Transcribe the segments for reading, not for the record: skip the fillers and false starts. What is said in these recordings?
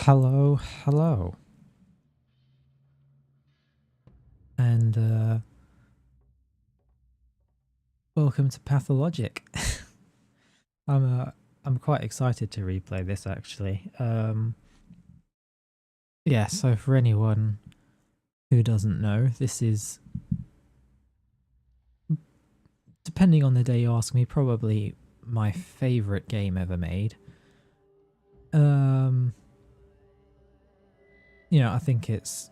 Hello, hello, and welcome to Pathologic. I'm quite excited to replay this actually. Yeah, so for anyone who doesn't know, this is, depending on the day you ask me, probably my favourite game ever made. I think it's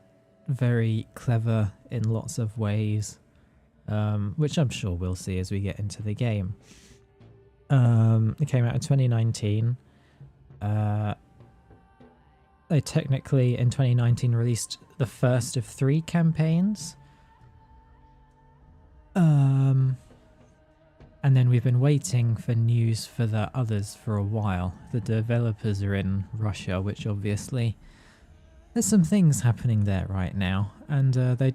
very clever in lots of ways, which I'm sure we'll see as we get into the game. It came out in 2019. They technically in 2019 released the first of 3 campaigns. And then we've been waiting for news for the others for a while. The developers are in Russia, which obviously there's some things happening there right now, and they're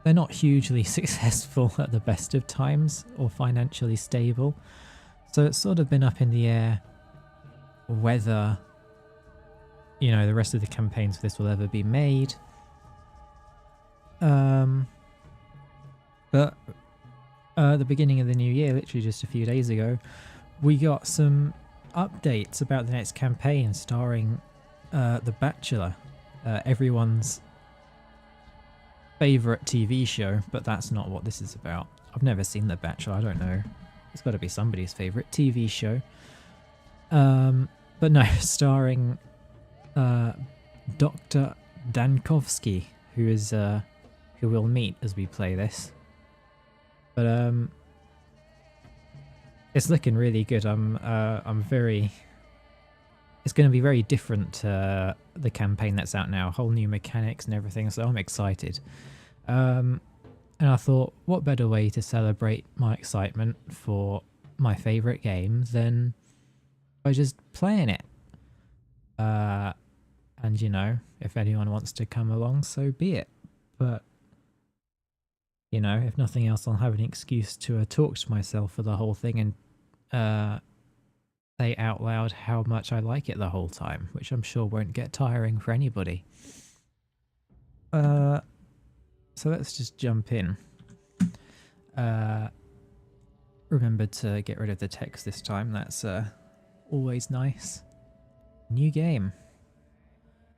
not hugely successful at the best of times or financially stable. So it's sort of been up in the air whether, the rest of the campaigns for this will ever be made. But at the beginning of the new year, literally just a few days ago, we got some updates about the next campaign starring The Bachelor, everyone's favourite TV show, but that's not what this is about. I've never seen The Bachelor, I don't know. It's got to be somebody's favourite TV show. But no, starring Dr. Dankovsky, who we'll meet as we play this. But it's looking really good. I'm very. It's going to be very different to the campaign that's out now. Whole new mechanics and everything. So I'm excited. And I thought, what better way to celebrate my excitement for my favourite game than by just playing it. And if anyone wants to come along, so be it. But if nothing else, I'll have an excuse to talk to myself for the whole thing and say out loud how much I like it the whole time, which I'm sure won't get tiring for anybody. So let's just jump in. Remember to get rid of the text this time, that's always nice. New game.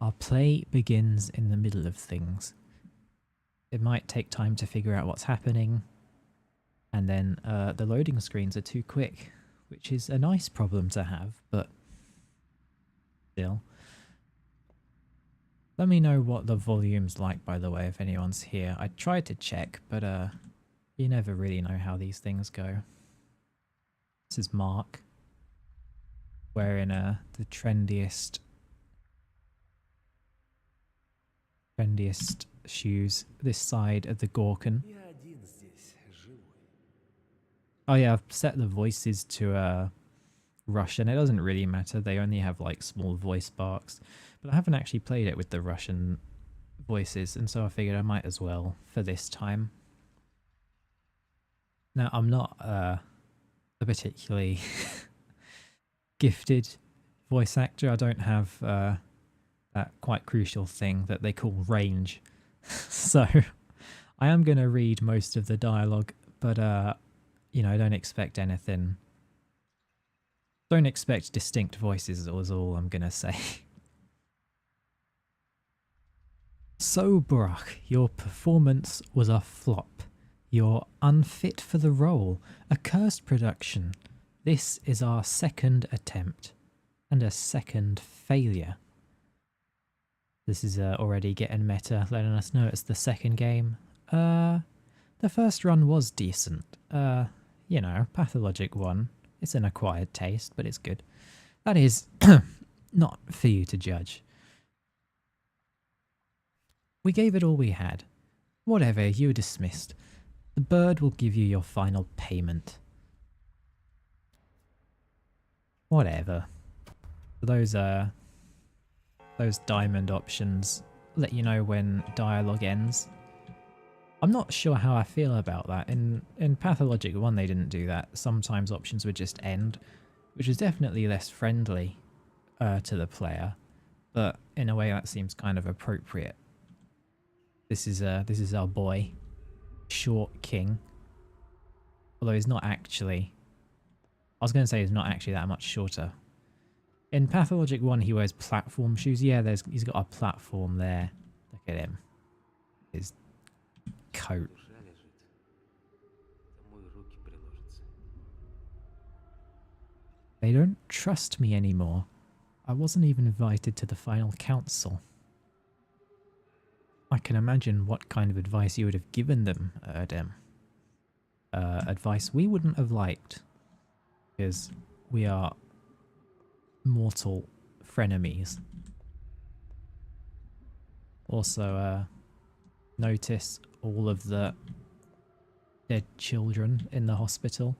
Our play begins in the middle of things. It might take time to figure out what's happening, and then the loading screens are too quick, which is a nice problem to have, but still. Let me know what the volume's like, by the way, if anyone's here. I tried to check, but you never really know how these things go. This is Mark, wearing the trendiest shoes this side of the Gorkin. Oh yeah, I've set the voices to Russian. It doesn't really matter, they only have like small voice barks, but I haven't actually played it with the Russian voices, and so I figured I might as well for this time. Now, I'm not a particularly gifted voice actor. I don't have that quite crucial thing that they call range. So I am going to read most of the dialogue, but don't expect anything. Don't expect distinct voices, is all I'm going to say. So, Brock, your performance was a flop. You're unfit for the role. A cursed production. This is our second attempt. And a second failure. This is already getting meta, letting us know it's the second game. The first run was decent. Pathologic 1. It's an acquired taste, but it's good. That is not for you to judge. We gave it all we had. Whatever, you're dismissed. The bird will give you your final payment. Whatever. Those diamond options let you know when dialogue ends. I'm not sure how I feel about that. In Pathologic 1 they didn't do that. Sometimes options would just end, which is definitely less friendly. to the player, but in a way that seems kind of appropriate. This is our boy, Short King. Although he's not actually. I was going to say he's not actually that much shorter. In Pathologic 1, he wears platform shoes. Yeah, he's got a platform there. Look at him. His coat. They don't trust me anymore. I wasn't even invited to the final council. I can imagine what kind of advice you would have given them, Erdem. Advice we wouldn't have liked. Because we are mortal frenemies. Also, notice all of the dead children in the hospital.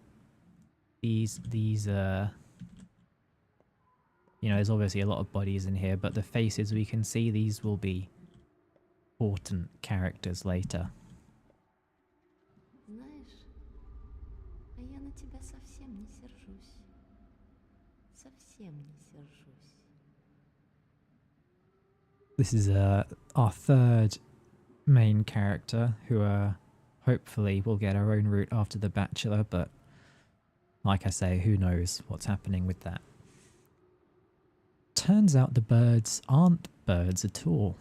These you know, there's obviously a lot of bodies in here, but the faces we can see, these will be important characters later. Знаешь, а я на тебя совсем не сержусь. Совсем не сержусь. This is our third main character, who hopefully will get her own route after The Bachelor, but like I say, who knows what's happening with that. Turns out the birds aren't birds at all.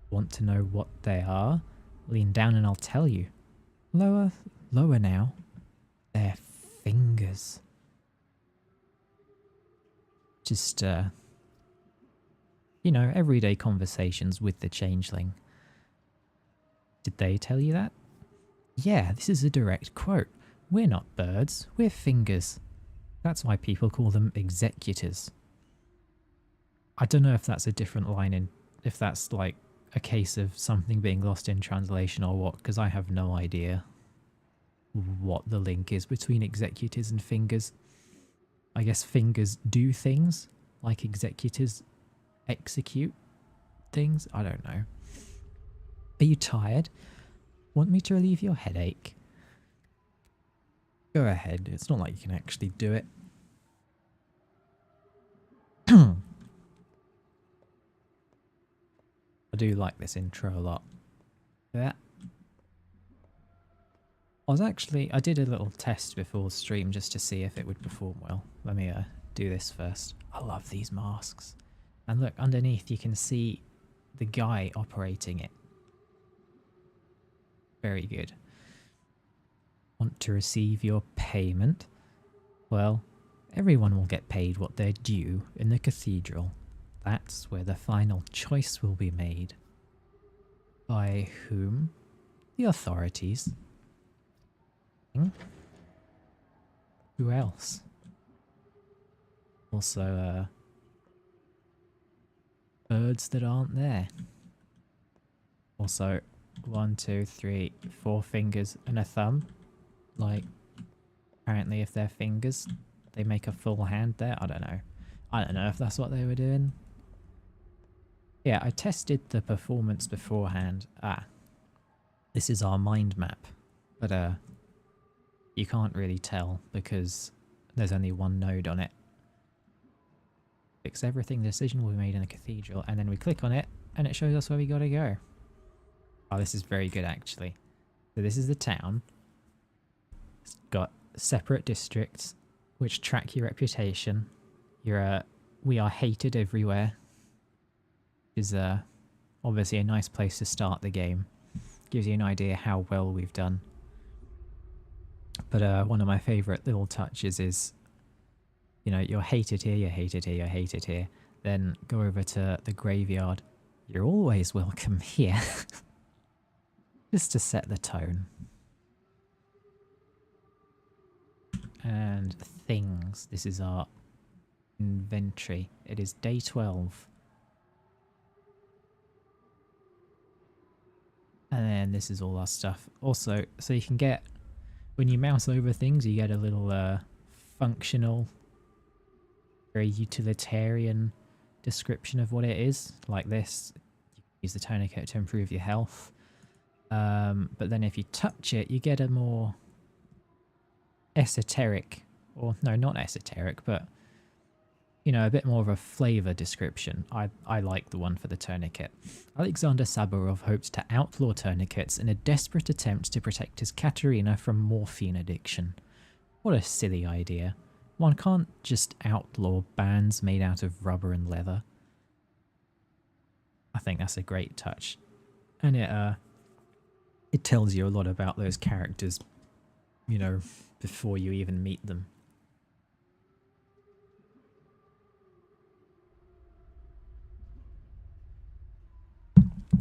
Want to know what they are? Lean down and I'll tell you. Lower, lower now. They're fingers. Just, you know, everyday conversations with the changeling. Did they tell you that? Yeah, this is a direct quote. We're not birds, we're fingers. That's why people call them executors. I don't know if that's a different line in, if that's like a case of something being lost in translation or what, because I have no idea what the link is between executors and fingers. I guess fingers do things, like executors execute things. I don't know. Are you tired? Want me to relieve your headache? Go ahead, it's not like you can actually do it. I do like this intro a lot. Yeah. I did a little test before stream just to see if it would perform well. Let me do this first. I love these masks. And look, underneath you can see the guy operating it. Very good. Want to receive your payment? Well, everyone will get paid what they're due in the cathedral. That's where the final choice will be made. By whom? The authorities. Who else? Also, birds that aren't there. Also, 1, 2, 3, 4 fingers and a thumb. Like, apparently if they're fingers, they make a full hand there. I don't know. I don't know if that's what they were doing. Yeah, I tested the performance beforehand. This is our mind map. But, you can't really tell because there's only one node on it. Fix everything, the decision will be made in the cathedral, and then we click on it and it shows us where we gotta go. Oh, this is very good actually. So this is the town. It's got separate districts which track your reputation. We are hated everywhere. Is obviously a nice place to start the game. Gives you an idea how well we've done. But one of my favourite little touches is, you know, you're hated here, you're hated here, you're hated here. Then go over to the graveyard. You're always welcome here. Just to set the tone. And things. This is our inventory. It is day 12. And then this is all our stuff. Also, so you can get, when you mouse over things, you get a little functional, very utilitarian description of what it is. Like this. You can use the tourniquet to improve your health. But then if you touch it, you get a more esoteric, or no, not esoteric, but, you know, a bit more of a flavour description, I like the one for the tourniquet. Alexander Saburov hoped to outlaw tourniquets in a desperate attempt to protect his Katerina from morphine addiction. What a silly idea. One can't just outlaw bands made out of rubber and leather. I think that's a great touch. And it tells you a lot about those characters, you know, before you even meet them.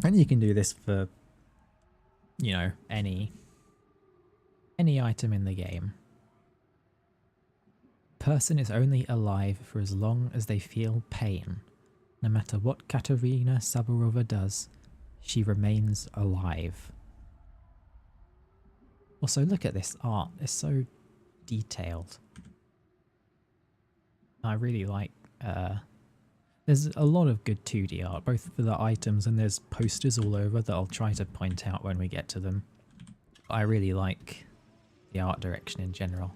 And you can do this for, you know, any item in the game. Person is only alive for as long as they feel pain. No matter what Katerina Saburova does, she remains alive. Also, look at this art. It's so detailed. I really like... there's a lot of good 2D art, both for the items, and there's posters all over that I'll try to point out when we get to them. I really like the art direction in general.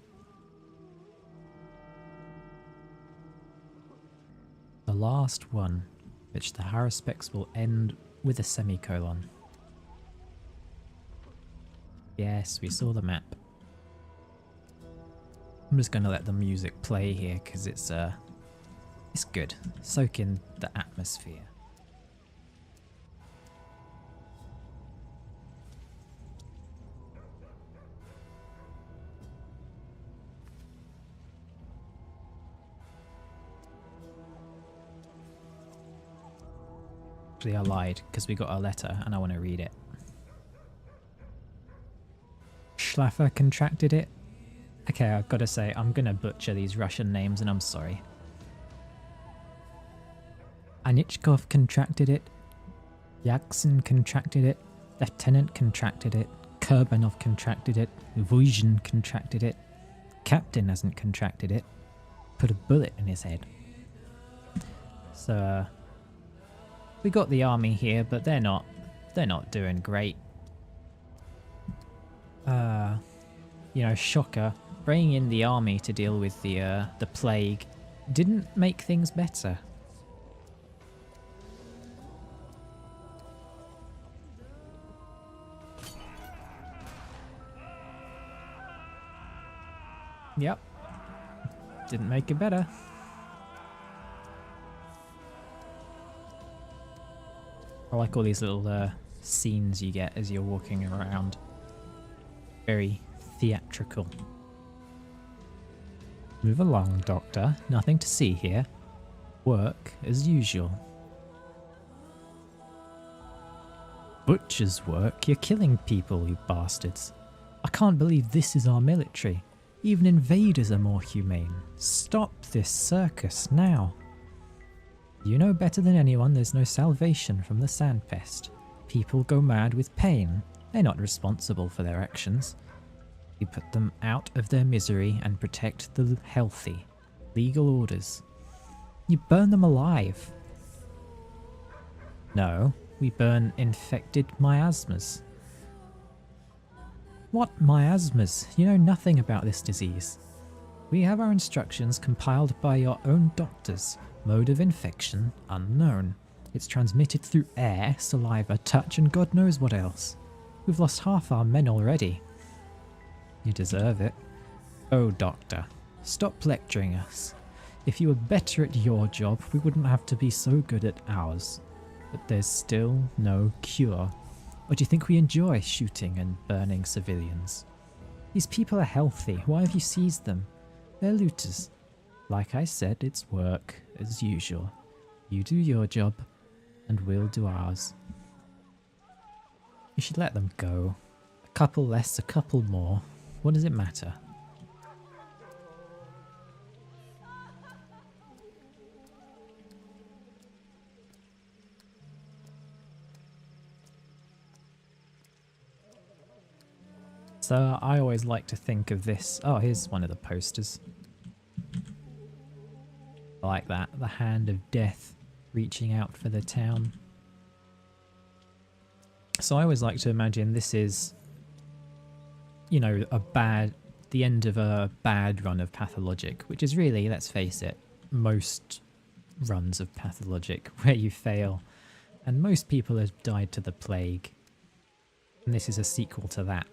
The last one, which the haruspex will end with a semicolon. Yes, we saw the map. I'm just going to let the music play here because it's good. Soak in the atmosphere. Actually, I lied because we got a letter and I want to read it. Schlaffer contracted it. Okay, I've got to say, I'm going to butcher these Russian names and I'm sorry. Anichkov contracted it. Yaksin contracted it. Lieutenant contracted it. Kurbanov contracted it. Vujin contracted it. Captain hasn't contracted it. Put a bullet in his head. So, we got the army here, but they're not doing great. You know, shocker. Bringing in the army to deal with the plague didn't make things better. Yep. Didn't make it better. I like all these little scenes you get as you're walking around. Very theatrical. Move along, Doctor. Nothing to see here. Work as usual. Butcher's work? You're killing people, you bastards. I can't believe this is our military. Even invaders are more humane. Stop this circus now. You know better than anyone there's no salvation from the sandpest. People go mad with pain. They're not responsible for their actions. You put them out of their misery and protect the healthy. Legal orders. You burn them alive. No, we burn infected miasmas. What miasmas? You know nothing about this disease. We have our instructions compiled by your own doctors. Mode of infection unknown. It's transmitted through air, saliva, touch, and God knows what else. We've lost half our men already. You deserve it. Oh, Doctor, stop lecturing us. If you were better at your job, we wouldn't have to be so good at ours. But there's still no cure. Or do you think we enjoy shooting and burning civilians? These people are healthy. Why have you seized them? They're looters. Like I said, it's work as usual. You do your job, and we'll do ours. You should let them go. A couple less, a couple more. What does it matter? So I always like to think of this. Oh, here's one of the posters. I like that. The hand of death reaching out for the town. So I always like to imagine this is, you know, the end of a bad run of Pathologic, which is really, let's face it, most runs of Pathologic where you fail, and most people have died to the plague. And this is a sequel to that.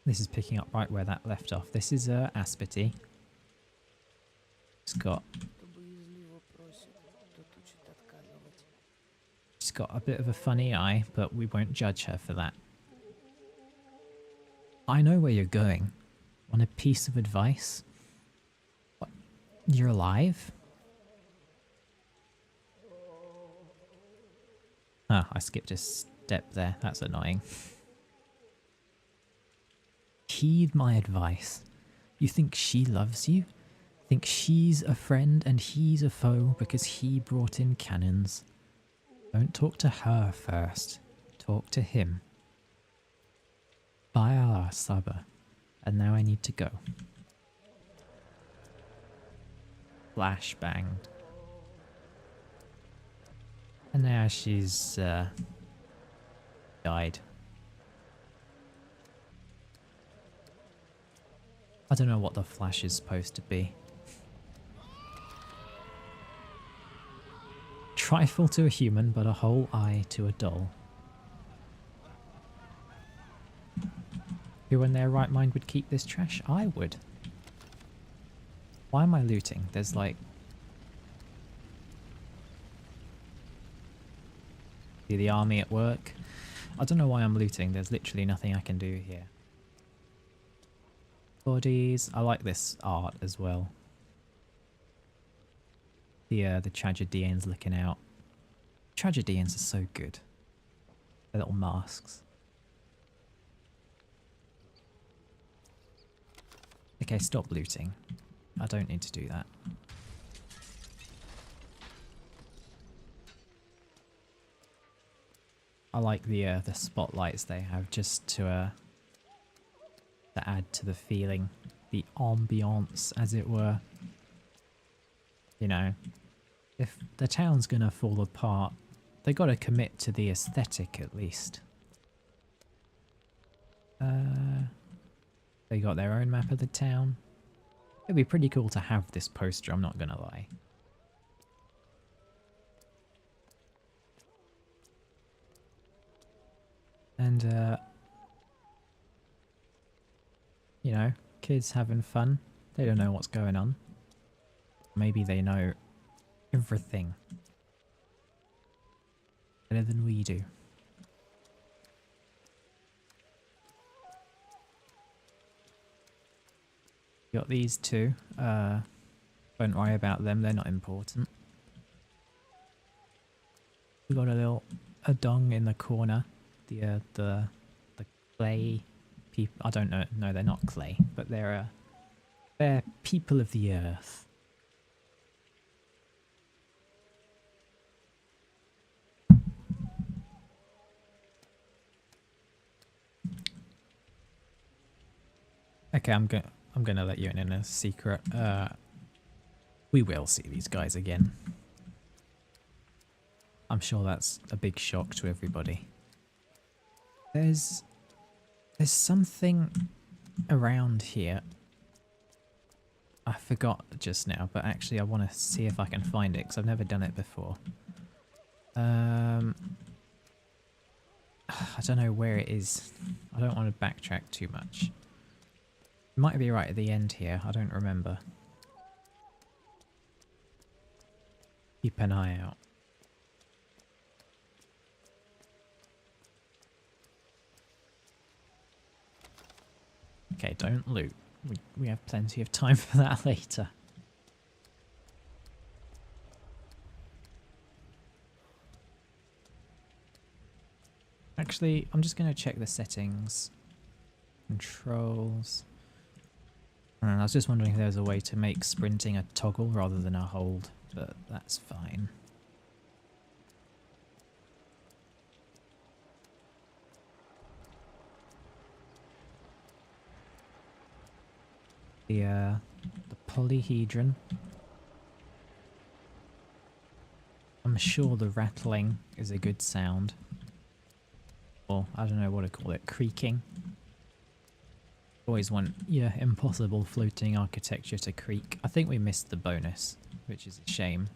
This is picking up right where that left off. This is Aspity. She's got a bit of a funny eye, but we won't judge her for that. I know where you're going. Want a piece of advice? What? You're alive? Ah, I skipped a step there. That's annoying. Heed my advice. You think she loves you? Think she's a friend and he's a foe because he brought in cannons. Don't talk to her first. Talk to him. By Allah, Saba. And now I need to go. Flash banged. And now she's died. I don't know what the flash is supposed to be. Trifle to a human, but a whole eye to a doll. Who in their right mind would keep this trash? I would. Why am I looting? There's like... See the army at work? I don't know why I'm looting. There's literally nothing I can do here. Bodies. I like this art as well. The tragedians looking out. Tragedians are so good. Their little masks. Okay, stop looting. I don't need to do that. I like the spotlights they have just to add to the feeling, the ambiance, as it were. You know, if the town's gonna fall apart, they gotta commit to the aesthetic at least. They got their own map of the town. It'd be pretty cool to have this poster, I'm not gonna lie. And, you know, kids having fun. They don't know what's going on. Maybe they know everything better than we do. Got these two. Don't worry about them, they're not important. We got a dong in the corner. The clay people. I don't know. No, they're not clay, but they're people of the earth. Okay, I'm gonna let you in a secret. We will see these guys again. I'm sure that's a big shock to everybody. There's something around here. I forgot just now, but actually I want to see if I can find it because I've never done it before. I don't know where it is. I don't want to backtrack too much. It might be right at the end here. I don't remember. Keep an eye out. Okay, don't loot. We have plenty of time for that later. Actually, I'm just going to check the settings. Controls. I was just wondering if there was a way to make sprinting a toggle rather than a hold, but that's fine. The polyhedron. I'm sure the rattling is a good sound. Or I don't know what to call it, creaking. Always want your impossible floating architecture to creak. I think we missed the bonus, which is a shame.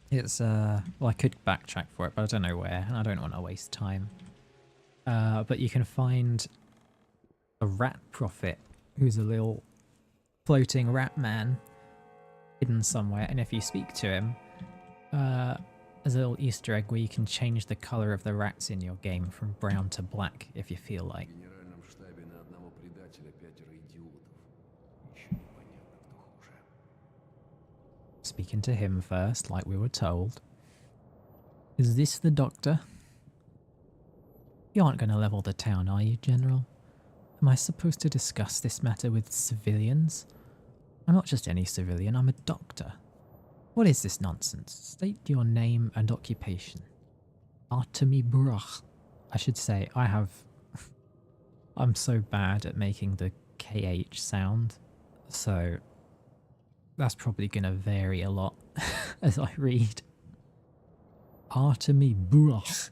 It's, well, I could backtrack for it, but I don't know where, and I don't want to waste time. But you can find a rat prophet, who's a little floating rat man hidden somewhere, and if you speak to him, there's a little Easter egg where you can change the colour of the rats in your game from brown to black if you feel like. Speaking to him first, like we were told. Is this the doctor? You aren't going to level the town, are you, General? Am I supposed to discuss this matter with civilians? I'm not just any civilian, I'm a doctor. What is this nonsense? State your name and occupation. Artemy Brach. I should say, I'm so bad at making the KH sound, so that's probably going to vary a lot as I read. Artemy Brach.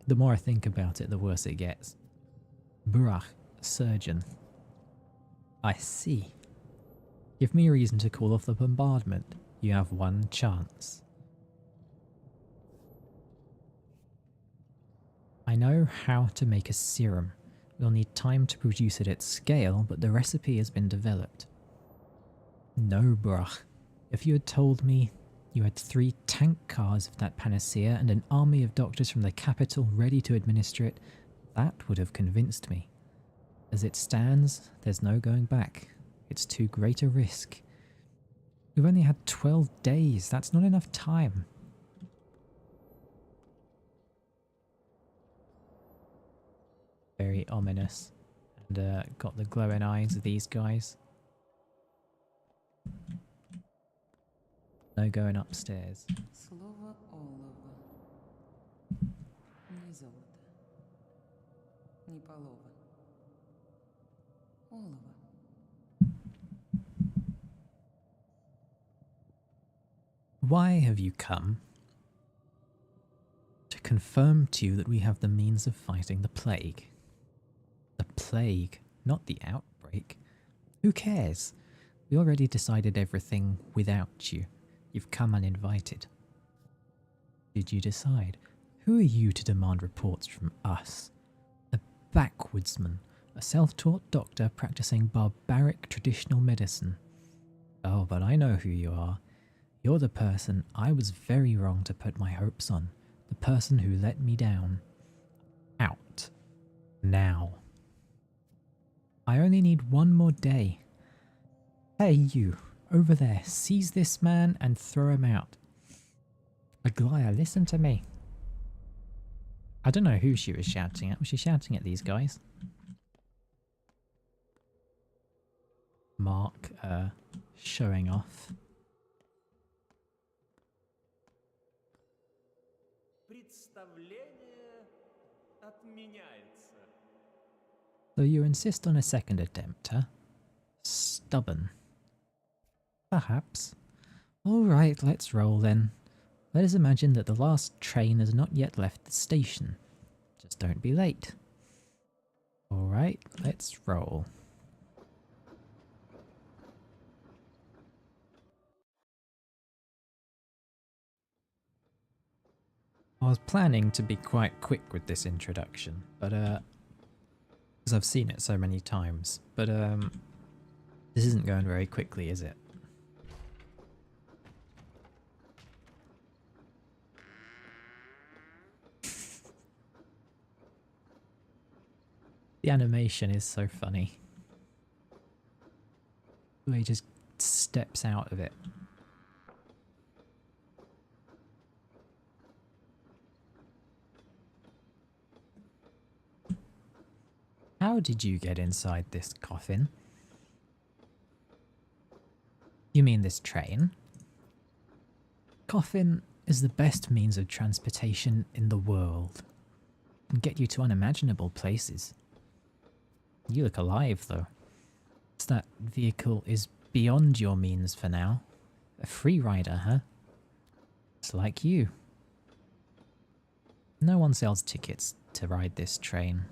The more I think about it, the worse it gets. Brach, surgeon. I see. Give me a reason to call off the bombardment. You have one chance. I know how to make a serum. We'll need time to produce it at scale, but the recipe has been developed. No, Brach. If you had told me you had 3 tank cars of that panacea and an army of doctors from the capital ready to administer it, that would have convinced me. As it stands, there's no going back. It's too great a risk. We've only had 12 days. That's not enough time. Very ominous. And got the glowing eyes of these guys. No going upstairs. Слово олово. Не золото. Не полово. Олово. Why have you come? To confirm to you that we have the means of fighting the plague. The plague, not the outbreak. Who cares? We already decided everything without you. You've come uninvited. Did you decide? Who are you to demand reports from us? A backwoodsman, a self-taught doctor practicing barbaric traditional medicine. Oh, but I know who you are. You're the person I was very wrong to put my hopes on. The person who let me down. Out. Now. I only need one more day. Hey, you. Over there, seize this man and throw him out. Aglaya, listen to me. I don't know who she was shouting at. Was she shouting at these guys? Mark, showing off. So you insist on a second attempt, huh? Stubborn. Perhaps. Alright, let's roll then. Let us imagine that the last train has not yet left the station. Just don't be late. Alright, let's roll. I was planning to be quite quick with this introduction, but because I've seen it so many times, but this isn't going very quickly, is it? The animation is so funny. He just steps out of it. How did you get inside this coffin? You mean this train? Coffin is the best means of transportation in the world. It can get you to unimaginable places. You look alive, though. That vehicle is beyond your means for now. A free rider, huh? It's like you. No one sells tickets to ride this train.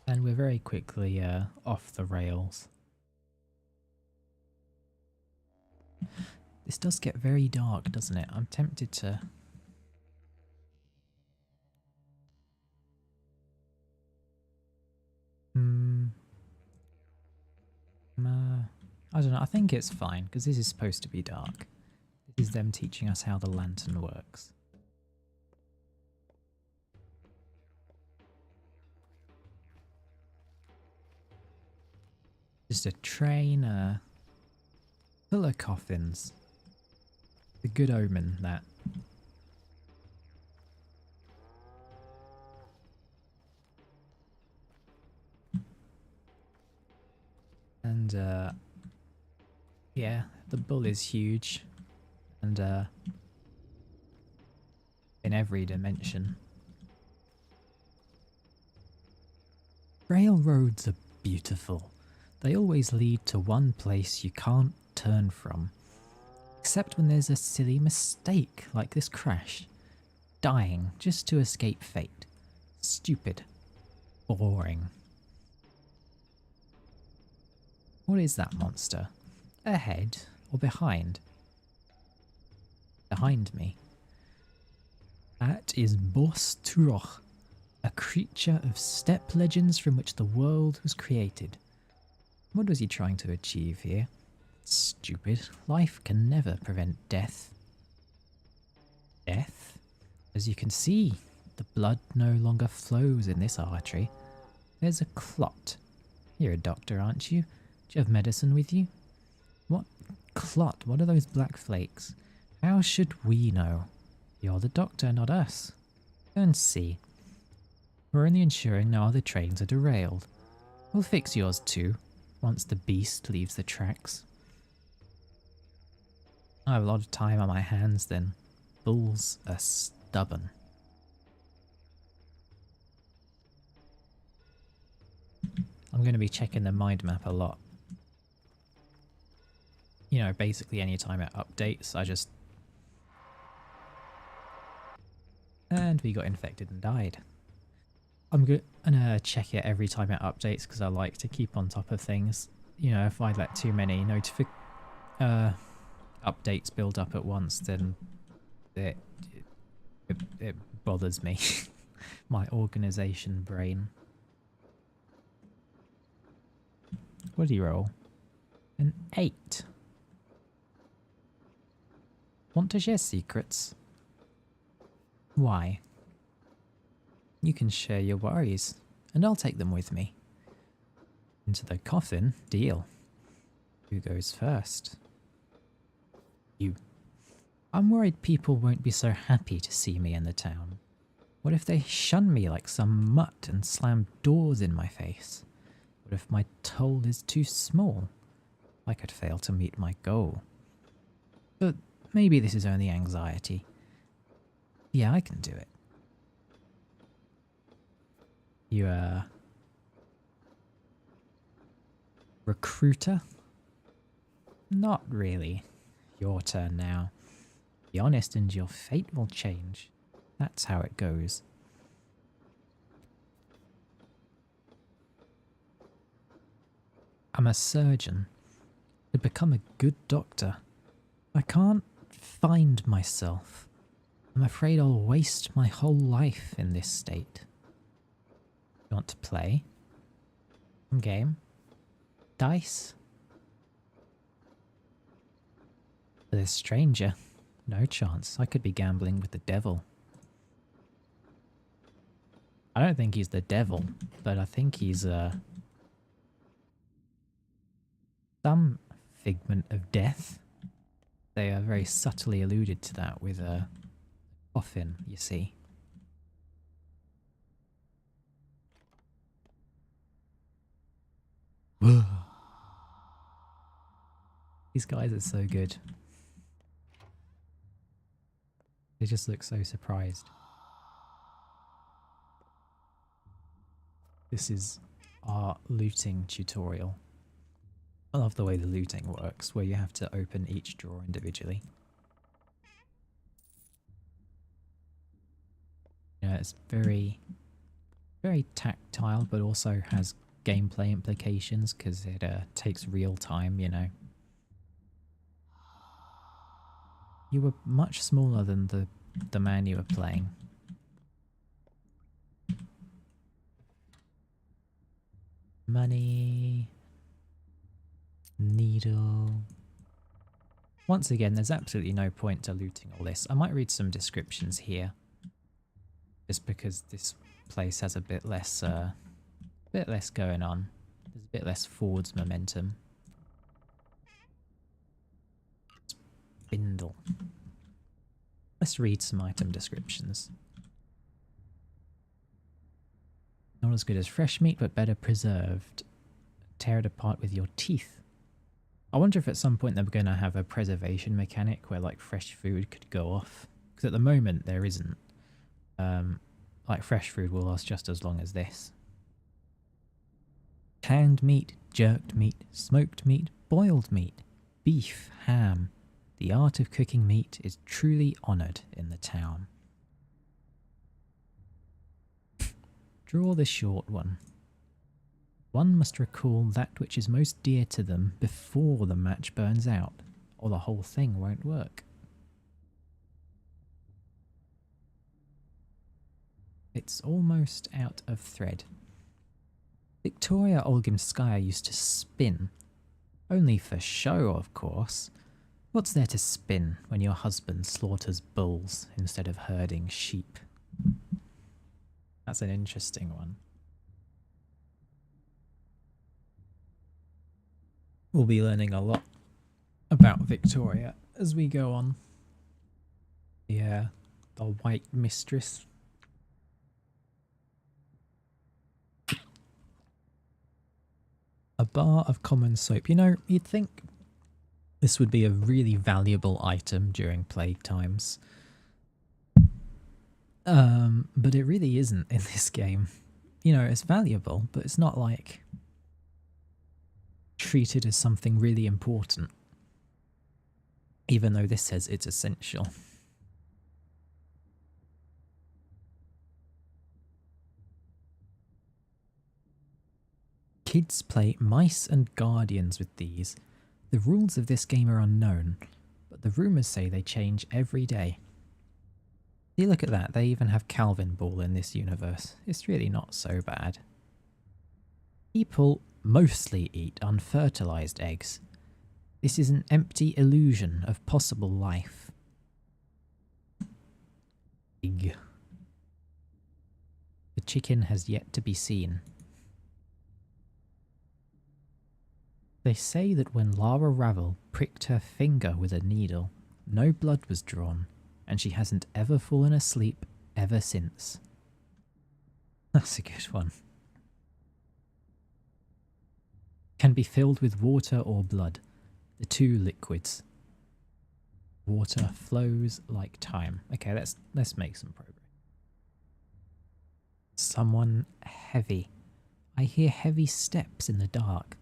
And we're very quickly off the rails. This does get very dark, doesn't it? I'm tempted to... I don't know, I think it's fine, because this is supposed to be dark. This is them teaching us how the lantern works. Just a train full of coffins. A good omen, that. And yeah, the bull is huge. And in every dimension. Railroads are beautiful. They always lead to one place you can't turn from. Except when there's a silly mistake, like this crash. Dying just to escape fate. Stupid. Boring. What is that monster? Ahead or behind? Behind me. That is Bos Turoch, a creature of steppe legends from which the world was created. What was he trying to achieve here? Stupid. Life can never prevent death. Death? As you can see, the blood no longer flows in this artery. There's a clot. You're a doctor, aren't you? Do you have medicine with you? What clot? What are those black flakes? How should we know? You're the doctor, not us. Go and see. We're only ensuring no other trains are derailed. We'll fix yours too, once the beast leaves the tracks. I have a lot of time on my hands then. Bulls are stubborn. I'm going to be checking the mind map a lot. You know, basically anytime it updates, I just... And we got infected and died. I'm gonna check it every time it updates because I like to keep on top of things. You know, if I let too many updates build up at once, then it bothers me. My organization brain. What do you roll? An 8. Want to share secrets? Why? You can share your worries, and I'll take them with me. Into the coffin? Deal. Who goes first? You. I'm worried people won't be so happy to see me in the town. What if they shun me like some mutt and slam doors in my face? What if my toll is too small? I could fail to meet my goal. But maybe this is only anxiety. Yeah, I can do it. You, recruiter? Not really. Your turn now. Be honest and your fate will change. That's how it goes. I'm a surgeon. To become a good doctor, I can't find myself. I'm afraid I'll waste my whole life in this state. You want to play? Some game? Dice? For this stranger, no chance. I could be gambling with the devil. I don't think he's the devil, but I think he's some figment of death. They are very subtly alluded to that with a coffin, you see. These guys are so good. They just look so surprised. This is our looting tutorial. I love the way the looting works, where you have to open each drawer individually. You know, it's very very tactile, but also has gameplay implications because it takes real time, you know. You were much smaller than the man you were playing. Money. Needle. Once again, there's absolutely no point to looting all this. I might read some descriptions here. Just because this place has a bit less going on. There's a bit less forwards momentum. Spindle. Let's read some item descriptions. Not as good as fresh meat, but better preserved. Tear it apart with your teeth. I wonder if at some point they're going to have a preservation mechanic where like fresh food could go off. Because at the moment there isn't. Like fresh food will last just as long as this. Canned meat, jerked meat, smoked meat, boiled meat, beef, ham. The art of cooking meat is truly honoured in the town. Draw the short one. One must recall that which is most dear to them before the match burns out, or the whole thing won't work. It's almost out of thread. Victoria Olgimskaya used to spin. Only for show, of course. What's there to spin when your husband slaughters bulls instead of herding sheep? That's an interesting one. We'll be learning a lot about Victoria as we go on. Yeah, the White Mistress. A bar of common soap. You know, you'd think this would be a really valuable item during plague times. But it really isn't in this game. You know, it's valuable, but it's not like treated as something really important. Even though this says it's essential. Kids play mice and guardians with these. The rules of this game are unknown, but the rumours say they change every day. You look at that, they even have Calvin Ball in this universe. It's really not so bad. People mostly eat unfertilised eggs. This is an empty illusion of possible life. Egg. The chicken has yet to be seen. They say that when Lara Ravel pricked her finger with a needle, no blood was drawn, and she hasn't ever fallen asleep ever since. That's a good one. Can be filled with water or blood, the two liquids. Water flows like time. Okay, let's make some progress. Someone heavy. I hear heavy steps in the dark.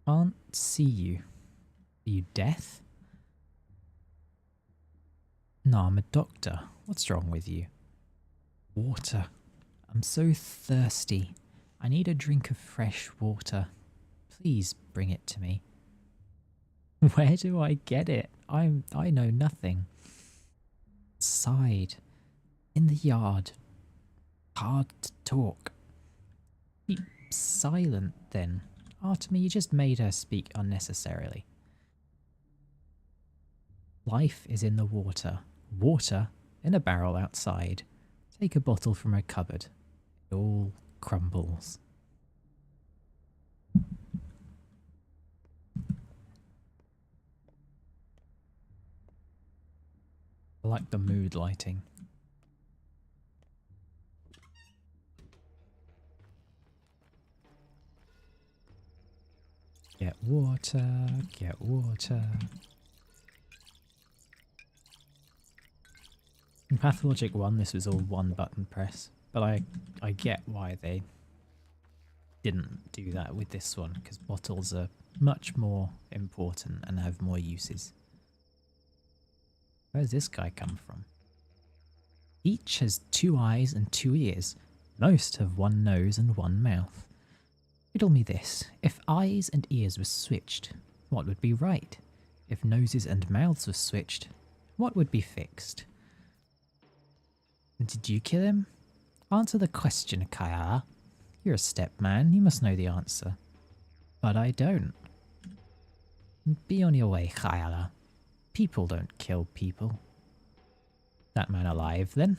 Can't see you. Are you deaf? No, I'm a doctor. What's wrong with you? Water. I'm so thirsty. I need a drink of fresh water. Please bring it to me. Where do I get it? I know nothing. Outside. In the yard. Hard to talk. Keep silent then. Artemy, you just made her speak unnecessarily. Life is in the water. Water in a barrel outside. Take a bottle from a cupboard. It all crumbles. I like the mood lighting. Get water, get water. In Pathologic 1 this was all one button press, but I get why they didn't do that with this one, because bottles are much more important and have more uses. Where's this guy come from? Each has 2 eyes and 2 ears. Most have one nose and one mouth. Riddle me this. If eyes and ears were switched, what would be right? If noses and mouths were switched, what would be fixed? Did you kill him? Answer the question, Kaya. You're a step man, you must know the answer. But I don't. Be on your way, Kaya. People don't kill people. That man alive, then?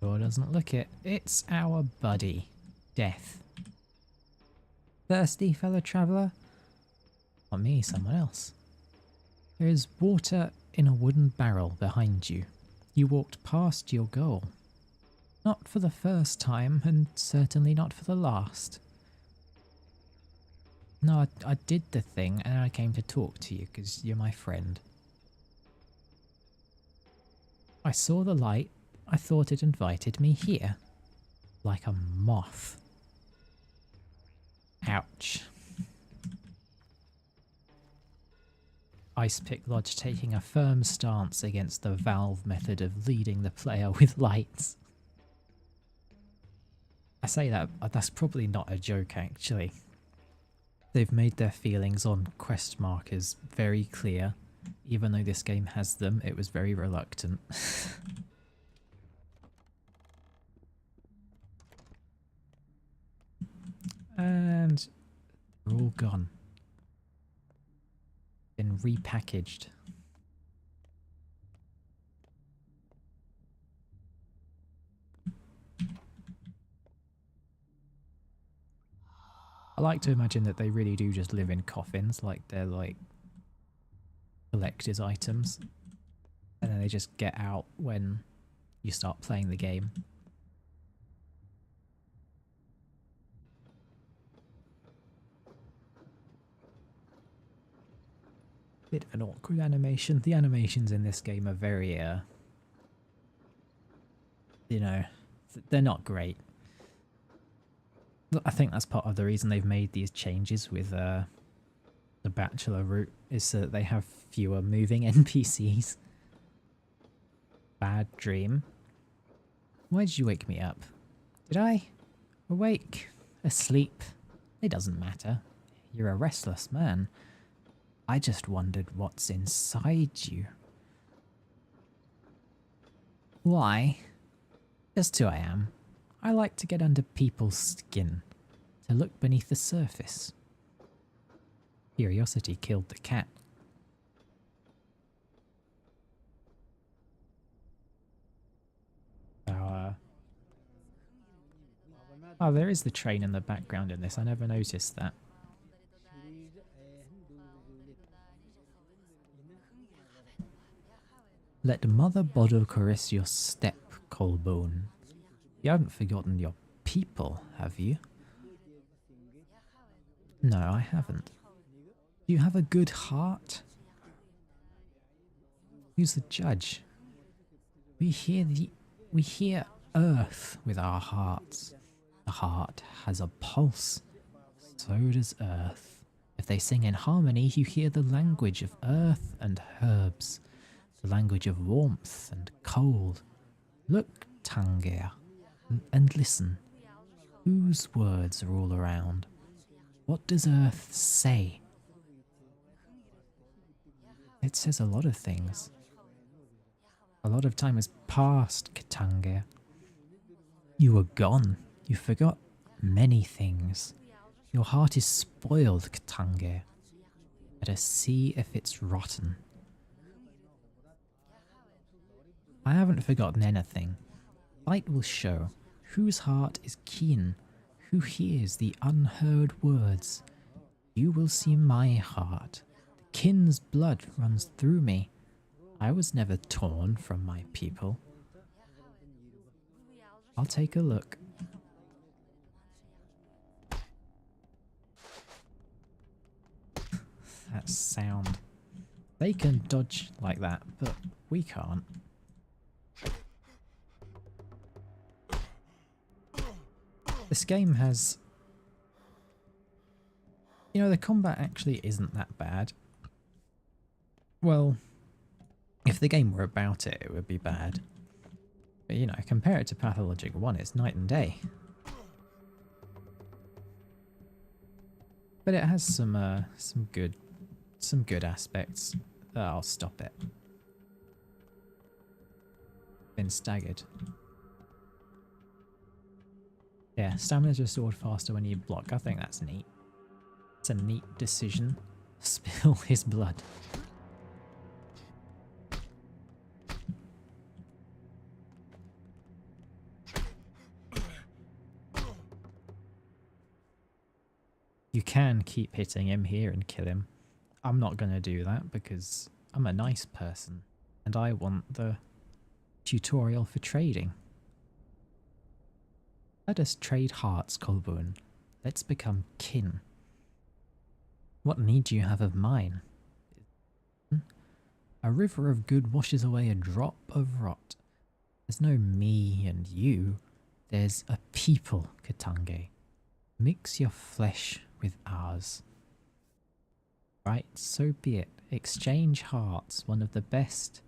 Sure doesn't look it. It's our buddy, Death. Thirsty, fellow traveller? Not me, someone else. There is water in a wooden barrel behind you. You walked past your goal. Not for the first time, and certainly not for the last. No, I did the thing, and I came to talk to you, because you're my friend. I saw the light. I thought it invited me here. Like a moth. Ouch. Ice Pick Lodge taking a firm stance against the Valve method of leading the player with lights. I say that, that's probably not a joke actually. They've made their feelings on quest markers very clear. Even though this game has them, it was very reluctant. And they're all gone. Been repackaged. I like to imagine that they really do just live in coffins, like they're like collector's items, and then they just get out when you start playing the game. Bit of an awkward animation. The animations in this game are very, you know, they're not great. I think that's part of the reason they've made these changes with the Bachelor route, is so that they have fewer moving NPCs. Bad dream. Why did you wake me up? Did I? Awake? Asleep? It doesn't matter. You're a restless man. I just wondered what's inside you. Why? Just who I am. I like to get under people's skin, to look beneath the surface. Curiosity killed the cat. Oh, there is the train in the background in this. I never noticed that. Let Mother Bodo caress your step, Colbone. You haven't forgotten your people, have you? No, I haven't. Do you have a good heart? Who's the judge? We hear earth with our hearts. The heart has a pulse. So does earth. If they sing in harmony, you hear the language of earth and herbs. The language of warmth and cold. Look, Tangier, and listen. Whose words are all around? What does earth say? It says a lot of things. A lot of time has passed, Katanga. You were gone. You forgot many things. Your heart is spoiled, Katanga. Let us see if it's rotten. I haven't forgotten anything. Light will show whose heart is keen, who hears the unheard words. You will see my heart. The kin's blood runs through me. I was never torn from my people. I'll take a look. That sound. They can dodge like that, but we can't. This game has... You know, the combat actually isn't that bad. Well, if the game were about it, it would be bad. But you know, compare it to Pathologic 1, it's night and day. But it has some good aspects. I'll stop it. Been staggered. Yeah, stamina's restored faster when you block. I think that's neat. It's a neat decision. Spill his blood. You can keep hitting him here and kill him. I'm not going to do that because I'm a nice person and I want the tutorial for trading. Let us trade hearts, Colburn. Let's become kin. What need you have of mine? A river of good washes away a drop of rot. There's no me and you. There's a people, Katange. Mix your flesh with ours. Right, so be it. Exchange hearts, one of the best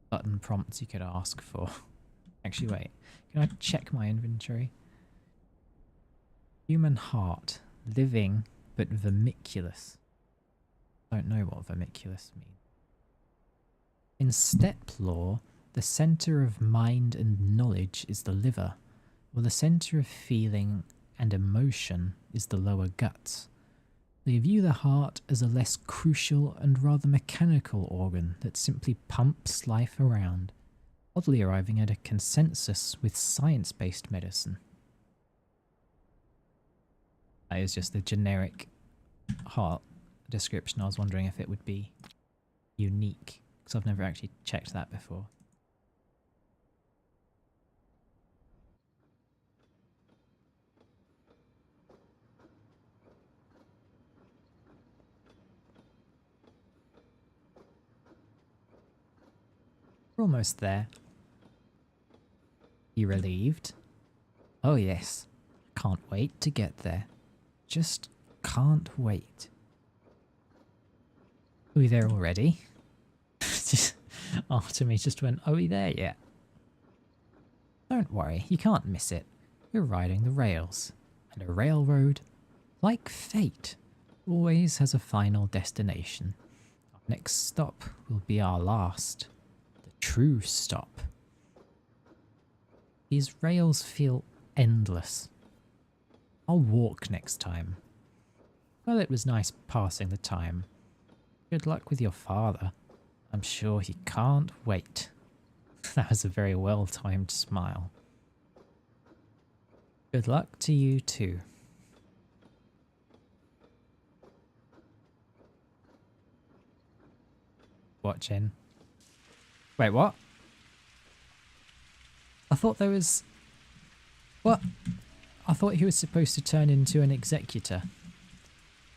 button prompts you could ask for. Actually, wait. Can I check my inventory? Human heart. Living, but vermiculous. Don't know what vermiculous means. In step lore, the center of mind and knowledge is the liver, while the center of feeling and emotion is the lower guts. They view the heart as a less crucial and rather mechanical organ that simply pumps life around, oddly arriving at a consensus with science-based medicine. That is just the generic heart description. I was wondering if it would be unique, because I've never actually checked that before. We're almost there. You relieved? Oh yes. Can't wait to get there. Just can't wait. Are we there already? Just after me just went, are we there yet? Don't worry, you can't miss it. We're riding the rails. And a railroad, like fate, always has a final destination. Our next stop will be our last. The true stop. These rails feel endless. I'll walk next time. Well, it was nice passing the time. Good luck with your father. I'm sure he can't wait. That was a very well-timed smile. Good luck to you too. Watching. Wait, what? I thought there was... What? I thought he was supposed to turn into an executor.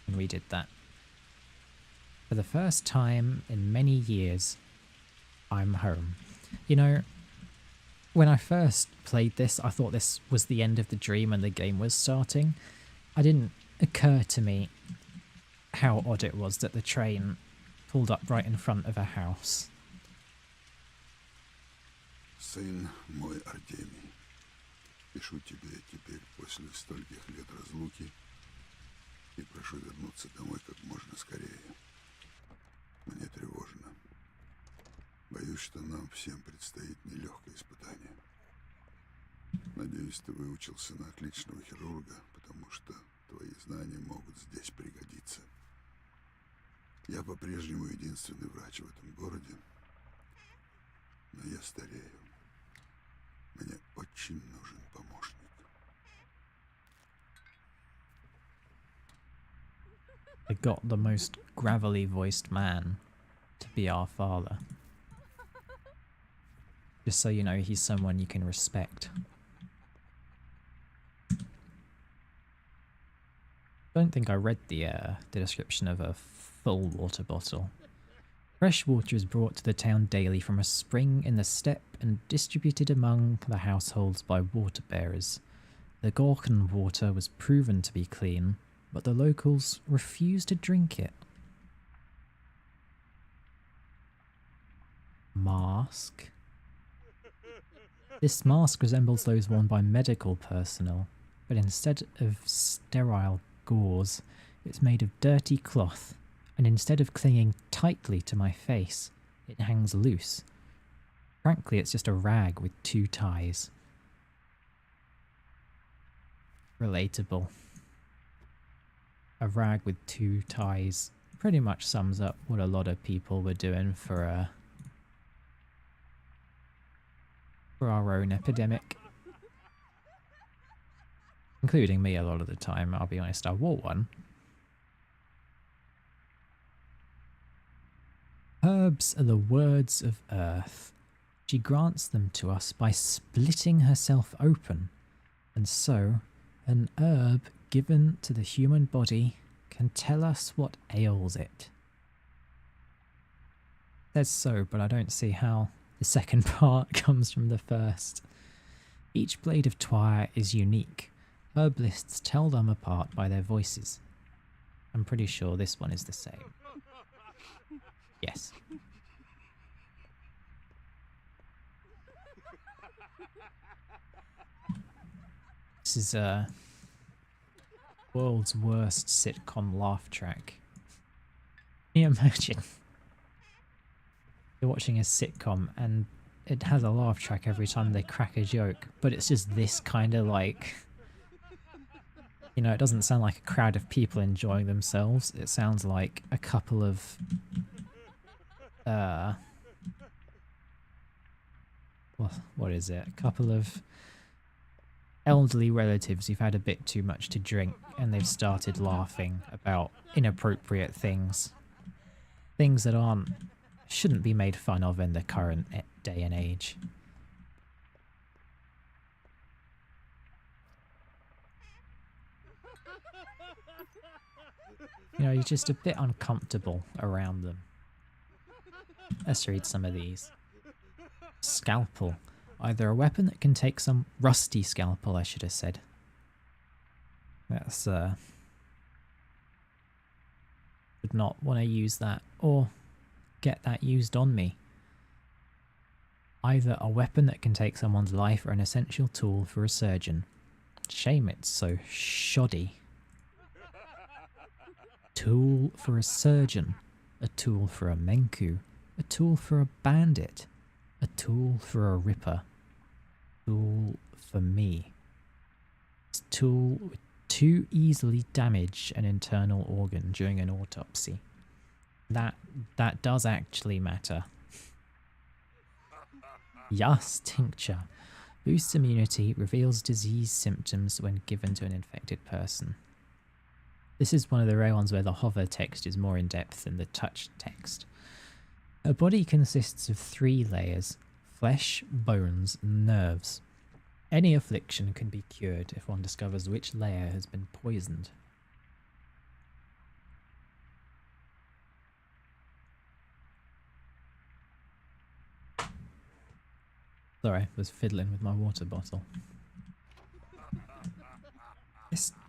And we did that. For the first time in many years, I'm home. You know, when I first played this, I thought this was the end of the dream and the game was starting. It didn't occur to me how odd it was that the train pulled up right in front of a house. Сын мой Артемий, пишу тебе теперь после стольких лет разлуки и прошу вернуться домой как можно скорее. Мне тревожно. Боюсь, что нам всем предстоит нелегкое испытание. Надеюсь, ты выучился на отличного хирурга, потому что твои знания могут здесь пригодиться. Я по-прежнему единственный врач в этом городе, но я старею. Мне очень нужен помощник. I got the most gravelly voiced man to be our father. Just so you know, he's someone you can respect. Don't think I read the description of a full water bottle. Fresh water is brought to the town daily from a spring in the steppe and distributed among the households by water bearers. The Gorkon water was proven to be clean, but the locals refused to drink it. Mask. This mask resembles those worn by medical personnel, but instead of sterile gauze, it's made of dirty cloth, and instead of clinging tightly to my face, it hangs loose. Frankly, it's just a rag with 2 ties. Relatable. A rag with 2 ties pretty much sums up what a lot of people were doing for our own epidemic. Including me a lot of the time, I'll be honest, I wore one. Herbs are the words of earth. She grants them to us by splitting herself open, and so an herb given to the human body can tell us what ails it. Says so, but I don't see how the second part comes from the first. Each blade of twire is unique. Herbalists tell them apart by their voices. I'm pretty sure this one is the same. Yes. This is world's worst sitcom laugh track. Can you imagine? You're watching a sitcom and it has a laugh track every time they crack a joke, but it's just this kind of like, you know, it doesn't sound like a crowd of people enjoying themselves. It sounds like a couple of what is it? A couple of elderly relatives who've had a bit too much to drink and they've started laughing about inappropriate things. Things that shouldn't be made fun of in the current day and age. You know, you're just a bit uncomfortable around them. Let's read some of these. Scalpel. Either a weapon that can take some rusty scalpel, I should have said. That's would not want to use that or get that used on me. Either a weapon that can take someone's life or an essential tool for a surgeon. Shame it's so shoddy. Tool for a surgeon. A tool for a menku. A tool for a bandit. A tool for a ripper. Tool for me. This tool would too easily damage an internal organ during an autopsy. That does actually matter. Yas tincture. Boosts immunity, reveals disease symptoms when given to an infected person. This is one of the rare ones where the hover text is more in depth than the touch text. A body consists of 3 layers: flesh, bones, and nerves. Any affliction can be cured if one discovers which layer has been poisoned. Sorry, I was fiddling with my water bottle.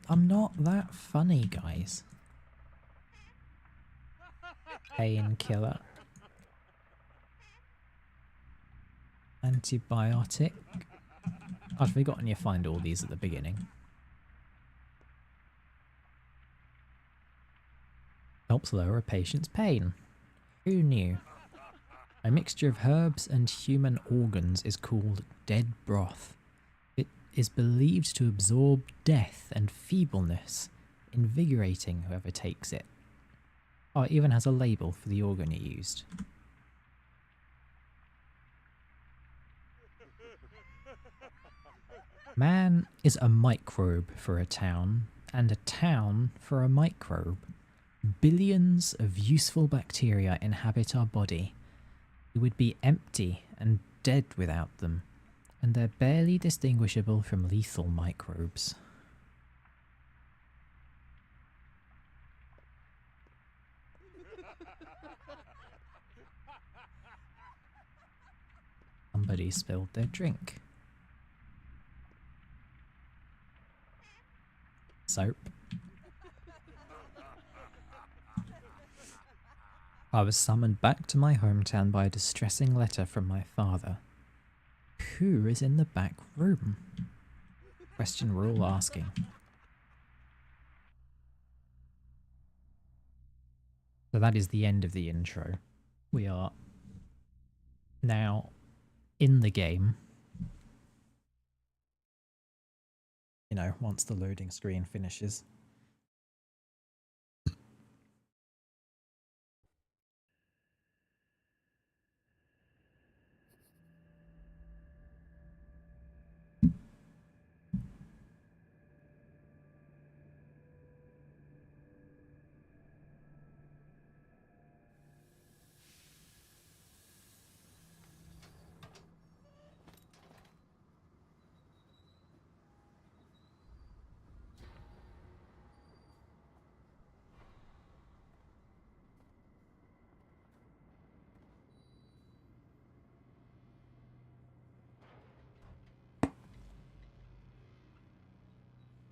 I'm not that funny, guys. Painkiller. Antibiotic. I'd forgotten you find all these at the beginning. Helps lower a patient's pain. Who knew? A mixture of herbs and human organs is called dead broth. It is believed to absorb death and feebleness, invigorating whoever takes it. Oh, it even has a label for the organ it used. Man is a microbe for a town, and a town for a microbe. Billions of useful bacteria inhabit our body. We would be empty and dead without them, and they're barely distinguishable from lethal microbes. Somebody spilled their drink. Soap. I was summoned back to my hometown by a distressing letter from my father. who is in the back room? Question we're all asking. So that is the end of the intro. We are now in the game. You know, once the loading screen finishes.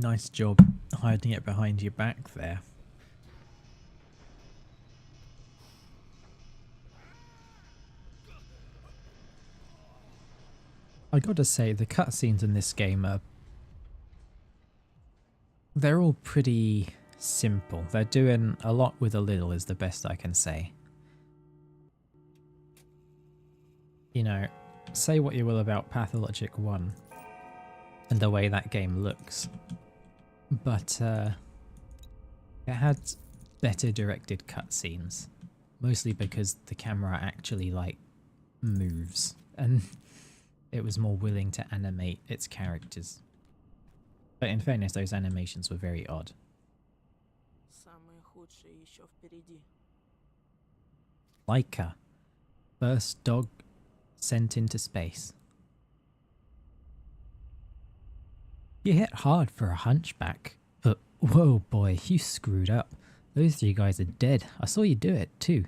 Nice job hiding it behind your back there. I gotta say, the cutscenes in this game are... they're all pretty simple. They're doing a lot with a little is the best I can say. You know, say what you will about Pathologic 1 and the way that game looks. But it had better directed cutscenes, mostly because the camera actually like moves and it was more willing to animate its characters. But in fairness, those animations were very odd. Laika, first dog sent into space. You hit hard for a hunchback, but whoa boy, you screwed up. Those 3 guys are dead. I saw you do it too.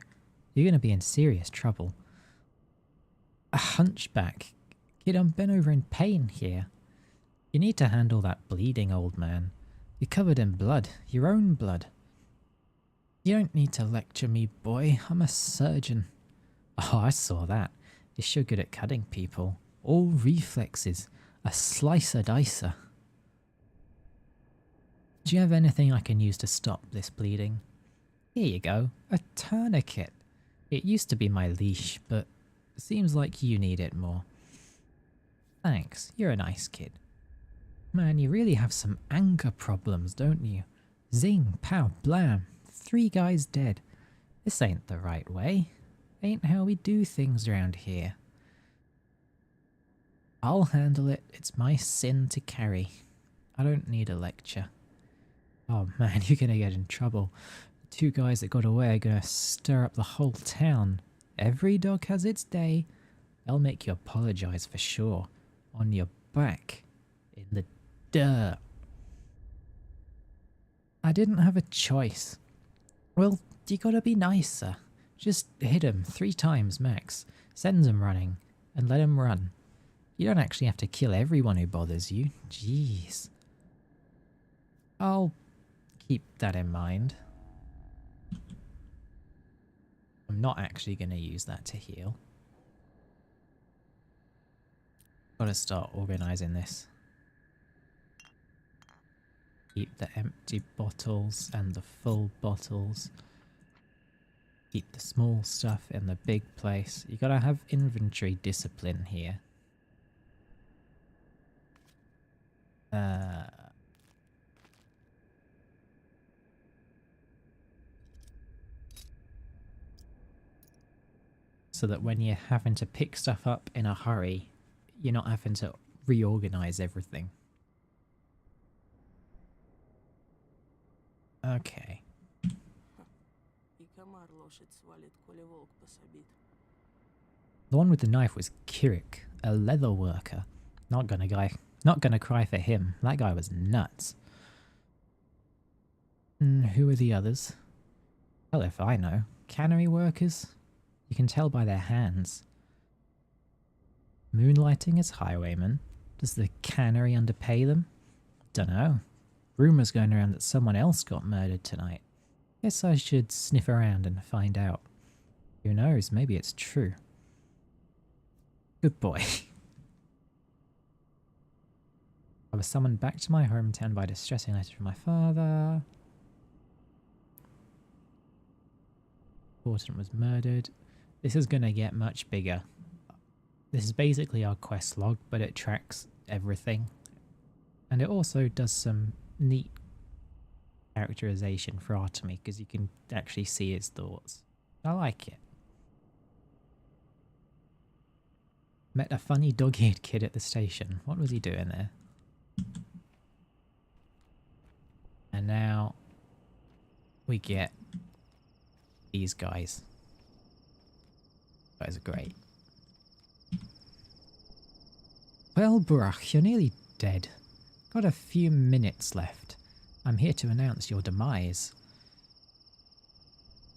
You're gonna be in serious trouble. A hunchback? Kid, I'm bent over in pain here. You need to handle that bleeding, old man. You're covered in blood, your own blood. You don't need to lecture me, boy. I'm a surgeon. Oh, I saw that. You're sure good at cutting people. All reflexes. A slicer-dicer. Do you have anything I can use to stop this bleeding? Here you go, a tourniquet. It used to be my leash, but it seems like you need it more. Thanks, you're a nice kid. Man, you really have some anger problems, don't you? Zing, pow, blam. 3 guys dead. This ain't the right way. Ain't how we do things around here. I'll handle it. It's my sin to carry. I don't need a lecture. Oh man, you're gonna get in trouble. The 2 guys that got away are gonna stir up the whole town. Every dog has its day. They'll make you apologize for sure. On your back. In the dirt. I didn't have a choice. Well, you gotta be nicer. Just hit him 3 times max. Send him running. And let him run. You don't actually have to kill everyone who bothers you. Jeez. I'll keep that in mind. I'm not actually going to use that to heal. Gotta start organising this. Keep the empty bottles and the full bottles. Keep the small stuff in the big place. You gotta have inventory discipline here. So that when you're having to pick stuff up in a hurry, you're not having to reorganize everything. Okay. The one with the knife was Kirik, a leather worker. Not gonna cry for him. That guy was nuts. Who are the others? Hell if I know. Cannery workers? You can tell by their hands. Moonlighting as highwaymen? Does the cannery underpay them? Dunno. Rumours going around that someone else got murdered tonight. Guess I should sniff around and find out. Who knows, maybe it's true. Good boy. I was summoned back to my hometown by a distressing letter from my father. Important was murdered. This is going to get much bigger. This is basically our quest log, but it tracks everything. And it also does some neat characterization for Artemy, because you can actually see his thoughts. I like it. Met a funny dog-eared kid at the station. What was he doing there? And now we get these guys. Guys are great. Well, Burach, you're nearly dead. Got a few minutes left. I'm here to announce your demise.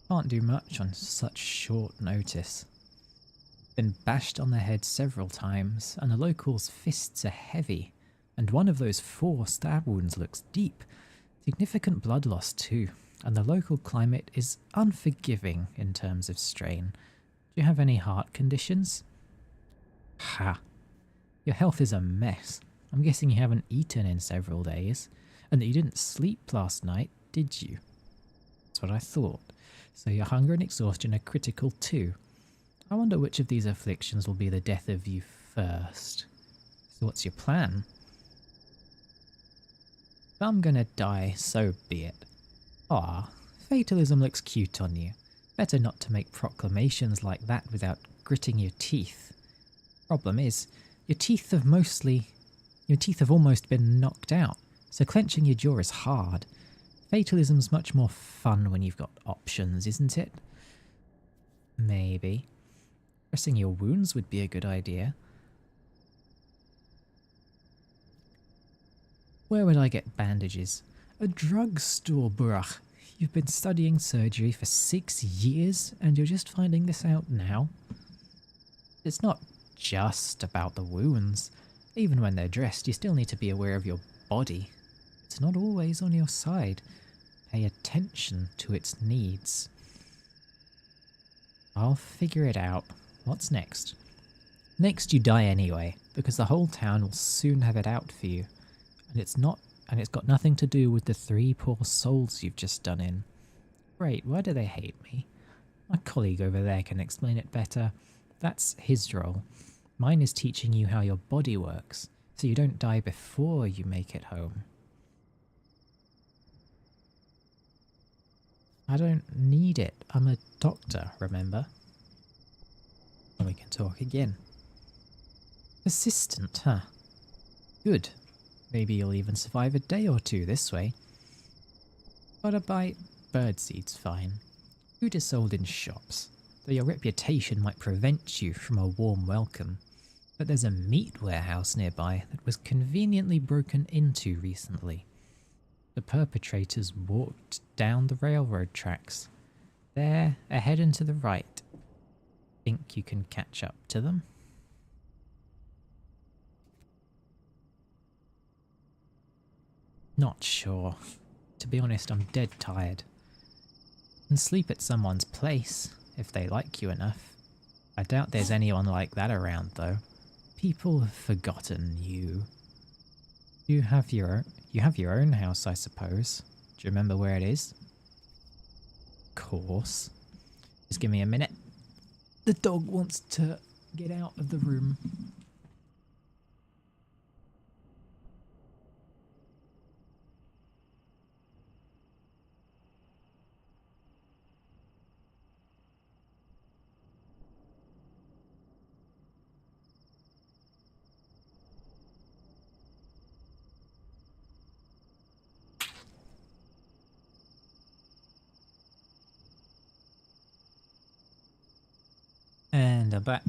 Can't do much on such short notice. Been bashed on the head several times, and the locals' fists are heavy, and one of those 4 stab wounds looks deep. Significant blood loss too, and the local climate is unforgiving in terms of strain. Do you have any heart conditions? Ha! Your health is a mess. I'm guessing you haven't eaten in several days, and that you didn't sleep last night, did you? That's what I thought. So your hunger and exhaustion are critical too. I wonder which of these afflictions will be the death of you first. So what's your plan? If I'm gonna die, so be it. Ah, fatalism looks cute on you. Better not to make proclamations like that without gritting your teeth. Problem is, your teeth have almost been knocked out, so clenching your jaw is hard. Fatalism's much more fun when you've got options, isn't it? Maybe. Pressing your wounds would be a good idea. Where would I get bandages? A drugstore, Burach. You've been studying surgery for 6 years and you're just finding this out now? It's not just about the wounds. Even when they're dressed, you still need to be aware of your body. It's not always on your side. Pay attention to its needs. I'll figure it out. What's next? Next you die anyway, because the whole town will soon have it out for you. And it's got nothing to do with the 3 poor souls you've just done in. Great, why do they hate me? My colleague over there can explain it better. That's his role. Mine is teaching you how your body works, so you don't die before you make it home. I don't need it. I'm a doctor, remember? And we can talk again. Persistent, huh? Good. Maybe you'll even survive a day or 2 this way. Got a bite? Birdseed's fine. Food is sold in shops, though your reputation might prevent you from a warm welcome. But there's a meat warehouse nearby that was conveniently broken into recently. The perpetrators walked down the railroad tracks. There, ahead and to the right. Think you can catch up to them? Not sure. To be honest, I'm dead tired. And sleep at someone's place, if they like you enough. I doubt there's anyone like that around, though. People have forgotten you. You have your own house, I suppose. Do you remember where it is? Of course. Just give me a minute. The dog wants to get out of the room. And I'm back.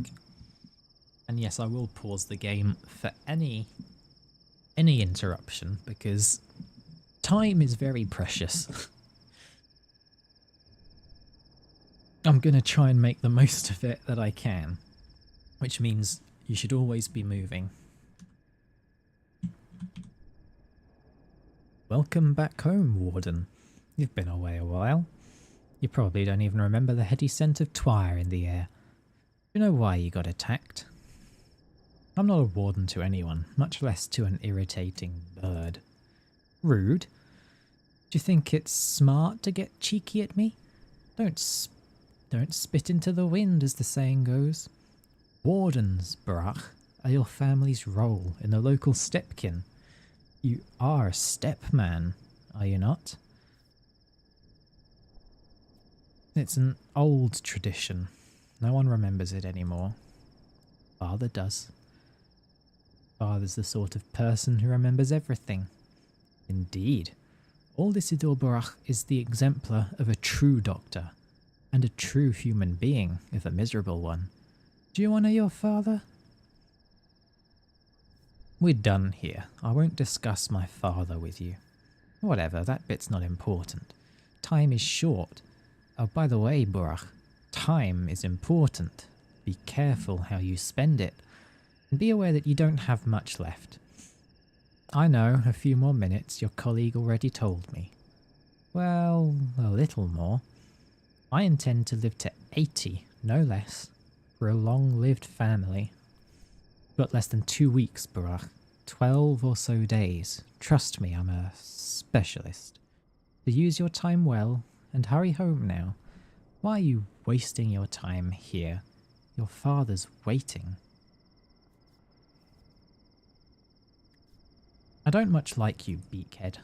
And yes, I will pause the game for any interruption, because time is very precious. I'm going to try and make the most of it that I can, which means you should always be moving. Welcome back home, Warden. You've been away a while. You probably don't even remember the heady scent of twire in the air. Do you know why you got attacked? I'm not a warden to anyone, much less to an irritating bird. Rude? Do you think it's smart to get cheeky at me? Don't spit into the wind, as the saying goes. Wardens, Brach, are your family's role in the local stepkin. You are a stepman, are you not? It's an old tradition. No one remembers it anymore. Father does. Father's the sort of person who remembers everything. Indeed, old Isidore Barach is the exemplar of a true doctor, and a true human being, if a miserable one. Do you honour your father? We're done here. I won't discuss my father with you. Whatever, that bit's not important. Time is short. Oh, by the way, Barach, time is important. Be careful how you spend it, and be aware that you don't have much left. I know, a few more minutes, your colleague already told me. Well, a little more. I intend to live to 80, no less. We're a long-lived family. Got less than 2 weeks, Barach. 12 or so days. Trust me, I'm a specialist. So use your time well, and hurry home now. Why are you wasting your time here? Your father's waiting. I don't much like you, beakhead.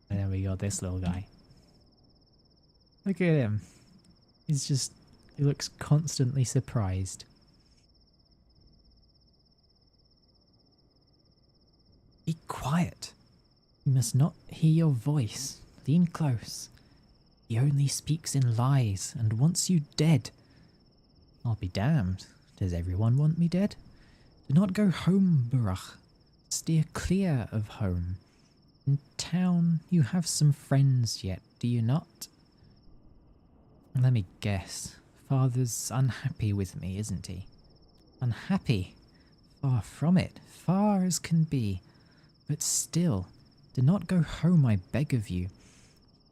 And there we go, this little guy. Look at him. He looks constantly surprised. Be quiet. You must not hear your voice. Lean close. He only speaks in lies and wants you dead. I'll be damned. Does everyone want me dead? Do not go home, Barach. Steer clear of home. In town, you have some friends yet, do you not? Let me guess. Father's unhappy with me, isn't he? Unhappy? Far from it. Far as can be. But still, do not go home, I beg of you.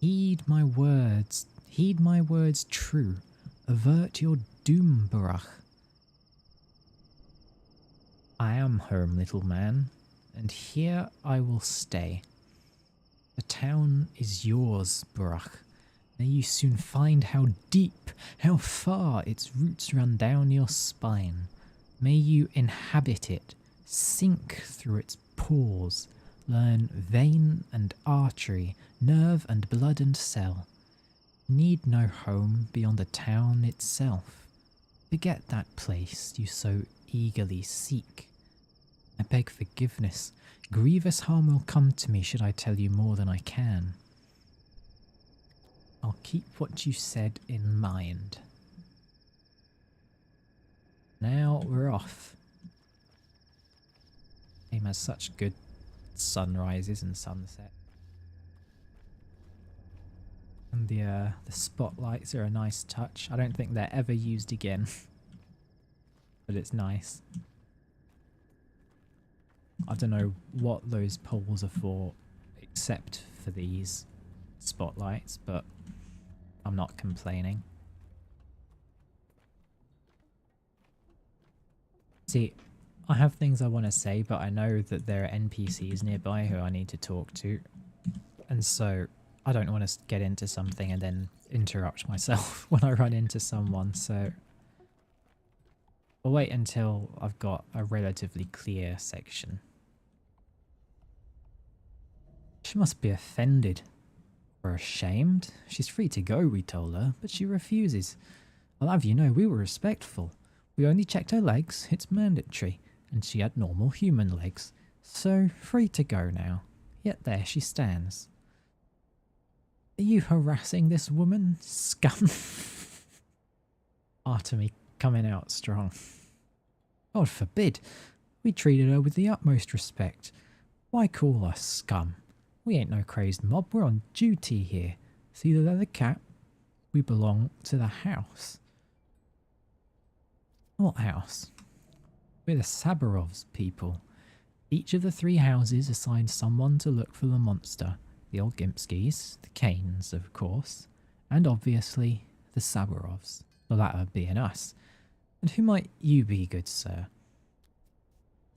Heed my words true. Avert your doom, Barach. I am home, little man, and here I will stay. The town is yours, Barach. May you soon find how deep, how far its roots run down your spine. May you inhabit it, sink through its pores, learn vein and artery, nerve and blood and cell. Need no home beyond the town itself. Forget that place you so eagerly seek. I beg forgiveness. Grievous harm will come to me should I tell you more than I can. I'll keep what you said in mind. Now we're off. Game has such good sunrises and sunset. And the spotlights are a nice touch. I don't think they're ever used again. But it's nice. I don't know what those poles are for, except for these spotlights, but I'm not complaining. See, I have things I want to say, but I know that there are NPCs nearby who I need to talk to, and so I don't want to get into something and then interrupt myself when I run into someone, so I'll wait until I've got a relatively clear section. She must be offended. Or ashamed. She's free to go, we told her, but she refuses. I'll have you know we were respectful. We only checked her legs, it's mandatory, and she had normal human legs. So, free to go now. Yet there she stands. Are you harassing this woman, scum? Artemy coming out strong. God forbid. We treated her with the utmost respect. Why call us scum? We ain't no crazed mob, we're on duty here. See the leather cap? We belong to the house. What house? We're the Sabarovs, people. Each of the 3 houses assigned someone to look for the monster. The Olgimpskis, the Kanes, of course, and obviously the Sabarovs. The latter being us. And who might you be, good sir?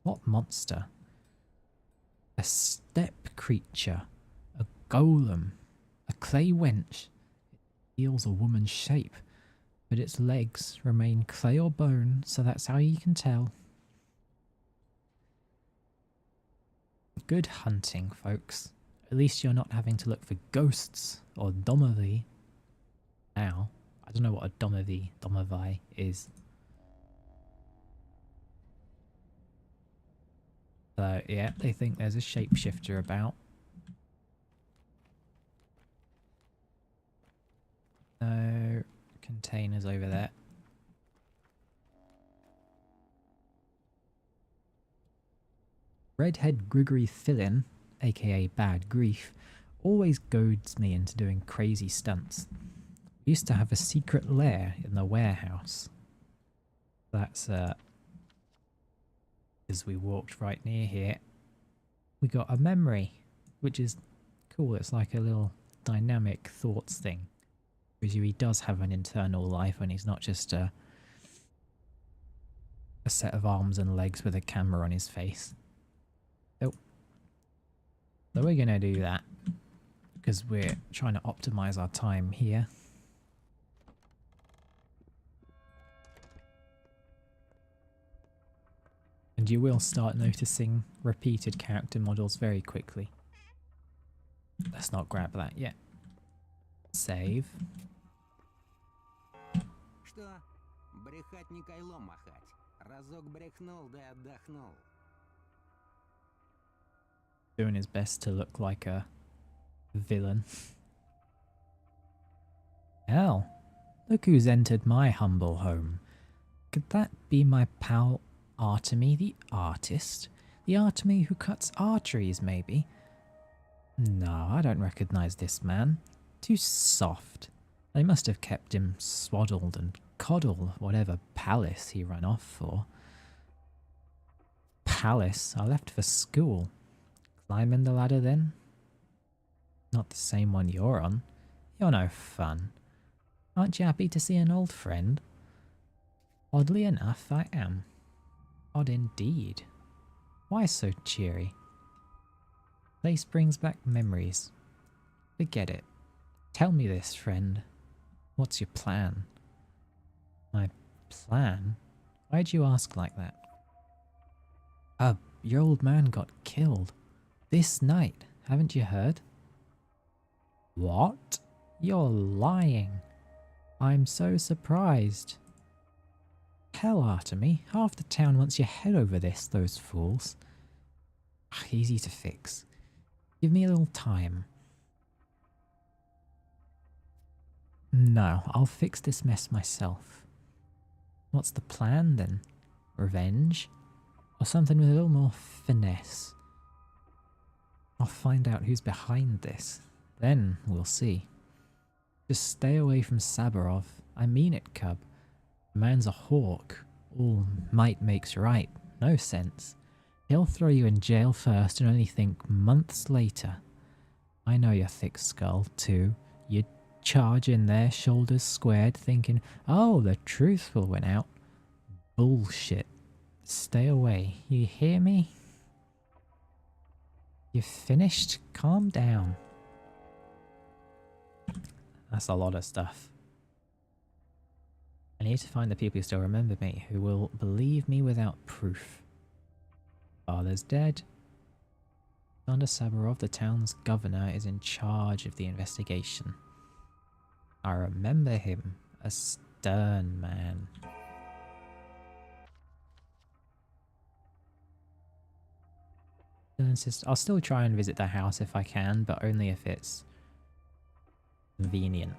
What monster? A steppe creature, a golem, a clay wench. It feels a woman's shape, but its legs remain clay or bone, so that's how you can tell. Good hunting, folks. At least you're not having to look for ghosts or domavi. Now, I don't know what a domavi is. So, yeah, they think there's a shapeshifter about. No containers over there. Redhead Grigory Fillin, aka Bad Grief, always goads me into doing crazy stunts. We used to have a secret lair in the warehouse. That's as we walked right near here, we got a memory, which is cool. It's like a little dynamic thoughts thing. Because he does have an internal life and he's not just a set of arms and legs with a camera on his face. Oh. So we're going to do that because we're trying to optimize our time here. And you will start noticing repeated character models very quickly. Let's not grab that yet. Save. Что? Брехать не кайлом махать. Разок брехнул, да отдохнул. Doing his best to look like a villain. Hell, look who's entered my humble home. Could that be my pal Artemy the artist? The Artemy who cuts arteries, maybe? No, I don't recognize this man. Too soft. They must have kept him swaddled and coddled, whatever palace he ran off for. Palace? I left for school. Climbing the ladder then? Not the same one you're on. You're no fun. Aren't you happy to see an old friend? Oddly enough, I am. Odd indeed. Why so cheery? Place brings back memories. Forget it. Tell me this, friend. What's your plan? My plan? Why'd you ask like that? Your old man got killed. This night, haven't you heard? What? You're lying. I'm so surprised. Hell, Artemy, half the town wants your head over this, those fools. Easy to fix. Give me a little time. No, I'll fix this mess myself. What's the plan then? Revenge? Or something with a little more finesse? I'll find out who's behind this. Then we'll see. Just stay away from Sabarov. I mean it, cub. The man's a hawk. All might makes right. No sense. He'll throw you in jail first and only think months later. I know your thick skull, too. You'd charge in there, shoulders squared, thinking, oh, the truth will win out. Bullshit. Stay away. You hear me? You finished? Calm down. That's a lot of stuff. I need to find the people who still remember me, who will believe me without proof. Father's dead. Under Sabarov, the town's governor, is in charge of the investigation. I remember him, a stern man. I'll still try and visit the house if I can, but only if it's convenient.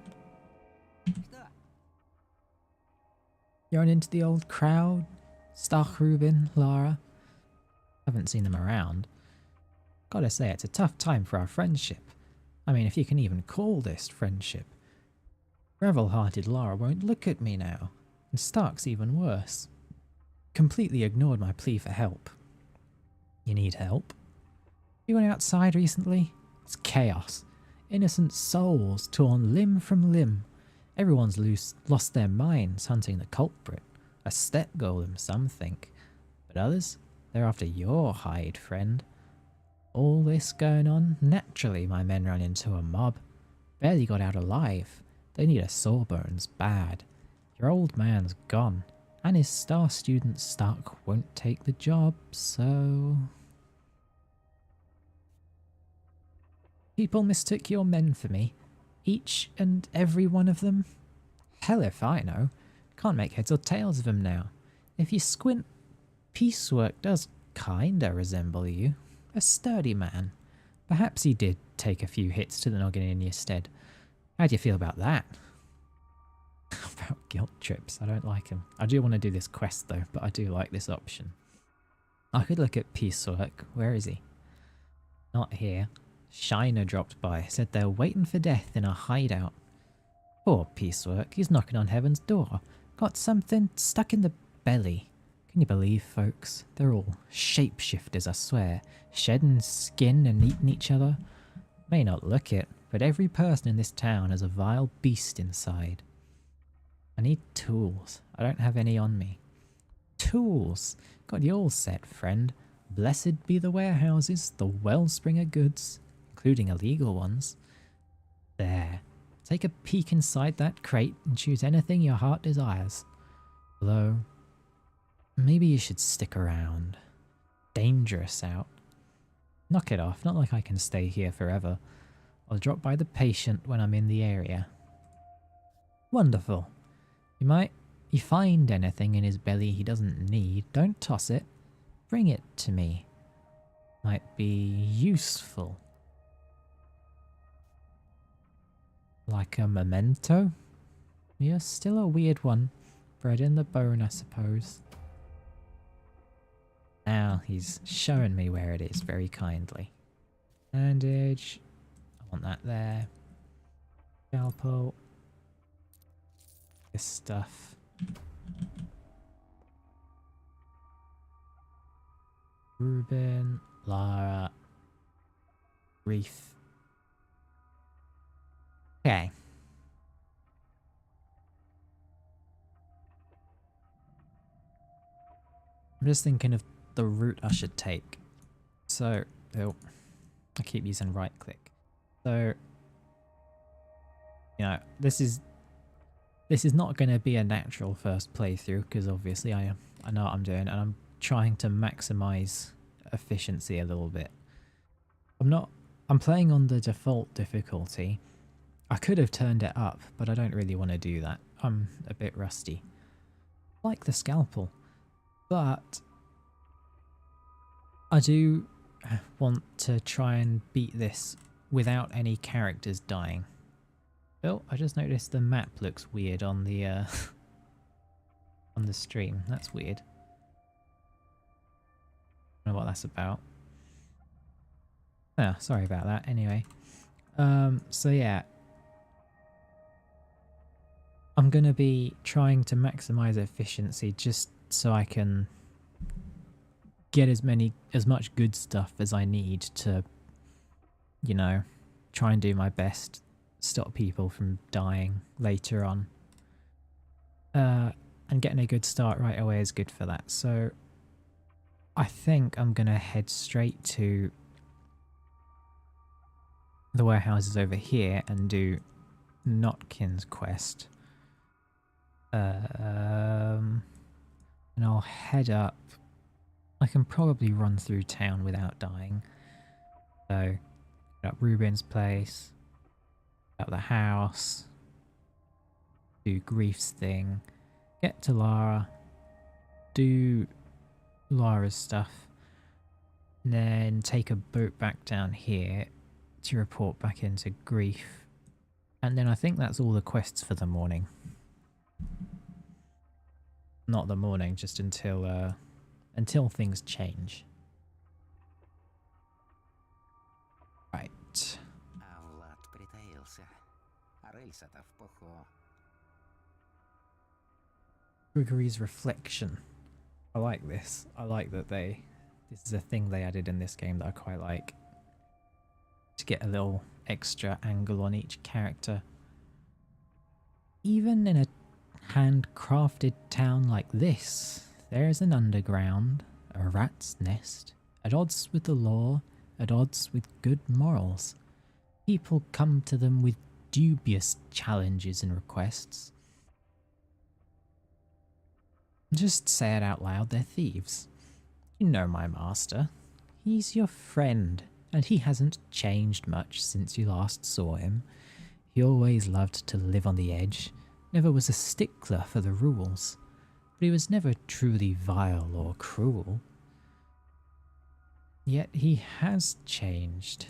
You run into the old crowd? Stach, Rubin, Lara? Haven't seen them around. Gotta say, it's a tough time for our friendship. I mean, if you can even call this friendship. Revel-hearted Lara won't look at me now, and Stark's even worse. Completely ignored my plea for help. You need help? You went outside recently? It's chaos. Innocent souls torn limb from limb. Everyone's lost their minds hunting the culprit. A step golem, some think. But others, they're after your hide, friend. All this going on, naturally my men ran into a mob. Barely got out alive. They need a sawbones bad. Your old man's gone, and his star student Stark won't take the job, so... People mistook your men for me. Each and every one of them. Hell if I know. Can't make heads or tails of them now. If you squint, Piecework does kinda resemble you. A sturdy man. Perhaps he did take a few hits to the noggin in your stead. How do you feel about that? About guilt trips, I don't like them. I do want to do this quest though, but I do like this option. I could look at Piecework. Where is he? Not here. Shiner dropped by, said they're waiting for death in a hideout. Poor Piecework, he's knocking on heaven's door. Got something stuck in the belly. Can you believe, folks? They're all shapeshifters, I swear. Shedding skin and eating each other. May not look it, but every person in this town has a vile beast inside. I need tools. I don't have any on me. Tools! Got you all set, friend. Blessed be the warehouses, the wellspring of goods, including illegal ones. There. Take a peek inside that crate and choose anything your heart desires. Although, maybe you should stick around. Dangerous out. Knock it off, not like I can stay here forever. I'll drop by the patient when I'm in the area. Wonderful. You find anything in his belly he doesn't need, don't toss it. Bring it to me. Might be useful. Like a memento? You're still a weird one. Bred in the bone, I suppose. Now he's showing me where it is very kindly. Bandage. I want that there. Scalpel. This stuff. Ruben. Lara. Reef. Okay. I'm just thinking of the route I should take. So, oh, I keep using right click. So, you know, this is not going to be a natural first playthrough because obviously I know what I'm doing and I'm trying to maximize efficiency a little bit. I'm playing on the default difficulty. I could have turned it up, but I don't really want to do that. I'm a bit rusty. I like the scalpel, but I do want to try and beat this without any characters dying. Oh, I just noticed the map looks weird on the on the stream. That's weird. I don't know what that's about. Oh, sorry about that. Anyway, so yeah, I'm gonna be trying to maximize efficiency just so I can get as much good stuff as I need to, you know, try and do my best, stop people from dying later on. And getting a good start right away is good for that. So I think I'm gonna head straight to the warehouses over here and do Notkin's quest. And I'll head up. I can probably run through town without dying. So, up Ruben's place, out the house, do Grief's thing, get to Lara, do Lara's stuff, and then take a boat back down here to report back into Grief. And then I think that's all the quests for the morning. Not the morning, just until things change. Right. Grigory's reflection. I like this. I like that this is a thing they added in this game that I quite like. To get a little extra angle on each character. Even in a handcrafted town like this, there is an underground, a rat's nest, at odds with the law, at odds with good morals. People come to them with dubious challenges and requests. Just say it out loud, they're thieves. You know my master. He's your friend, and he hasn't changed much since you last saw him. He always loved to live on the edge, never was a stickler for the rules, but he was never truly vile or cruel. Yet he has changed.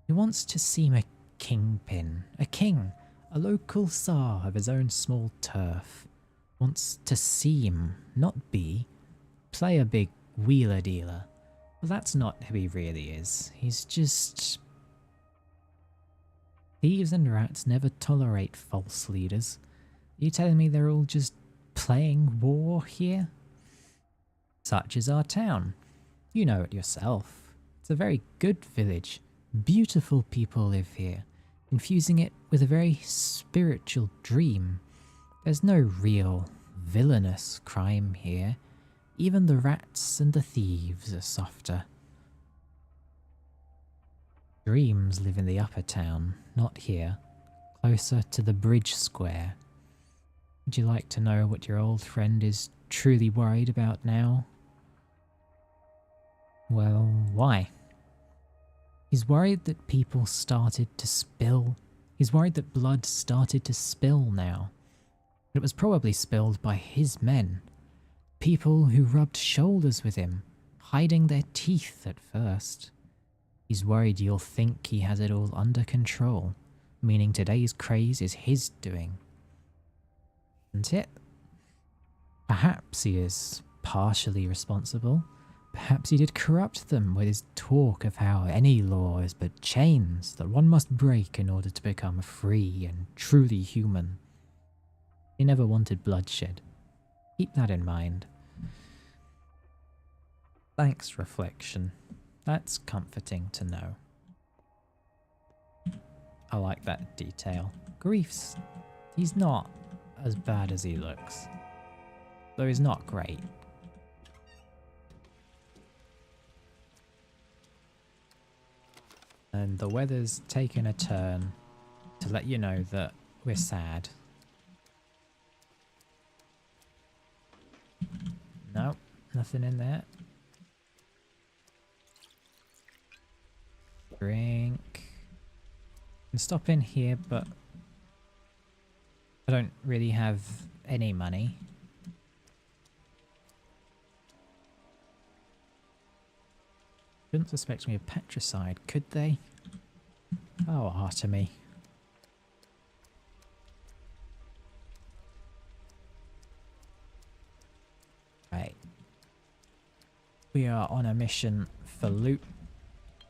He wants to seem a kingpin, a king, a local czar of his own small turf. Wants to seem, not be, play a big wheeler-dealer. Well, that's not who he really is. He's just... Thieves and rats never tolerate false leaders. Are you telling me they're all just playing war here? Such is our town. You know it yourself. It's a very good village. Beautiful people live here, infusing it with a very spiritual dream. There's no real, villainous crime here. Even the rats and the thieves are softer. Dreams live in the upper town, not here, closer to the bridge square. Would you like to know what your old friend is truly worried about now? Well, why? He's worried that people started to spill. He's worried that blood started to spill now. It was probably spilled by his men. People who rubbed shoulders with him, hiding their teeth at first. He's worried you'll think he has it all under control, meaning today's craze is his doing. Isn't it? Perhaps he is partially responsible. Perhaps he did corrupt them with his talk of how any law is but chains that one must break in order to become free and truly human. He never wanted bloodshed. Keep that in mind. Thanks, reflection. That's comforting to know. I like that detail. Grief's... he's not as bad as he looks. Though he's not great. And the weather's taken a turn to let you know that we're sad. Nope, nothing in there. Drink. Can stop in here, but I don't really have any money. Shouldn't suspect me of patricide, could they? Oh, Artemy. Right. We are on a mission for loot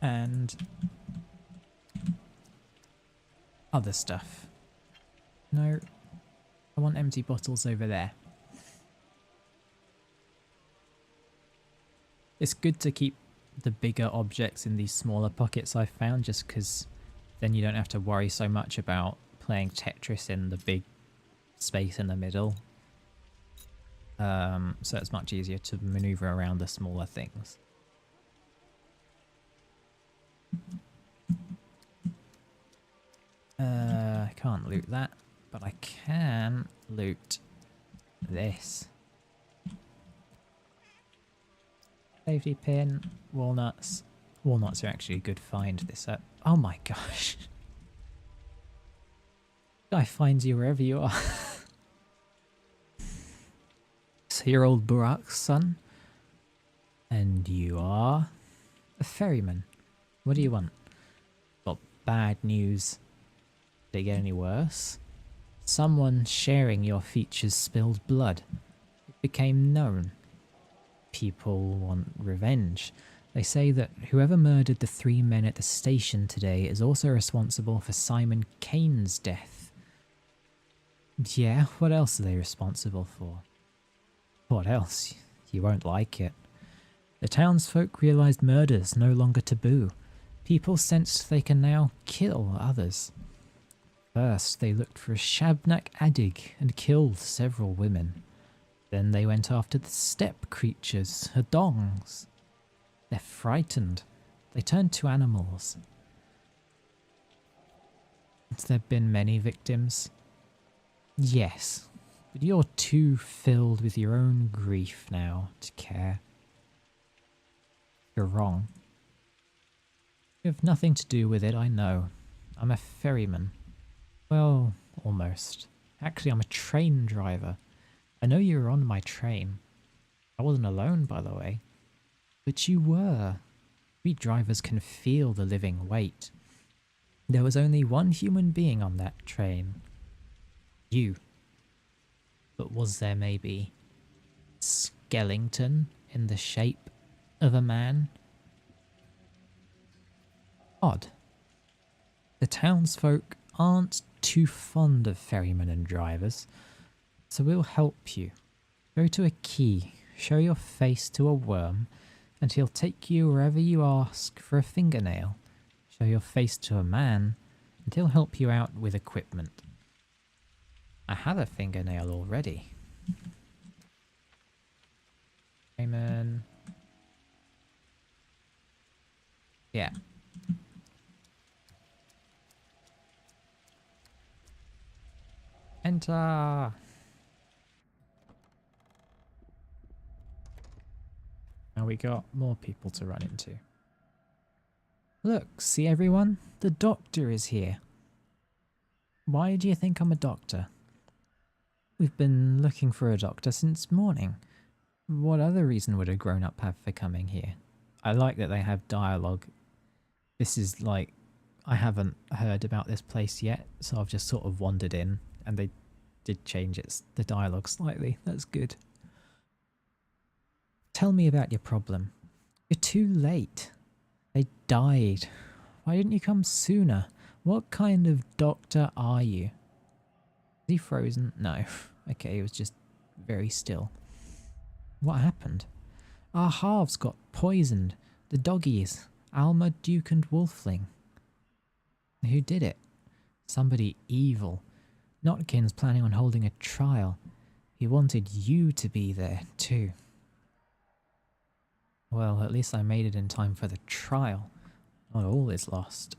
and other stuff. No, I want empty bottles over there. It's good to keep the bigger objects in these smaller pockets I've found, just because then you don't have to worry so much about playing Tetris in the big space in the middle. So it's much easier to maneuver around the smaller things. I can't loot that, but I can loot this. Safety pin, walnuts. Walnuts are actually a good find this up. Oh my gosh. Guy finds you wherever you are. So you're old Burak's son? And you are a ferryman. What do you want? Got bad news. Did it get any worse? Someone sharing your features spilled blood. It became known. People want revenge. They say that whoever murdered the 3 men at the station today is also responsible for Simon Kane's death. Yeah, what else are they responsible for? What else? You won't like it. The townsfolk realized murder's no longer taboo. People sensed they can now kill others. First, they looked for a Shabnak Adig and killed several women. Then they went after the steppe creatures, Hadongs. They're frightened. They turned to animals. Has there been many victims? Yes, but you're too filled with your own grief now to care. You're wrong. You have nothing to do with it, I know. I'm a ferryman. Well, almost. Actually, I'm a train driver. I know you were on my train. I wasn't alone, by the way. But you were. We drivers can feel the living weight. There was only one human being on that train. You. But was there maybe a skeleton in the shape of a man? Odd. The townsfolk aren't too fond of ferrymen and drivers, so we'll help you. Go to a quay, show your face to a worm, and he'll take you wherever you ask for a fingernail. Show your face to a man, and he'll help you out with equipment. I have a fingernail already. Amen. Yeah. Enter. Now we got more people to run into. Look, see everyone? The doctor is here. Why do you think I'm a doctor? We've been looking for a doctor since morning. What other reason would a grown-up have for coming here? I like that they have dialogue. This is like, I haven't heard about this place yet, so I've just sort of wandered in, and they did change the dialogue slightly. That's good. Tell me about your problem. You're too late. They died. Why didn't you come sooner? What kind of doctor are you? Is he frozen? No. Okay, he was just very still. What happened? Our halves got poisoned. The doggies. Alma, Duke and Wolfling. Who did it? Somebody evil. Notkin's planning on holding a trial. He wanted you to be there too. Well, at least I made it in time for the trial. Not all is lost.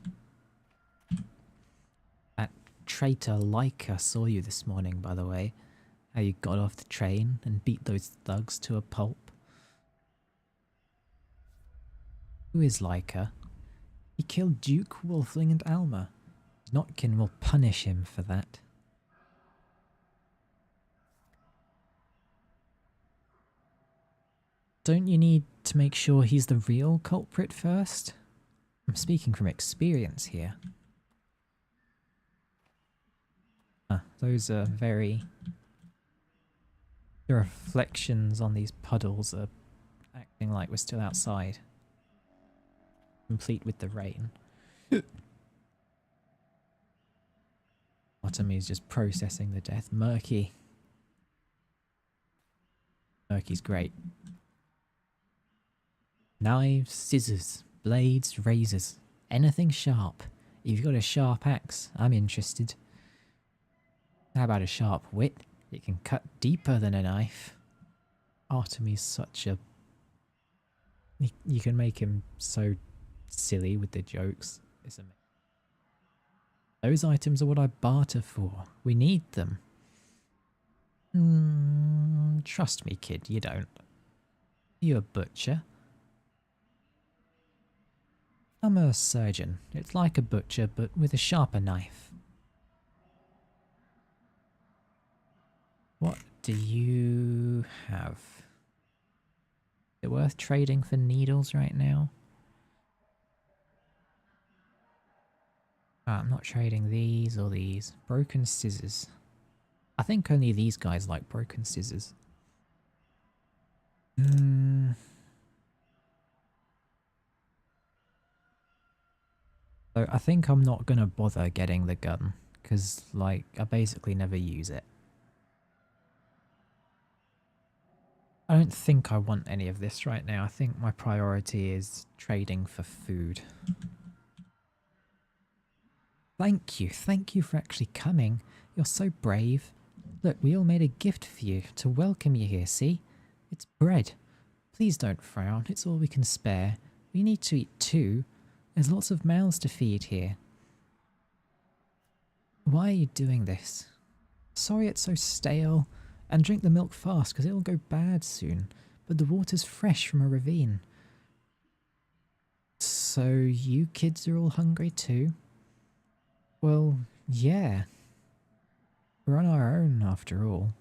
That traitor Leica saw you this morning, by the way. How you got off the train and beat those thugs to a pulp. Who is Leica? He killed Duke, Wolfling and Alma. Notkin will punish him for that. Don't you need to make sure he's the real culprit first? I'm speaking from experience here. Those are very... The reflections on these puddles are acting like we're still outside. Complete with the rain. Artemy's just processing the death. Murky. Murky's great. Knives, scissors, blades, razors. Anything sharp. If you've got a sharp axe, I'm interested. How about a sharp wit? It can cut deeper than a knife. Artemy's such a... You can make him so silly with the jokes. It's amazing. Those items are what I barter for. We need them. Trust me, kid, you don't. Are you a butcher? I'm a surgeon. It's like a butcher, but with a sharper knife. What do you have? Is it worth trading for needles right now? I'm not trading these or these. Broken scissors. I think only these guys like broken scissors. So I think I'm not going to bother getting the gun, because, like, I basically never use it. I don't think I want any of this right now. I think my priority is trading for food. Thank you for actually coming. You're so brave. Look, we all made a gift for you to welcome you here, see? It's bread. Please don't frown, it's all we can spare. We need to eat too. There's lots of mouths to feed here. Why are you doing this? Sorry it's so stale. And drink the milk fast, because it'll go bad soon. But the water's fresh from a ravine. So you kids are all hungry too? Well, yeah. We're on our own after all.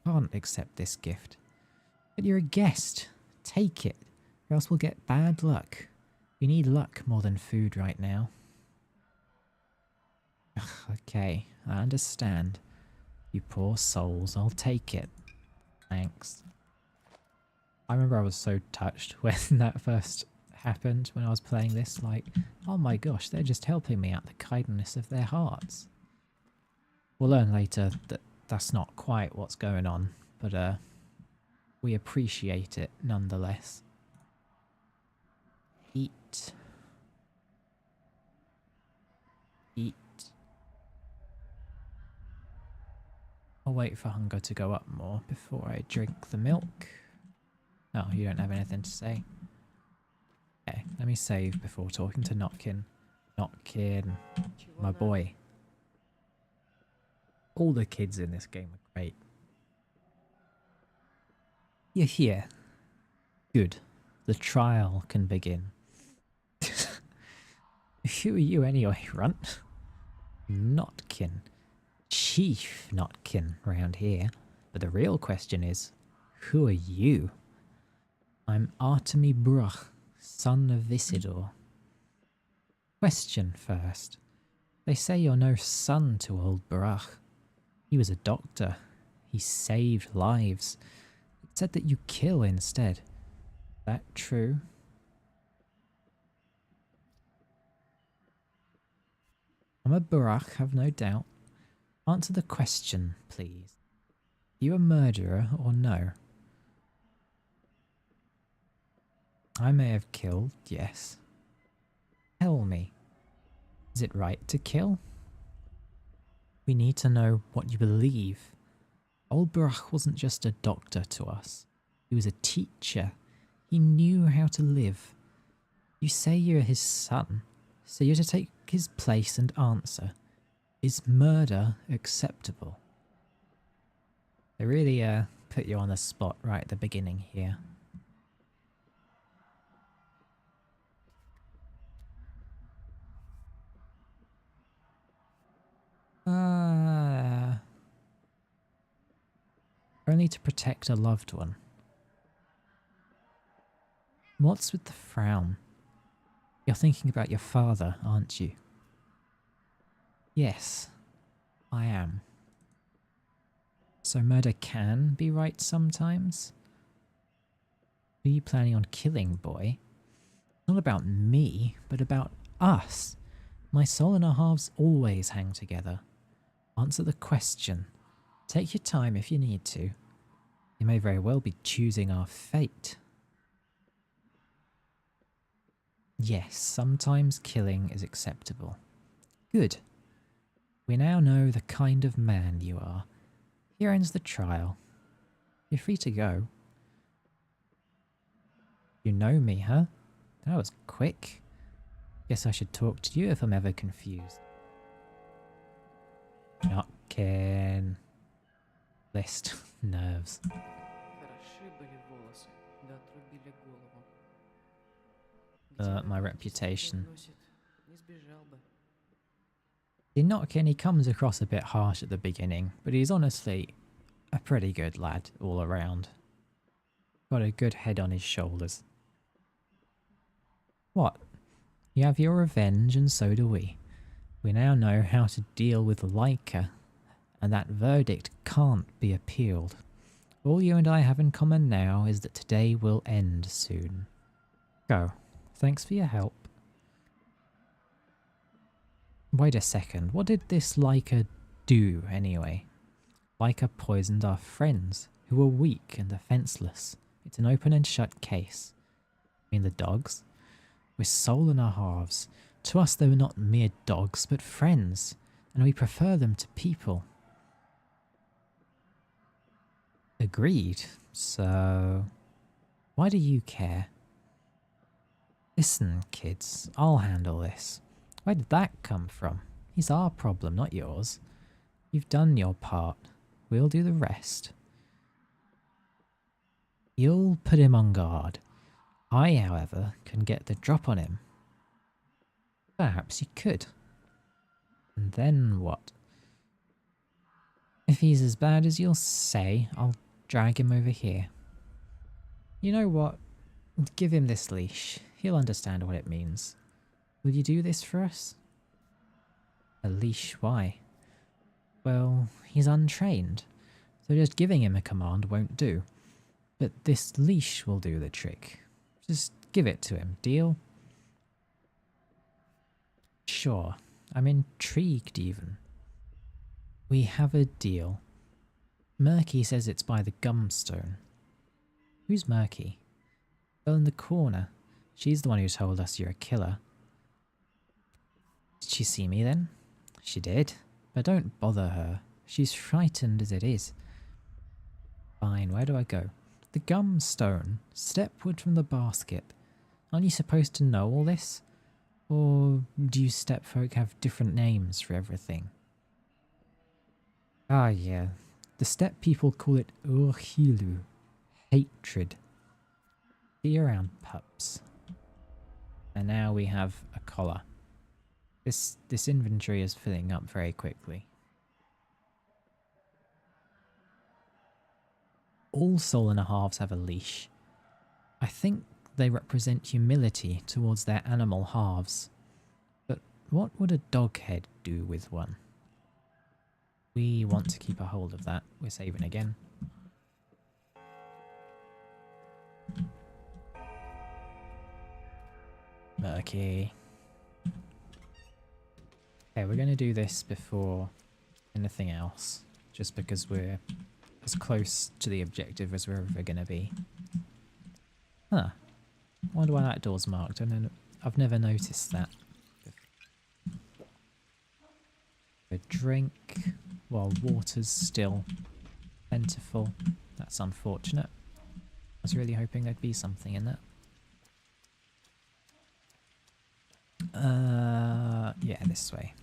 Can't accept this gift. But you're a guest. Take it, or else we'll get bad luck. We need luck more than food right now. Ugh, okay, I understand. You poor souls, I'll take it. Thanks. I remember I was so touched when that first happened, when I was playing this, like, oh my gosh, they're just helping me out the kindness of their hearts. We'll learn later that that's not quite what's going on, but we appreciate it nonetheless. Eat. Eat. I'll wait for hunger to go up more before I drink the milk. Oh, you don't have anything to say? Okay, let me save before talking to Notkin. Notkin, my boy. All the kids in this game are great. You're here. Good. The trial can begin. Who are you anyway, Runt? Notkin. Chief Notkin round here. But the real question is, who are you? I'm Artemy Bruch, son of Isidore. Question first. They say you're no son to old Bruch. He was a doctor. He saved lives. It said that you kill instead. That true? I'm a Bruch, have no doubt. Answer the question, please. Are you a murderer or no? I may have killed, yes. Tell me, is it right to kill? We need to know what you believe. Old Bruch wasn't just a doctor to us. He was a teacher. He knew how to live. You say you're his son, so you're to take his place and answer. Is murder acceptable? They really put you on the spot right at the beginning here. Only to protect a loved one. What's with the frown? You're thinking about your father, aren't you? Yes, I am. So murder can be right sometimes? Who are you planning on killing, boy? Not about me, but about us. My soul and our halves always hang together. Answer the question. Take your time if you need to. You may very well be choosing our fate. Yes, sometimes killing is acceptable. Good. We now know the kind of man you are. Here ends the trial. You're free to go. You know me, huh? That was quick. Guess I should talk to you if I'm ever confused. Notkin. List. Nerves. My reputation. In Notkin, he comes across a bit harsh at the beginning, but he's honestly a pretty good lad all around. Got a good head on his shoulders. What? You have your revenge and so do we. We now know how to deal with Leica, and that verdict can't be appealed. All you and I have in common now is that today will end soon. Go. Thanks for your help. Wait a second, what did this Leica do anyway? Leica poisoned our friends, who were weak and defenseless. It's an open and shut case. I mean the dogs? We're soul and our halves. To us they were not mere dogs, but friends, and we prefer them to people. Agreed. So, why do you care? Listen, kids, I'll handle this. Where did that come from? He's our problem, not yours. You've done your part. We'll do the rest. You'll put him on guard. I, however, can get the drop on him. Perhaps you could. And then what? If he's as bad as you'll say, I'll drag him over here. You know what? Give him this leash. He'll understand what it means. Will you do this for us? A leash, why? Well, he's untrained, so just giving him a command won't do. But this leash will do the trick. Just give it to him, deal? Sure, I'm intrigued even. We have a deal. Murky says it's by the gumstone. Who's Murky? Girl in the corner. She's the one who told us you're a killer. Did she see me then? She did, but don't bother her. She's frightened as it is. Fine, where do I go? The gumstone. Stepward from the basket. Aren't you supposed to know all this? Or do you stepfolk have different names for everything? Ah yeah, the step people call it urhilu, hatred. Be around pups. And now we have a collar. This inventory is filling up very quickly. All soul and a halves have a leash. I think they represent humility towards their animal halves. But what would a dog head do with one? We want to keep a hold of that. We're saving again. Murky. Okay, we're going to do this before anything else, just because we're as close to the objective as we're ever going to be. Huh. I wonder why that door's marked. I've never noticed that. A drink while water's still plentiful. That's unfortunate. I was really hoping there'd be something in that. Yeah, this way.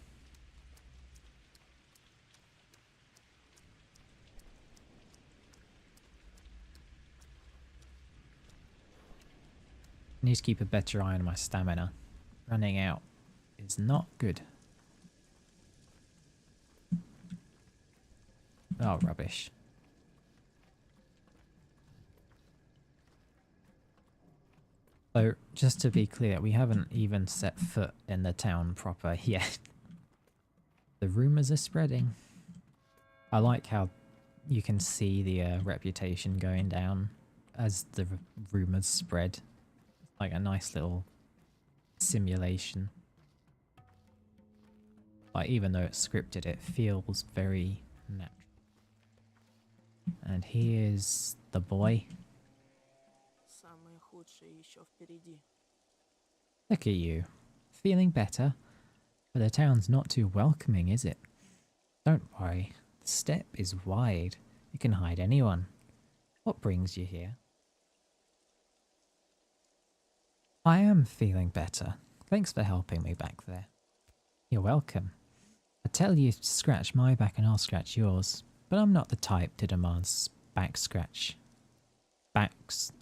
Need to keep a better eye on my stamina. Running out is not good. Oh, rubbish. So, just to be clear, we haven't even set foot in the town proper yet. The rumours are spreading. I like how you can see the reputation going down as the rumours spread. Like a nice little simulation. Like, even though it's scripted, it feels very natural. And here's the boy. Look at you. Feeling better? But the town's not too welcoming, is it? Don't worry. The step is wide. You can hide anyone. What brings you here? I am feeling better. Thanks for helping me back there. You're welcome. I tell you to scratch my back and I'll scratch yours, but I'm not the type to demand back scratch.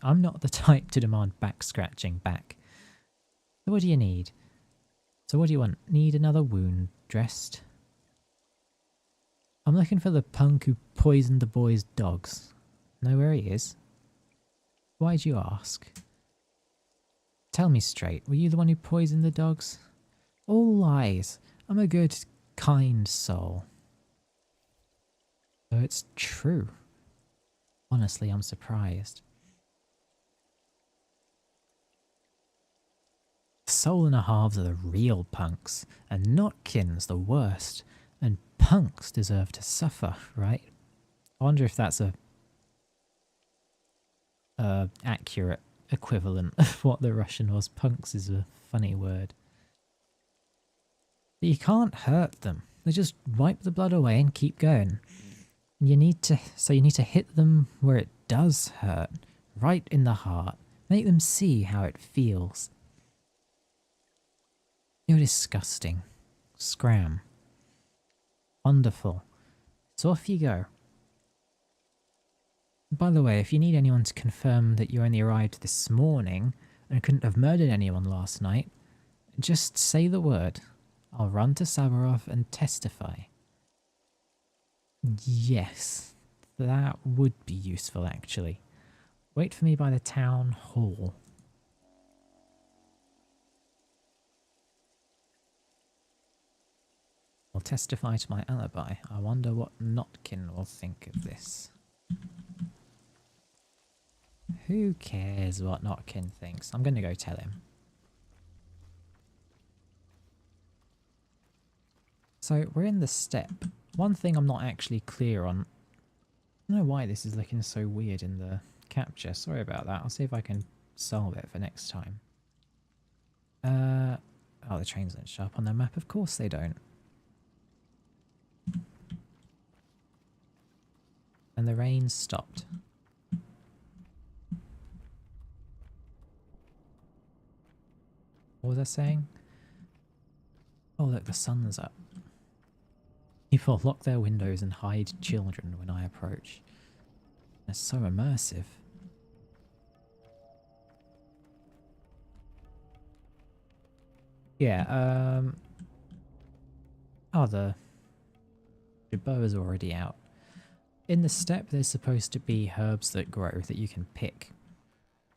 I'm not the type to demand back scratching back. So what do you need? So what do you want? Need another wound dressed? I'm looking for the punk who poisoned the boy's dogs. Know where he is? Why'd you ask? Tell me straight, were you the one who poisoned the dogs? All lies. I'm a good, kind soul. So it's true. Honestly, I'm surprised. Soul and a halves are the real punks, and Notkins the worst. And punks deserve to suffer, right? I wonder if that's a accurate equivalent of what the Russian was. Punks is a funny word. But you can't hurt them. They just wipe the blood away and keep going. You need to hit them where it does hurt, right in the heart. Make them see how it feels. You're disgusting. Scram. Wonderful. So off you go. By the way, if you need anyone to confirm that you only arrived this morning and couldn't have murdered anyone last night, just say the word. I'll run to Sabarov and testify. Yes, that would be useful actually. Wait for me by the town hall. I'll testify to my alibi. I wonder what Notkin will think of this. Who cares what Notkin thinks? I'm gonna go tell him. So we're in the steppe. One thing I'm not actually clear on. I don't know why this is looking so weird in the capture. Sorry about that. I'll see if I can solve it for next time. Oh, the trains don't show up on their map. Of course they don't. And the rain stopped. What was I saying? Oh look, the sun's up. People lock their windows and hide children when I approach. It's so immersive. Yeah, oh, the bow is already out. In the steppe, there's supposed to be herbs that grow that you can pick.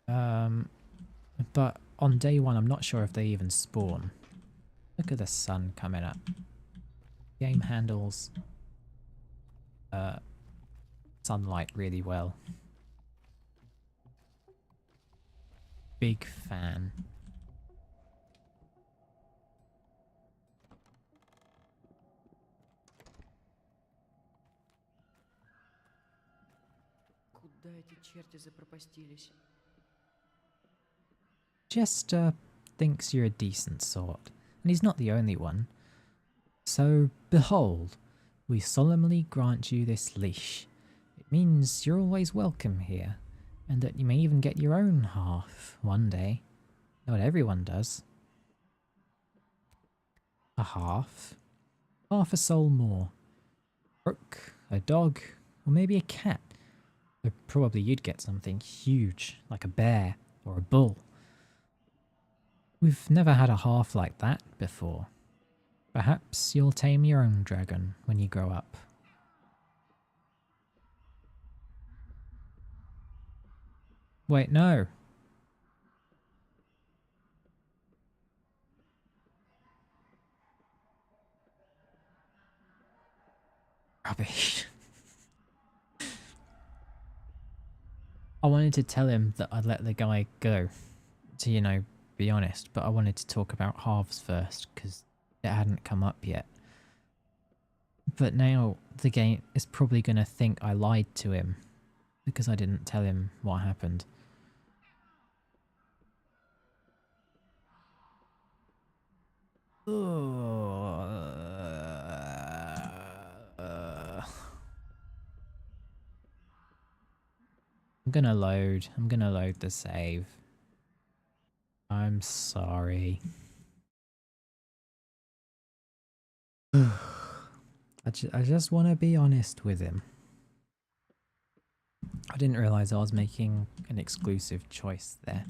But on day one, I'm not sure if they even spawn. Look at the sun coming up. Game handles sunlight really well. Big fan. Куда эти черти запропастились? Jester thinks you're a decent sort, and he's not the only one. So, behold, we solemnly grant you this leash. It means you're always welcome here, and that you may even get your own half one day. Not everyone does. A half? Half a soul more. Rook, a dog, or maybe a cat. Though probably you'd get something huge, like a bear or a bull. We've never had a half like that before. Perhaps you'll tame your own dragon when you grow up. Wait, no. Rubbish. I wanted to tell him that I'd let the guy go, to, you know, be honest, but I wanted to talk about halves first, because it hadn't come up yet. But now the game is probably going to think I lied to him, because I didn't tell him what happened. I'm gonna load the save. I'm sorry. I just want to be honest with him. I didn't realise I was making an exclusive choice there.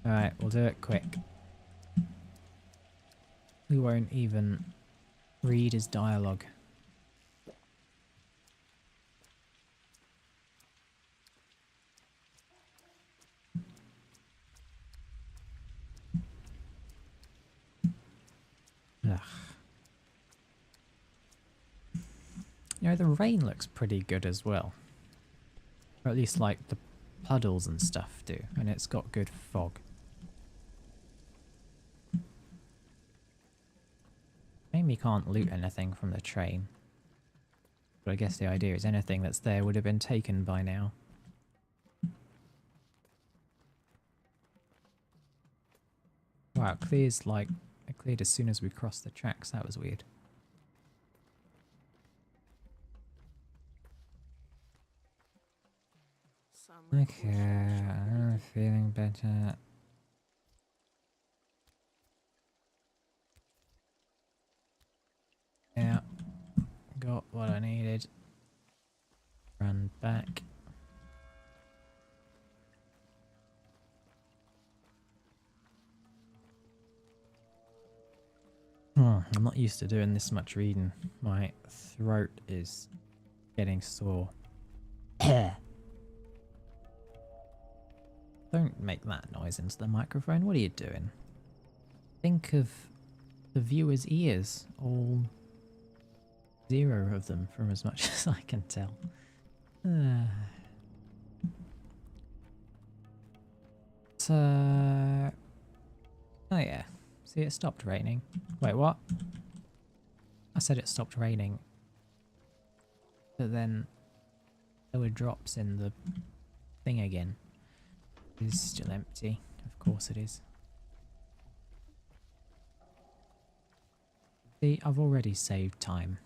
Alright, we'll do it quick. We won't even read his dialogue. Ugh. You know, the rain looks pretty good as well. Or at least like the puddles and stuff do, and it's got good fog. Maybe can't loot anything from the train. But I guess the idea is anything that's there would have been taken by now. Wow, it clears like it cleared as soon as we crossed the tracks. That was weird. Okay, I'm feeling better. Yeah, got what I needed. Run back. I'm not used to doing this much reading. My throat is getting sore. Don't make that noise into the microphone. What are you doing? Think of the viewer's ears. All 0 of them from as much as I can tell. So... Oh yeah. See, it stopped raining. Wait, what? I said it stopped raining. But then there were drops in the thing again. It's still empty. Of course it is. See, I've already saved time.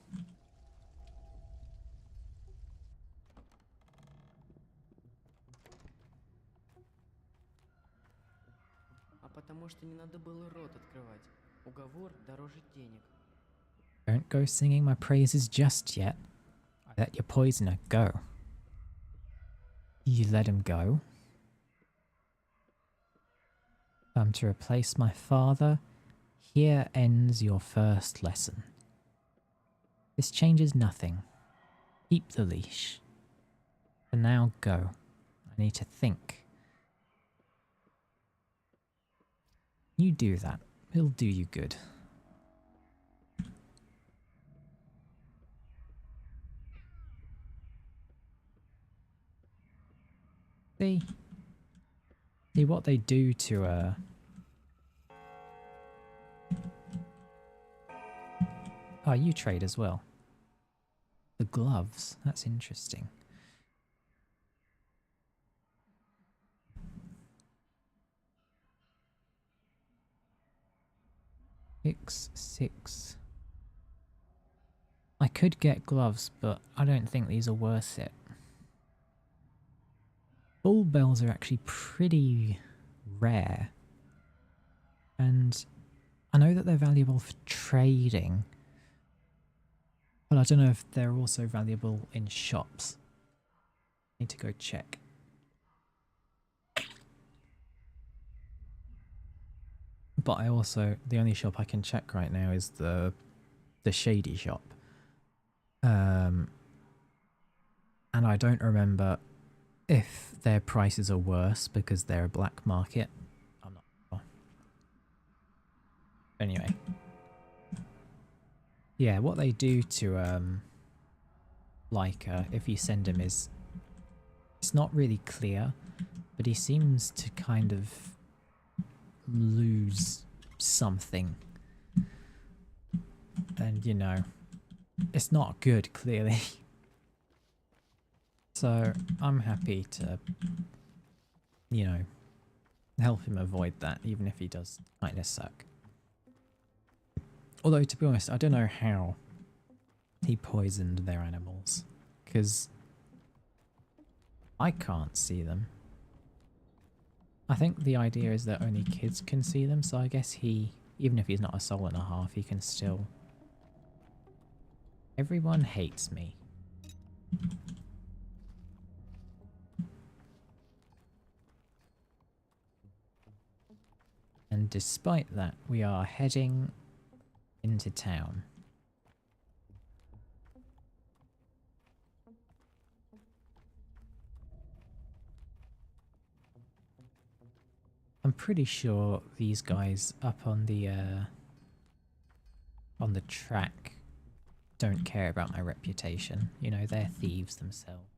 А потому что не надо было рот открывать. Уговор дороже денег. Don't go singing my praises just yet. I let your poisoner go. You let him go? I'm to replace my father. Here ends your first lesson. This changes nothing. Keep the leash. For now, go. I need to think. You do that. It'll do you good. See what they do to Oh, you trade as well. The gloves. That's interesting. Six. I could get gloves, but I don't think these are worth it. Bull bells are actually pretty rare. And I know that they're valuable for trading. But I don't know if they're also valuable in shops. Need to go check. But I also, the only shop I can check right now is the shady shop. And I don't remember if their prices are worse because they're a black market. I'm not sure. Anyway. Yeah, what they do to, if you send him is, it's not really clear, but he seems to kind of lose something. And, you know, it's not good, clearly. So, I'm happy to, you know, help him avoid that, even if he does kind of suck. Although, to be honest, I don't know how he poisoned their animals, because I can't see them. I think the idea is that only kids can see them, so I guess he, even if he's not a soul and a half, he can still... Everyone hates me. And despite that, we are heading into town. I'm pretty sure these guys up on the track don't care about my reputation. You know, they're thieves themselves.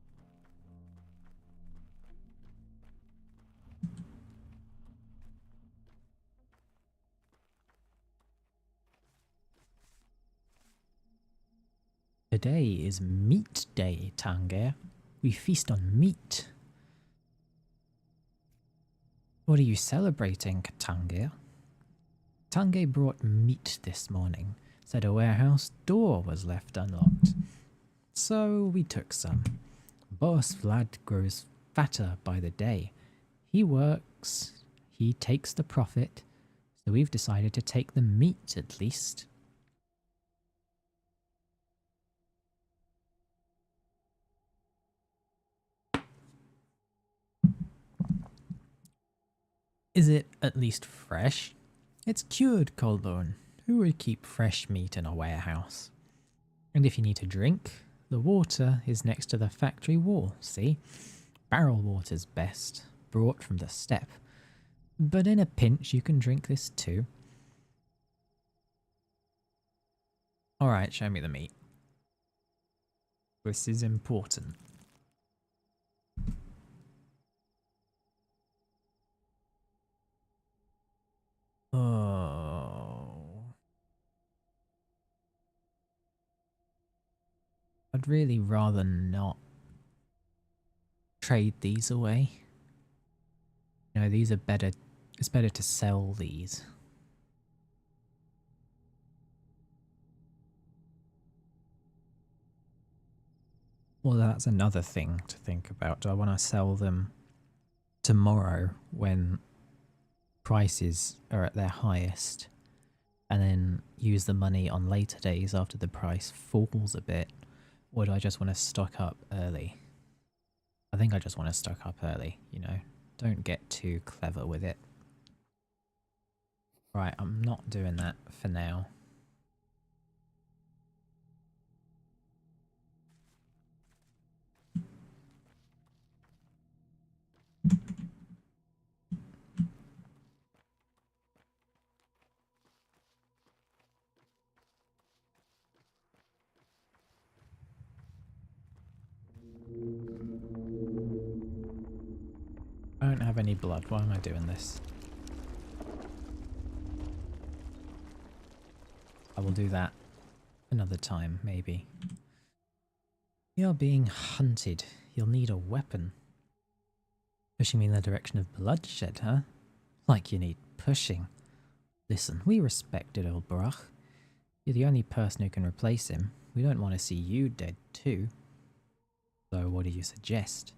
Today is meat day, Tanger. We feast on meat. What are you celebrating, Tanger? Tange brought meat this morning. Said a warehouse door was left unlocked. So we took some. Boss Vlad grows fatter by the day. He works, he takes the profit, so we've decided to take the meat at least. Is it at least fresh? It's cured, Colborne. Who would keep fresh meat in a warehouse? And if you need to drink, the water is next to the factory wall, see? Barrel water's best, brought from the steppe. But in a pinch you can drink this too. Alright, show me the meat. This is important. Oh. I'd really rather not trade these away. You know, these are better. It's better to sell these. Well, that's another thing to think about. Do I want to sell them tomorrow when prices are at their highest and then use the money on later days after the price falls a bit? Or do I just want to stock up early? I think I just want to stock up early, you know. Don't get too clever with it. Right, I'm not doing that for now. I don't have any blood. Why am I doing this? I will do that another time, maybe. You're being hunted. You'll need a weapon. Pushing me in the direction of bloodshed, huh? Like you need pushing. Listen, we respect it, old Brach. You're the only person who can replace him. We don't want to see you dead too. So what do you suggest?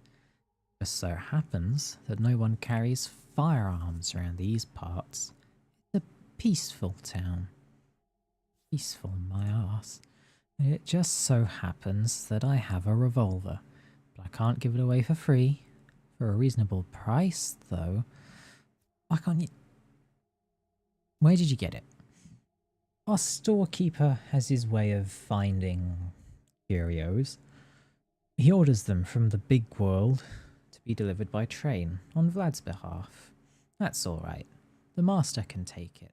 Just so happens that no one carries firearms around these parts. It's a peaceful town. Peaceful, my arse. It just so happens that I have a revolver, but I can't give it away for free. For a reasonable price, though. Why can't you... Where did you get it? Our storekeeper has his way of finding curios. He orders them from the big world to be delivered by train on Vlad's behalf. That's all right. The master can take it.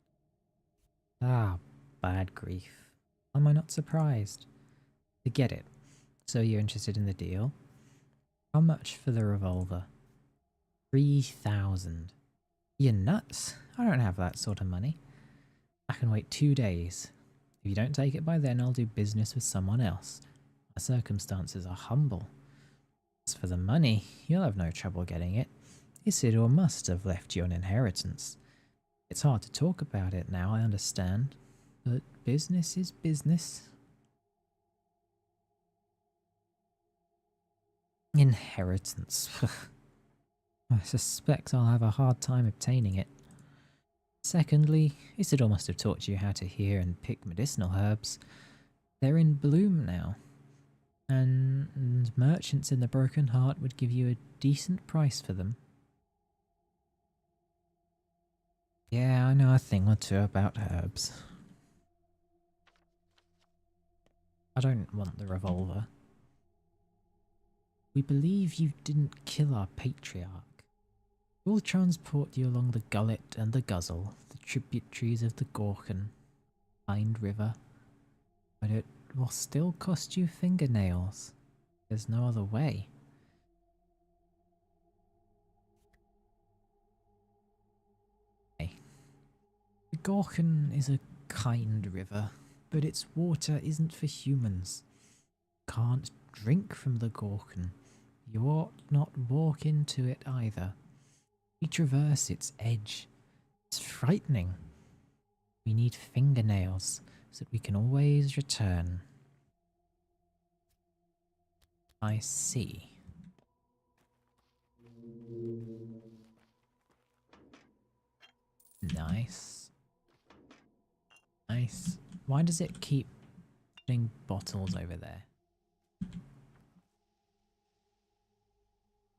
Ah, bad grief. Am I not surprised? To get it. So you're interested in the deal? How much for the revolver? 3,000. You're nuts. I don't have that sort of money. I can wait 2 days. If you don't take it by then, I'll do business with someone else. My circumstances are humble. As for the money, you'll have no trouble getting it. Isidore must have left you an inheritance. It's hard to talk about it now, I understand. But business is business. Inheritance. I suspect I'll have a hard time obtaining it. Secondly, Isidore must have taught you how to hear and pick medicinal herbs. They're in bloom now. And merchants in the Broken Heart would give you a decent price for them. Yeah, I know a thing or two about herbs. I don't want the revolver. We believe you didn't kill our patriarch. We'll transport you along the Gullet and the Guzzle, the tributaries of the Gorkon, Hind River. But it will still cost you fingernails. There's no other way. Hey. The Gorkon is a kind river, but its water isn't for humans. Can't drink from the Gorkon. You ought not walk into it either. We traverse its edge. It's frightening. We need fingernails so that we can always return. I see. Nice. Nice. Why does it keep putting bottles over there?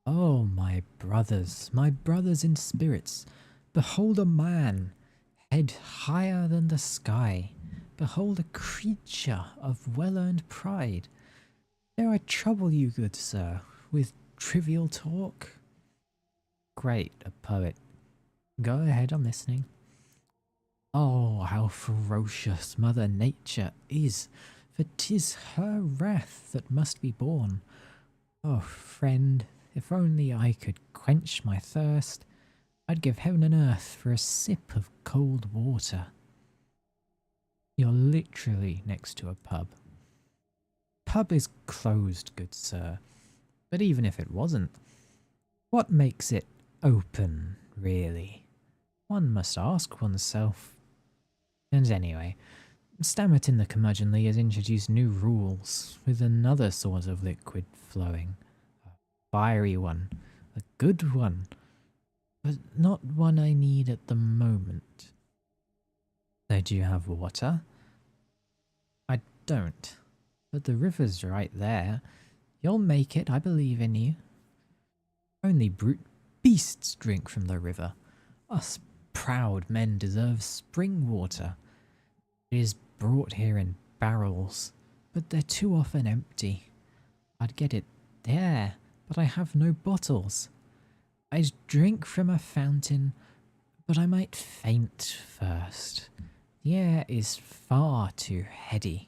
Oh, my brothers in spirits, behold a man, head higher than the sky. Behold a creature of well-earned pride. Dare I trouble you, good sir, with trivial talk? Great, a poet. Go ahead, I'm listening. Oh, how ferocious Mother Nature is, for 'tis her wrath that must be borne. Oh, friend, if only I could quench my thirst, I'd give heaven and earth for a sip of cold water. You're literally next to a pub. Pub is closed, good sir, but even if it wasn't, what makes it open, really? One must ask oneself. And anyway, Stammerton the Curmudgeonly has introduced new rules, with another sort of liquid flowing. A fiery one, a good one, but not one I need at the moment. So do you have water? I don't, but the river's right there. You'll make it, I believe in you. Only brute beasts drink from the river. Us proud men deserve spring water. It is brought here in barrels, but they're too often empty. I'd get it there, but I have no bottles. I'd drink from a fountain, but I might faint first. The air is far too heady.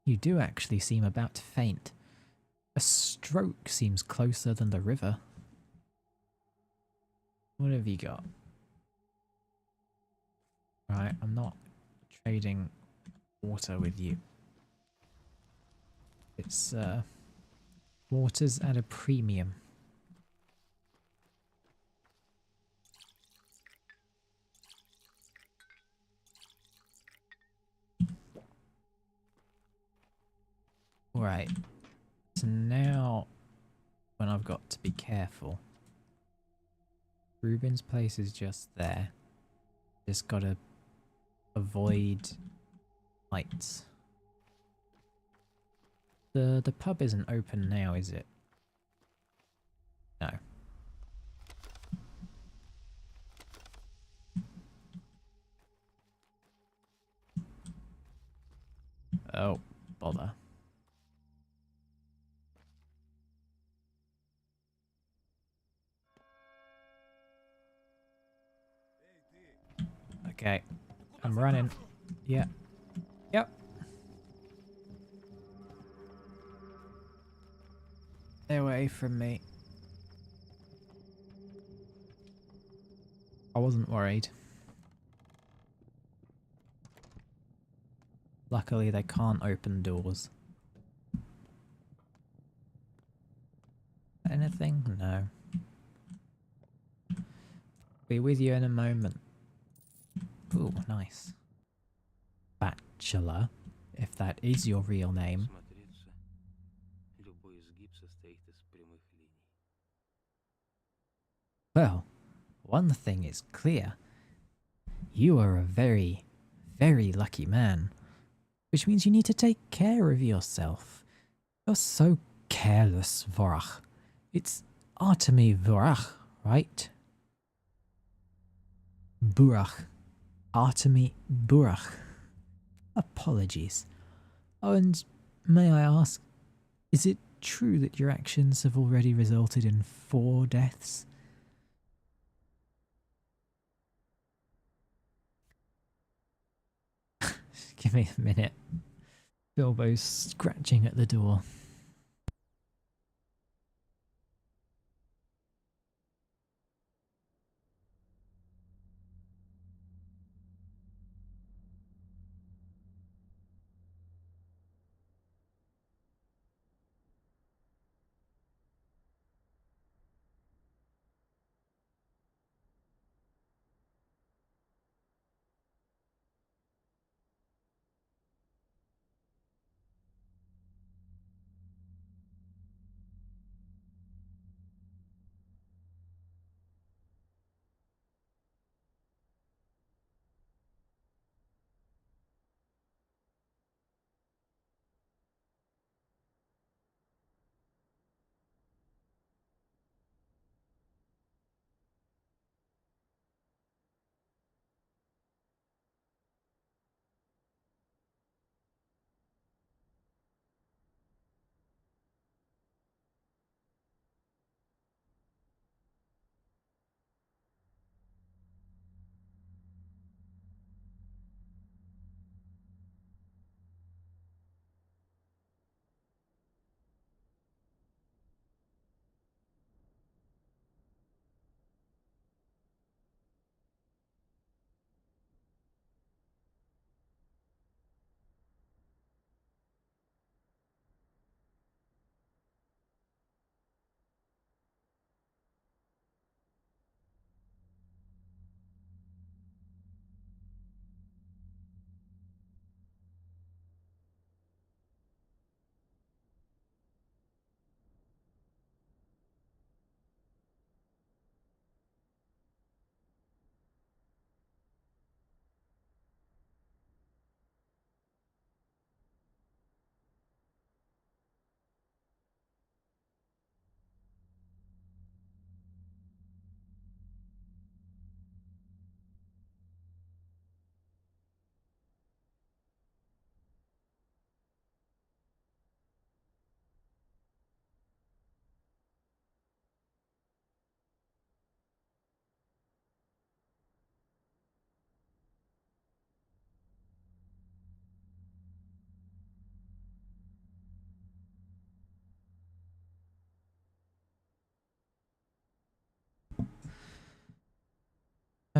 You do actually seem about to faint. A stroke seems closer than the river. What have you got? Right, I'm not trading water with you. It's, water's at a premium. Right. So now, when I've got to be careful. Ruben's place is just there. Just gotta avoid lights. The pub isn't open now, is it? No. Oh, bother. Okay, I'm running. Yeah. Yep. Stay away from me. I wasn't worried. Luckily, they can't open doors. Anything? No. Be with you in a moment. Ooh, nice. Bachelor, if that is your real name. Well, one thing is clear. You are a very, very lucky man. Which means you need to take care of yourself. You're so careless, Vorach. It's Artemi Vorach, right? Burach. Artemi Burach. Apologies. Oh, and may I ask, is it true that your actions have already resulted in 4 deaths? Give me a minute. Bilbo's scratching at the door.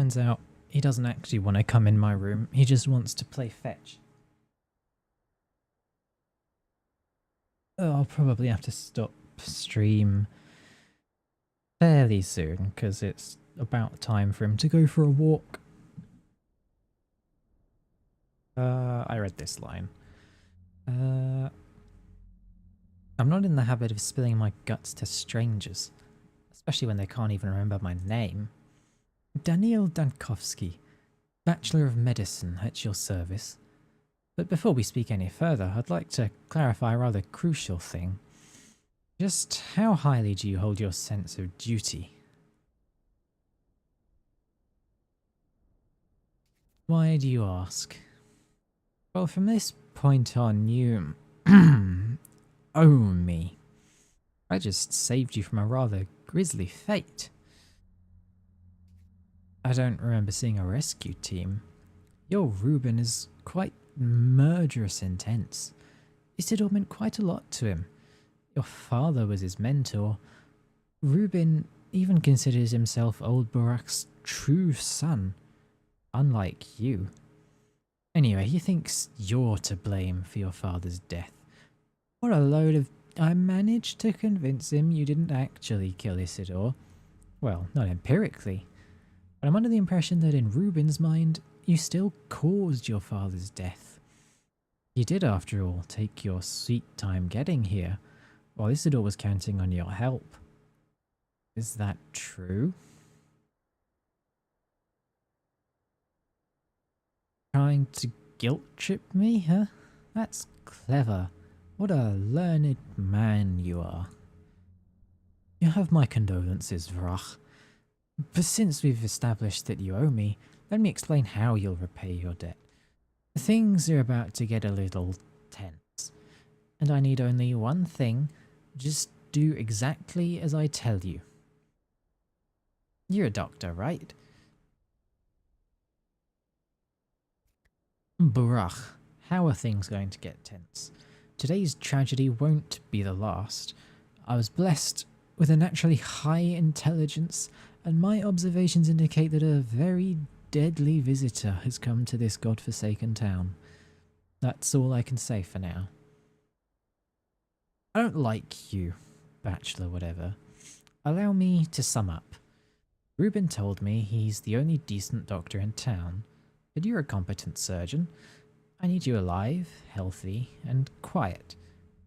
turns out he doesn't actually want to come in my room. He just wants to play fetch. Oh, I'll probably have to stop stream fairly soon because it's about time for him to go for a walk. I read this line. I'm not in the habit of spilling my guts to strangers, especially when they can't even remember my name. Daniel Dankovsky, Bachelor of Medicine, at your service. But before we speak any further, I'd like to clarify a rather crucial thing. Just how highly do you hold your sense of duty? Why do you ask? Well, from this point on, you owe me. I just saved you from a rather grisly fate. I don't remember seeing a rescue team. Your Reuben is quite murderous intense. Isidore meant quite a lot to him. Your father was his mentor. Reuben even considers himself old Burak's true son, unlike you. Anyway, he thinks you're to blame for your father's death. What a load of... I managed to convince him you didn't actually kill Isidore. Well, not empirically. But I'm under the impression that in Reuben's mind, you still caused your father's death. You did, after all, take your sweet time getting here, while Isidore was counting on your help. Is that true? Trying to guilt trip me, huh? That's clever. What a learned man you are. You have my condolences, Vrach. But since we've established that you owe me, let me explain how you'll repay your debt. Things are about to get a little tense, and I need only one thing. Just do exactly as I tell you. You're a doctor, right? Burak, how are things going to get tense? Today's tragedy won't be the last. I was blessed with a naturally high intelligence, and my observations indicate that a very deadly visitor has come to this godforsaken town. That's all I can say for now. I don't like you, bachelor whatever. Allow me to sum up. Reuben told me he's the only decent doctor in town, but you're a competent surgeon. I need you alive, healthy, and quiet,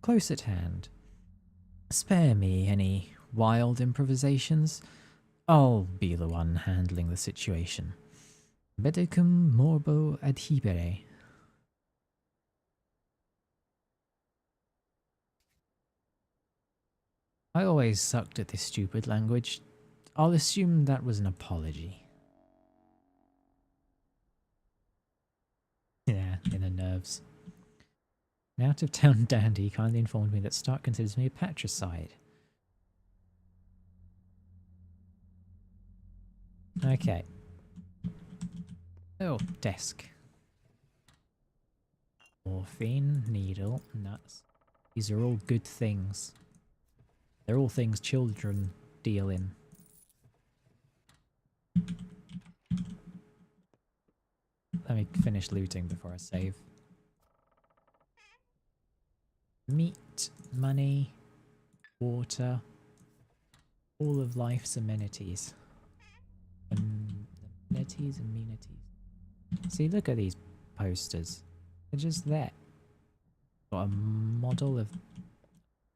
close at hand. Spare me any wild improvisations. I'll be the one handling the situation. Medicum morbo adhibere. I always sucked at this stupid language. I'll assume that was an apology. Yeah, in the nerves. An out-of-town dandy kindly informed me that Stark considers me a patricide. Okay. Oh, desk. Morphine, needle, nuts. These are all good things. They're all things children deal in. Let me finish looting before I save. Meat, money, water, all of life's amenities. Amenities. See, look at these posters. They're just there. Got a model of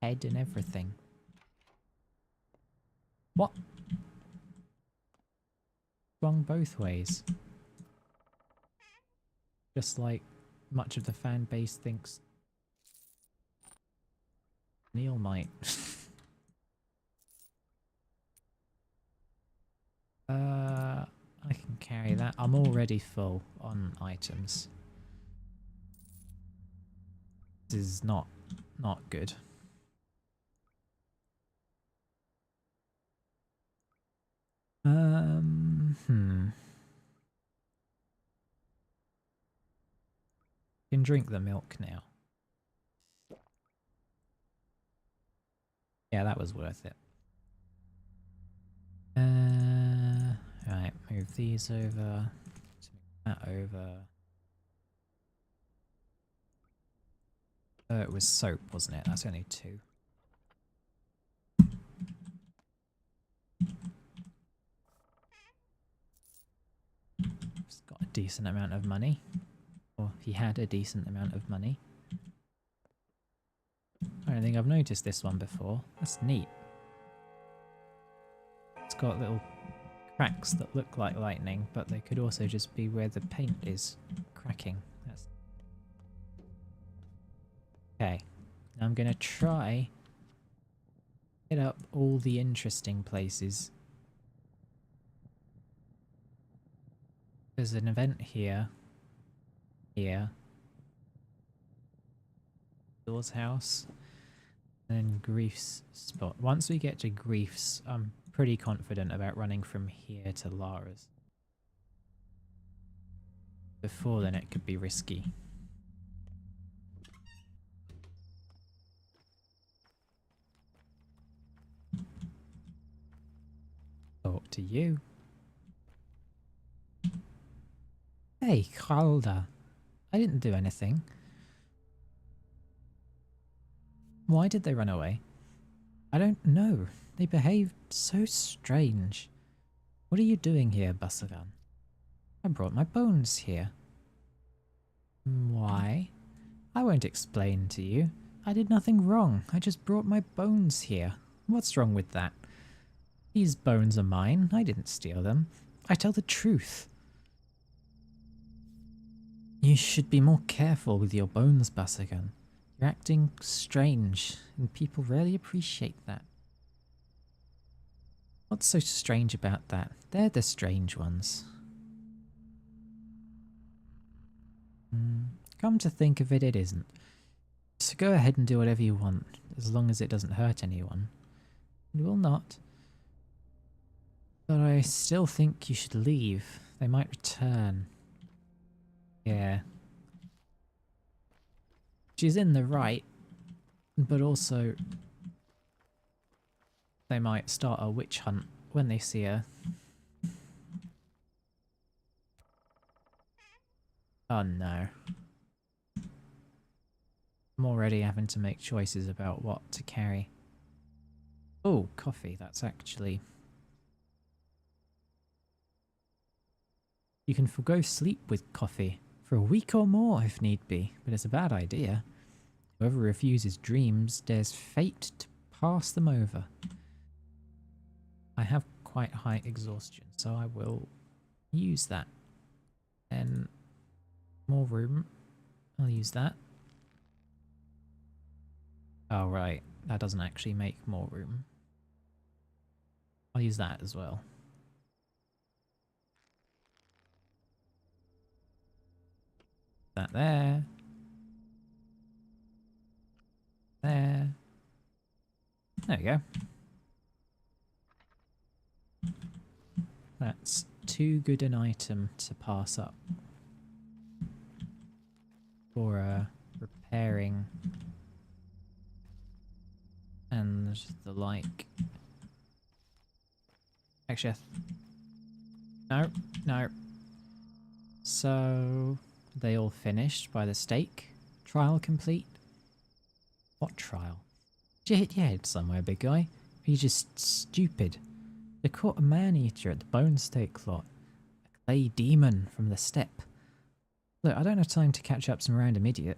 head and everything. What? Swung both ways. Just like much of the fan base thinks Neil might. I can carry that. I'm already full on items. This is not good. Can drink the milk now. Yeah, that was worth it. Right, move move these over. Let's move that over. It was soap, wasn't it? That's only 2. He's got a decent amount of money. Or he had a decent amount of money. I don't think I've noticed this one before. That's neat. It's got little cracks that look like lightning, but they could also just be where the paint is cracking. That's okay. Now I'm gonna try hit up all the interesting places. There's an event here. Here. Door's house. And then Grief's spot. Once we get to Grief's, I'm pretty confident about running from here to Lara's. Before then it could be risky. Talk to you. Hey, Calder. I didn't do anything. Why did they run away? I don't know. They behaved so strange. What are you doing here, Basagan? I brought my bones here. Why? I won't explain to you. I did nothing wrong. I just brought my bones here. What's wrong with that? These bones are mine. I didn't steal them. I tell the truth. You should be more careful with your bones, Basagan. You're acting strange, and people rarely appreciate that. What's so strange about that? They're the strange ones. Come to think of it, it isn't. So go ahead and do whatever you want, as long as it doesn't hurt anyone. It will not. But I still think you should leave. They might return. Yeah. She's in the right, but also they might start a witch hunt when they see her. Oh no. I'm already having to make choices about what to carry. Oh, coffee, that's actually... You can forgo sleep with coffee, for a week or more if need be, but it's a bad idea. Whoever refuses dreams dares fate to pass them over. I have quite high exhaustion, so I will use that. And more room. I'll use that. Oh right, that doesn't actually make more room. I'll use that as well. That there. There. There we go. That's too good an item to pass up. For repairing and the like. Actually, no, no. So, they all finished by the stake? Trial complete? What trial? Did you hit your head somewhere, big guy? Are you just stupid? They caught a man-eater at the bone stake lot. A clay demon from the steppe. Look, I don't have time to catch up some random idiot.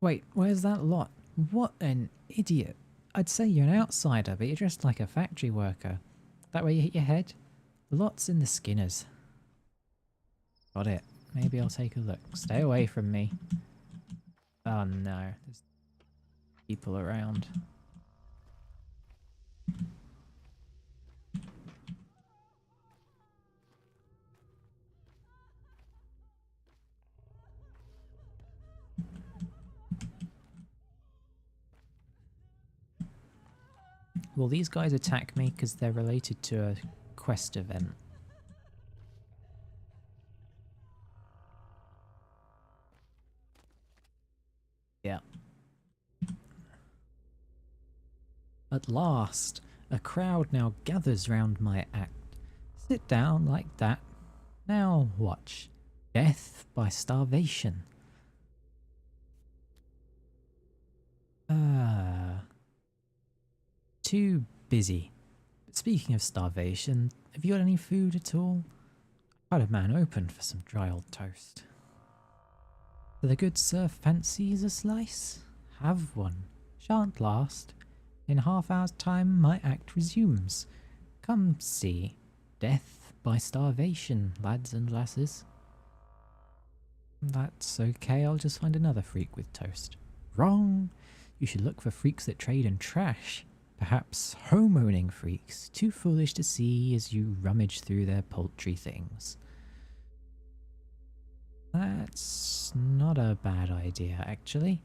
Wait, where's that lot? What an idiot. I'd say you're an outsider, but you're dressed like a factory worker. That way you hit your head? The lot's in the Skinners. Got it. Maybe I'll take a look. Stay away from me. Oh no, there's people around. Will these guys attack me because they're related to a quest event? Yeah. At last, A crowd now gathers round my act. Sit down like that. Now watch. Death by starvation. Too busy. But speaking of starvation, have you got any food at all? I had a man open for some dry old toast. Do the good sir fancies a slice? Have one. Shan't last. In half hour's time my act resumes. Come see. Death by starvation, lads and lasses. That's okay, I'll just find another freak with toast. Wrong! You should look for freaks that trade in trash. Perhaps home-owning freaks, too foolish to see as you rummage through their paltry things. That's not a bad idea, actually.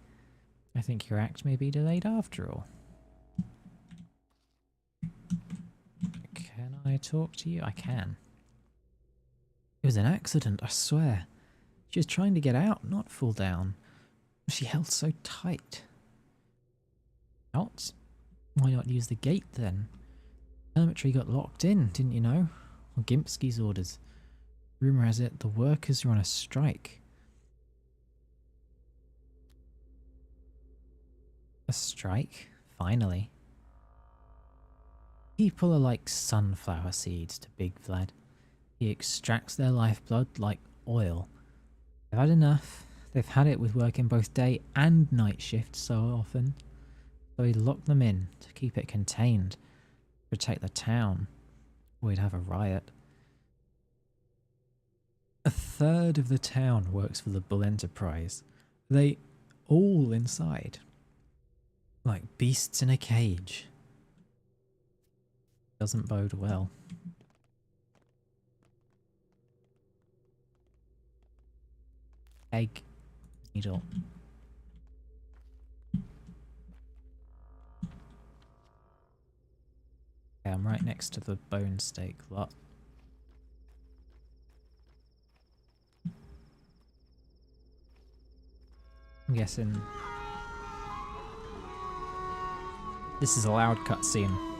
I think your act may be delayed after all. Can I talk to you? I can. It was an accident, I swear. She was trying to get out, not fall down. She held so tight. Out? Why not use the gate then? Dormitory got locked in, didn't you know? On Gimpsky's orders. Rumour has it the workers are on a strike. A strike? Finally. People are like sunflower seeds to Big Vlad. He extracts their lifeblood like oil. They've had enough. They've had it with working both day and night shifts so often. So he locked them in to keep it contained. Protect the town. Or we'd have a riot. A third of the town works for the Bull Enterprise. They all inside. Like beasts in a cage. Doesn't bode well. Egg. Needle. Okay, I'm right next to the bone steak lot. I'm guessing this is a loud cutscene.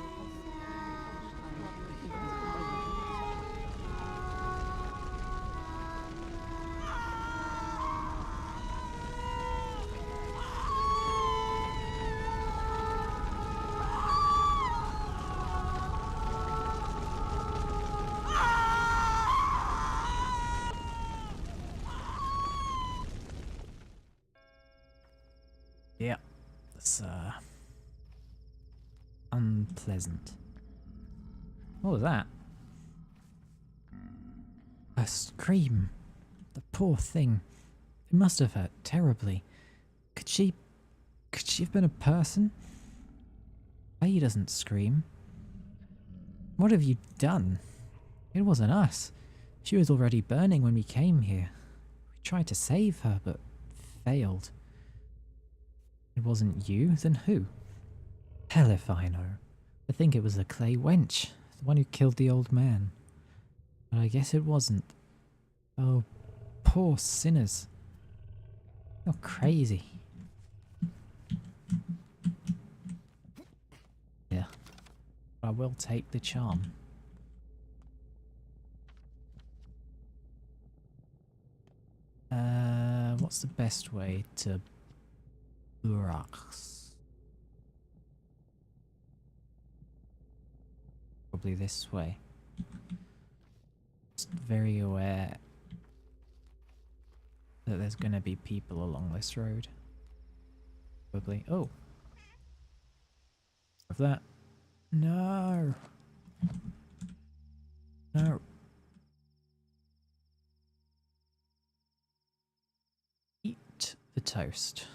Yeah, it's unpleasant. What was that? A scream. The poor thing. It must have hurt terribly. Could she have been a person? Faye doesn't scream. What have you done? It wasn't us. She was already burning when we came here. We tried to save her, but failed. It wasn't you, then who? Hell if I know. I think it was the clay wench, the one who killed the old man. But I guess it wasn't. Oh, poor sinners. You're crazy. Yeah. I will take the charm. What's the best way to Burax? Probably this way. Just very aware that there's gonna be people along this road. Probably. Oh. Of that. No. No. Eat the toast.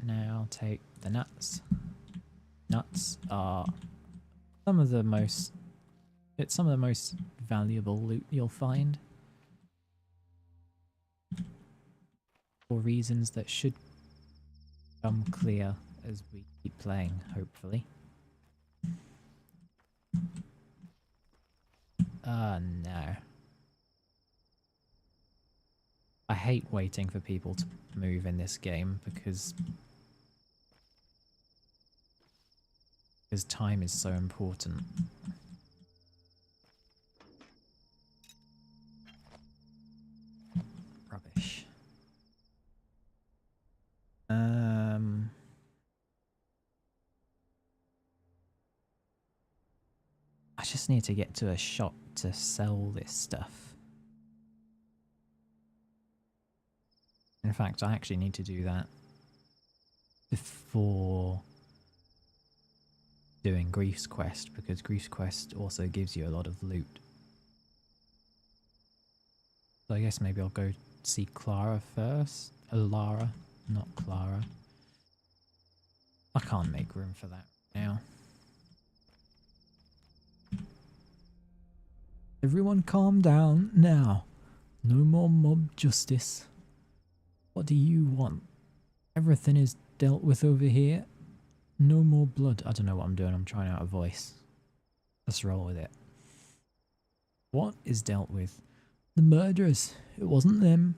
Now take the nuts. Nuts are some of the most valuable loot you'll find. For reasons that should become clear as we keep playing, hopefully. No. I hate waiting for people to move in this game because Because time is so important. Rubbish. I just need to get to a shop to sell this stuff. In fact, I actually need to do that before doing Grief's Quest, because Grief's Quest also gives you a lot of loot. So I guess maybe I'll go see Clara first. Lara, not Clara. I can't make room for that now. Everyone calm down now. No more mob justice. What do you want? Everything is dealt with over here. No more blood. I don't know what I'm doing. I'm trying out a voice. Let's roll with it. What is dealt with? The murderers. It wasn't them.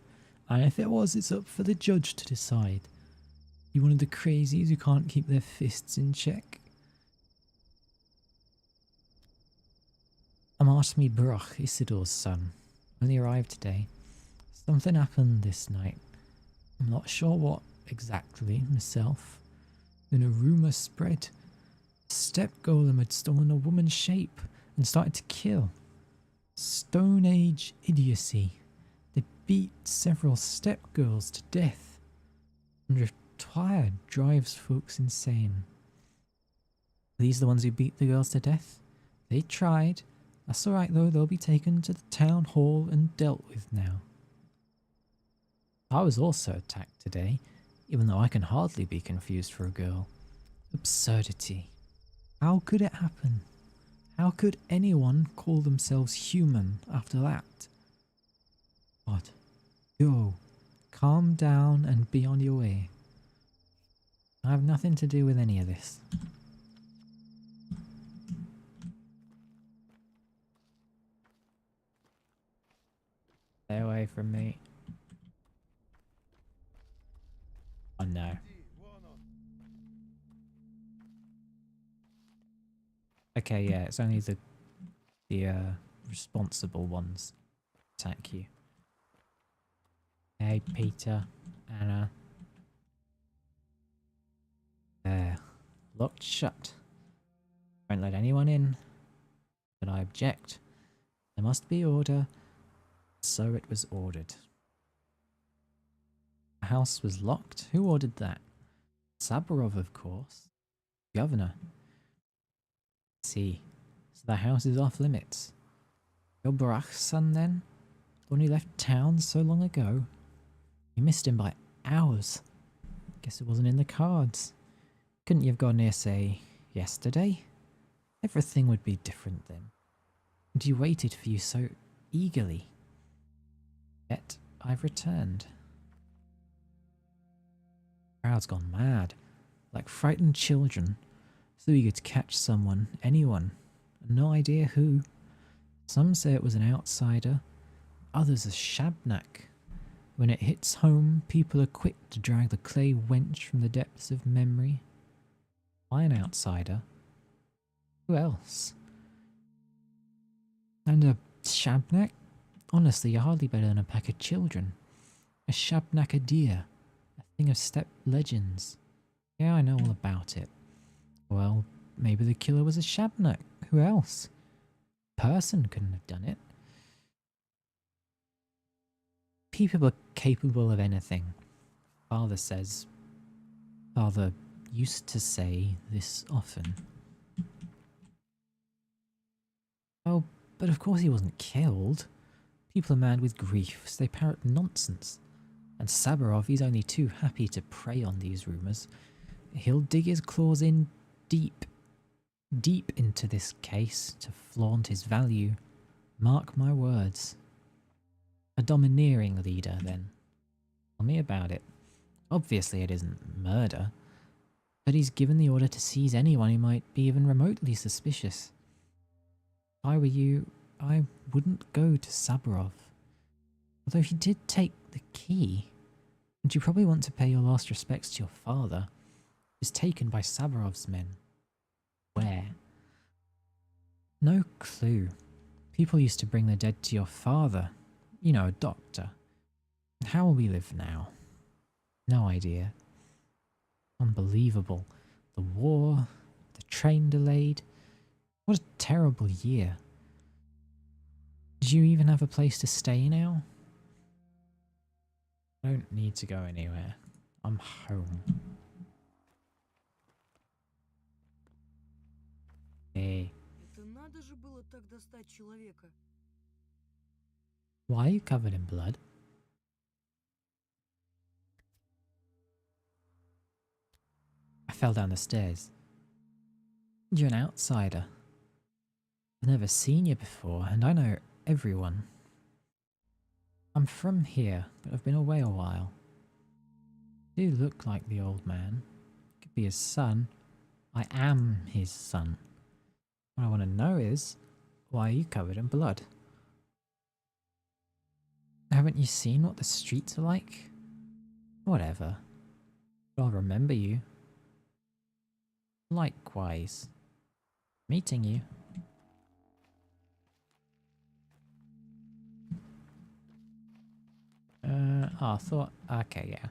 And if it was, it's up for the judge to decide. You one of the crazies who can't keep their fists in check? I'm Artemy Broch, Isidor's son. Only arrived today. Something happened this night. I'm not sure what exactly myself. Then a rumour spread. A step golem had stolen a woman's shape and started to kill. Stone Age idiocy. They beat several step girls to death. And retired drives folks insane. Are these the ones who beat the girls to death? They tried. That's alright though, they'll be taken to the town hall and dealt with now. I was also attacked today, even though I can hardly be confused for a girl. Absurdity. How could it happen? How could anyone call themselves human after that? What? Go. Calm down and be on your way. I have nothing to do with any of this. Stay away from me. Oh no. Okay, yeah, it's only the responsible ones attack you. Hey, Peter, Anna. There. Locked shut. Won't let anyone in. But I object. There must be order. So it was ordered. The house was locked? Who ordered that? Saburov, of course. Governor. See. So the house is off limits. Your Barach's son then? The one who left town so long ago? You missed him by hours. Guess it wasn't in the cards. Couldn't you have gone here, say, yesterday? Everything would be different then. And he waited for you so eagerly. Yet I've returned. The crowd's gone mad, like frightened children, so eager to catch someone, anyone, and no idea who. Some say it was an outsider, others a shabnak. When it hits home, people are quick to drag the clay wench from the depths of memory. Why an outsider? Who else? And a shabnak? Honestly, you're hardly better than a pack of children. A shabnak a deer. A thing of steppe legends. Yeah, I know all about it. Well, maybe the killer was a shabnak. Who else? A person couldn't have done it. People are capable of anything. Father says. Father used to say this often. Oh, but of course he wasn't killed. People are mad with grief, so they parrot nonsense. And Saburov, he's only too happy to prey on these rumours. He'll dig his claws in deep, deep into this case to flaunt his value. Mark my words. A domineering leader, then. Tell me about it. Obviously it isn't murder, but he's given the order to seize anyone who might be even remotely suspicious. If I were you, I wouldn't go to Saburov. Although he did take the key, and you probably want to pay your last respects to your father, who was taken by Saburov's men. Where? No clue. People used to bring the dead to your father. You know, a doctor. How will we live now? No idea. Unbelievable. The war, the train delayed. What a terrible year. Do you even have a place to stay now? I don't need to go anywhere. I'm home. Hey. Это надо же было так достать человека. Why are you covered in blood? I fell down the stairs. You're an outsider. I've never seen you before, and I know everyone. I'm from here, but I've been away a while. You look like the old man. Could be his son. I am his son. What I want to know is, why are you covered in blood? Haven't you seen what the streets are like? Whatever. But I'll remember you. Likewise. Meeting you. I thought, okay, yeah.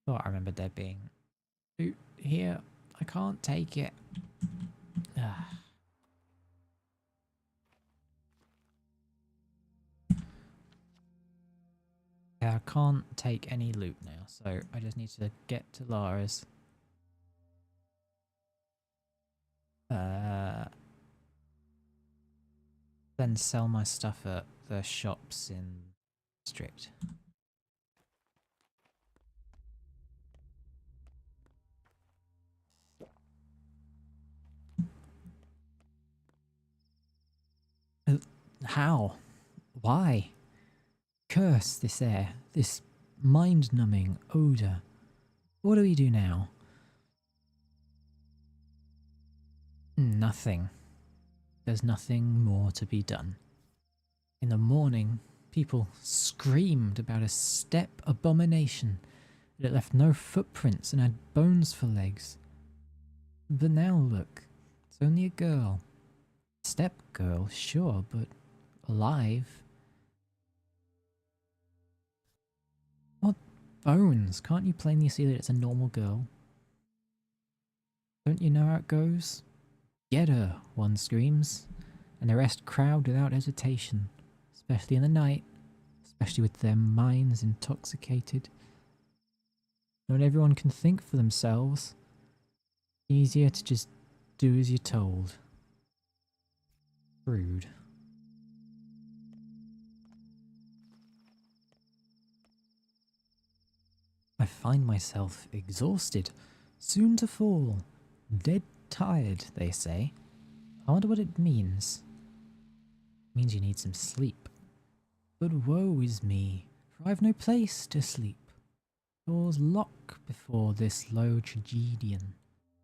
Thought I remembered there being loot here. I can't take it. Ah. Yeah, I can't take any loot now, so I just need to get to Lara's. Then sell my stuff at the shops in District. How? Why? Curse this air, this mind-numbing odour. What do we do now? Nothing. There's nothing more to be done. In the morning, people screamed about a steppe abomination that left no footprints and had bones for legs. But now look, it's only a girl. Steppe girl, sure, but alive. What bones? Can't you plainly see that it's a normal girl? Don't you know how it goes? Get her, one screams, and the rest crowd without hesitation, especially in the night, especially with their minds intoxicated. Not everyone can think for themselves. Easier to just do as you're told. Rude. I find myself exhausted, soon to fall, dead tired, they say. I wonder what it means. It means you need some sleep. But woe is me, for I've no place to sleep. Doors lock before this low tragedian,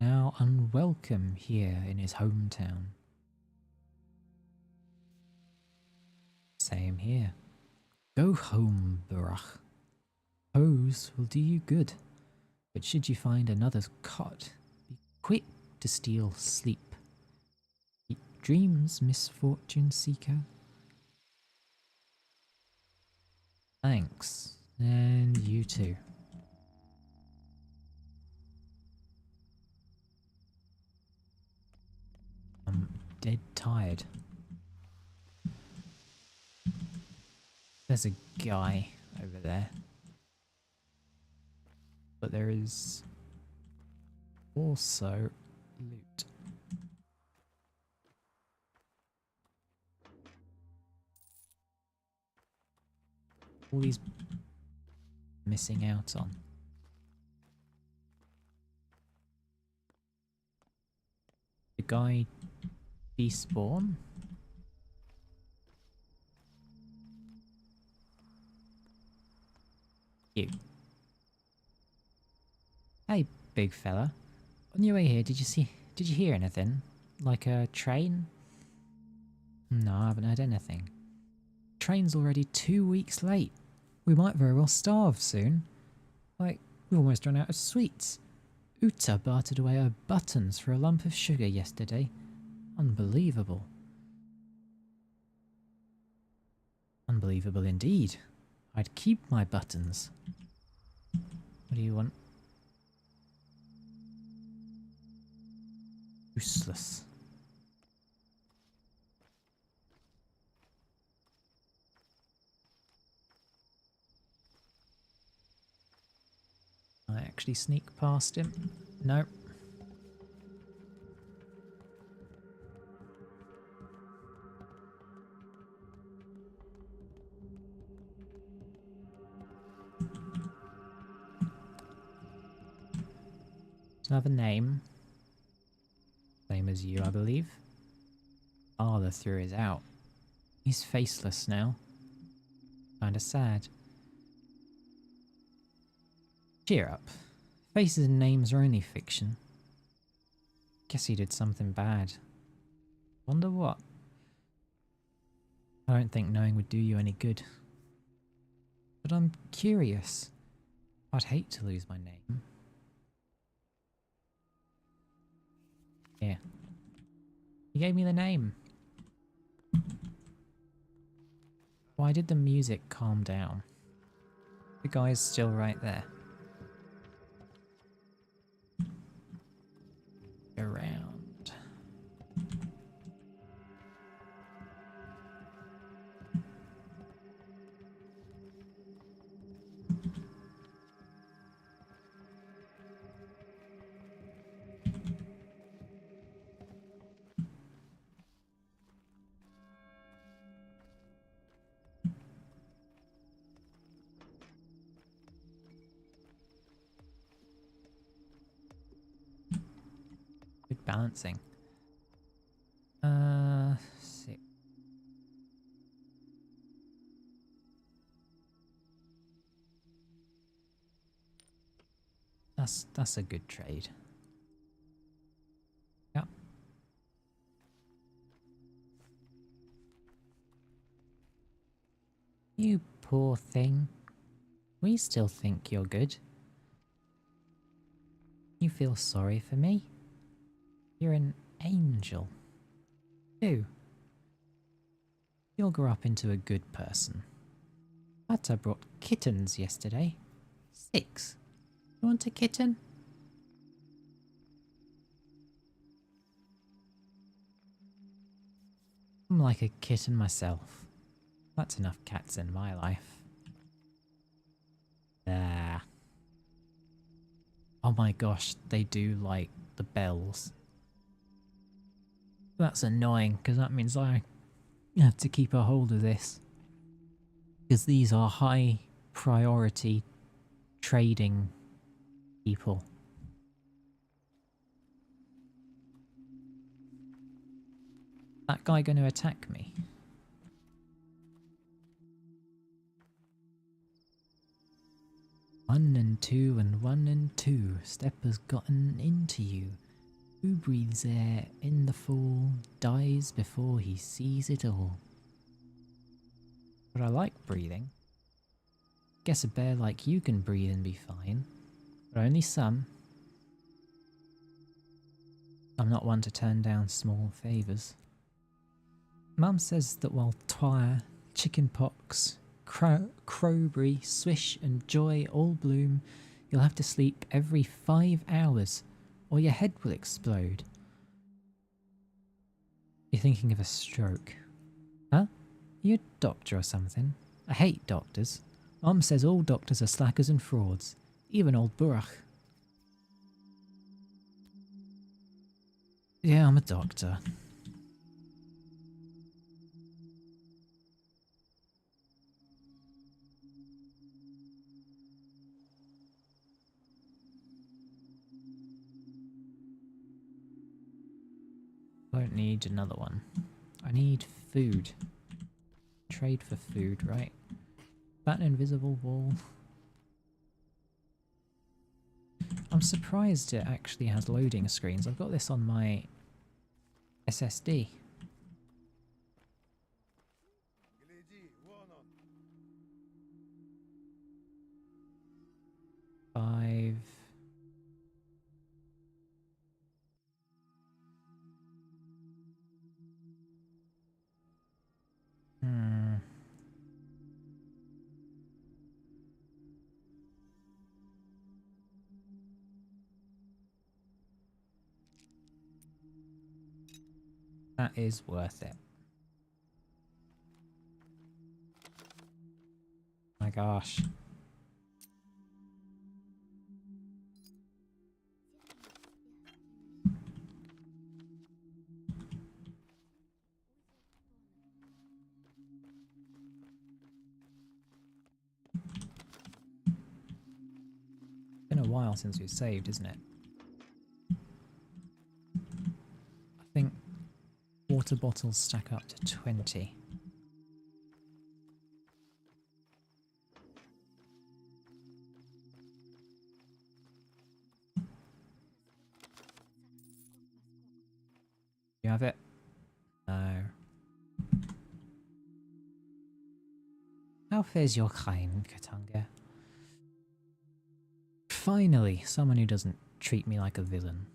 now unwelcome here in his hometown. Same here. Go home, Barach. Hose will do you good, but should you find another cot, be quick to steal sleep. Keep dreams, misfortune seeker. Thanks, and you too. I'm dead tired. There's a guy over there. But there is also loot. All these missing out on. The guy despawn? You. Hey, big fella. On your way here, did you hear anything? Like a train? No, I haven't heard anything. Train's already 2 weeks late. We might very well starve soon. Like, we've almost run out of sweets. Uta bartered away her buttons for a lump of sugar yesterday. Unbelievable. Unbelievable indeed. I'd keep my buttons. What do you want? Useless. I actually sneak past him? No. Another name. Same as you, I believe. Father threw his out. He's faceless now. Kinda sad. Cheer up. Faces and names are only fiction. Guess he did something bad. Wonder what? I don't think knowing would do you any good. But I'm curious. I'd hate to lose my name. Yeah. He gave me the name. Why did the music calm down? The guy's still right there. Around. Good balancing. Sick. That's a good trade. Yeah. You poor thing. We still think you're good. You feel sorry for me? You're an angel. You. You'll grow up into a good person. Atta brought kittens yesterday. 6. You want a kitten? I'm like a kitten myself. That's enough cats in my life. There. Oh my gosh, they do like the bells. That's annoying, because that means I have to keep a hold of this. Because these are high priority trading people. That guy going to attack me? One and two and 1 and 2. Step has gotten into you. Who breathes air in the fall, dies before he sees it all. But I like breathing. Guess a bear like you can breathe and be fine. But only some. I'm not one to turn down small favours. Mum says that while twire, chickenpox, crowberry, swish and joy all bloom, you'll have to sleep every 5 hours or your head will explode. You're thinking of a stroke. Huh? You a doctor or something? I hate doctors. Mum says all doctors are slackers and frauds. Even old Burach. Yeah, I'm a doctor. I don't need another one. I need food. Trade for food, right? That invisible wall. I'm surprised it actually has loading screens. I've got this on my SSD. Five. That is worth it. My gosh. Been a while since we've saved, isn't it? I think water bottles stack up to 20. You have it? No. How fares your kind, Katanga? Finally, someone who doesn't treat me like a villain.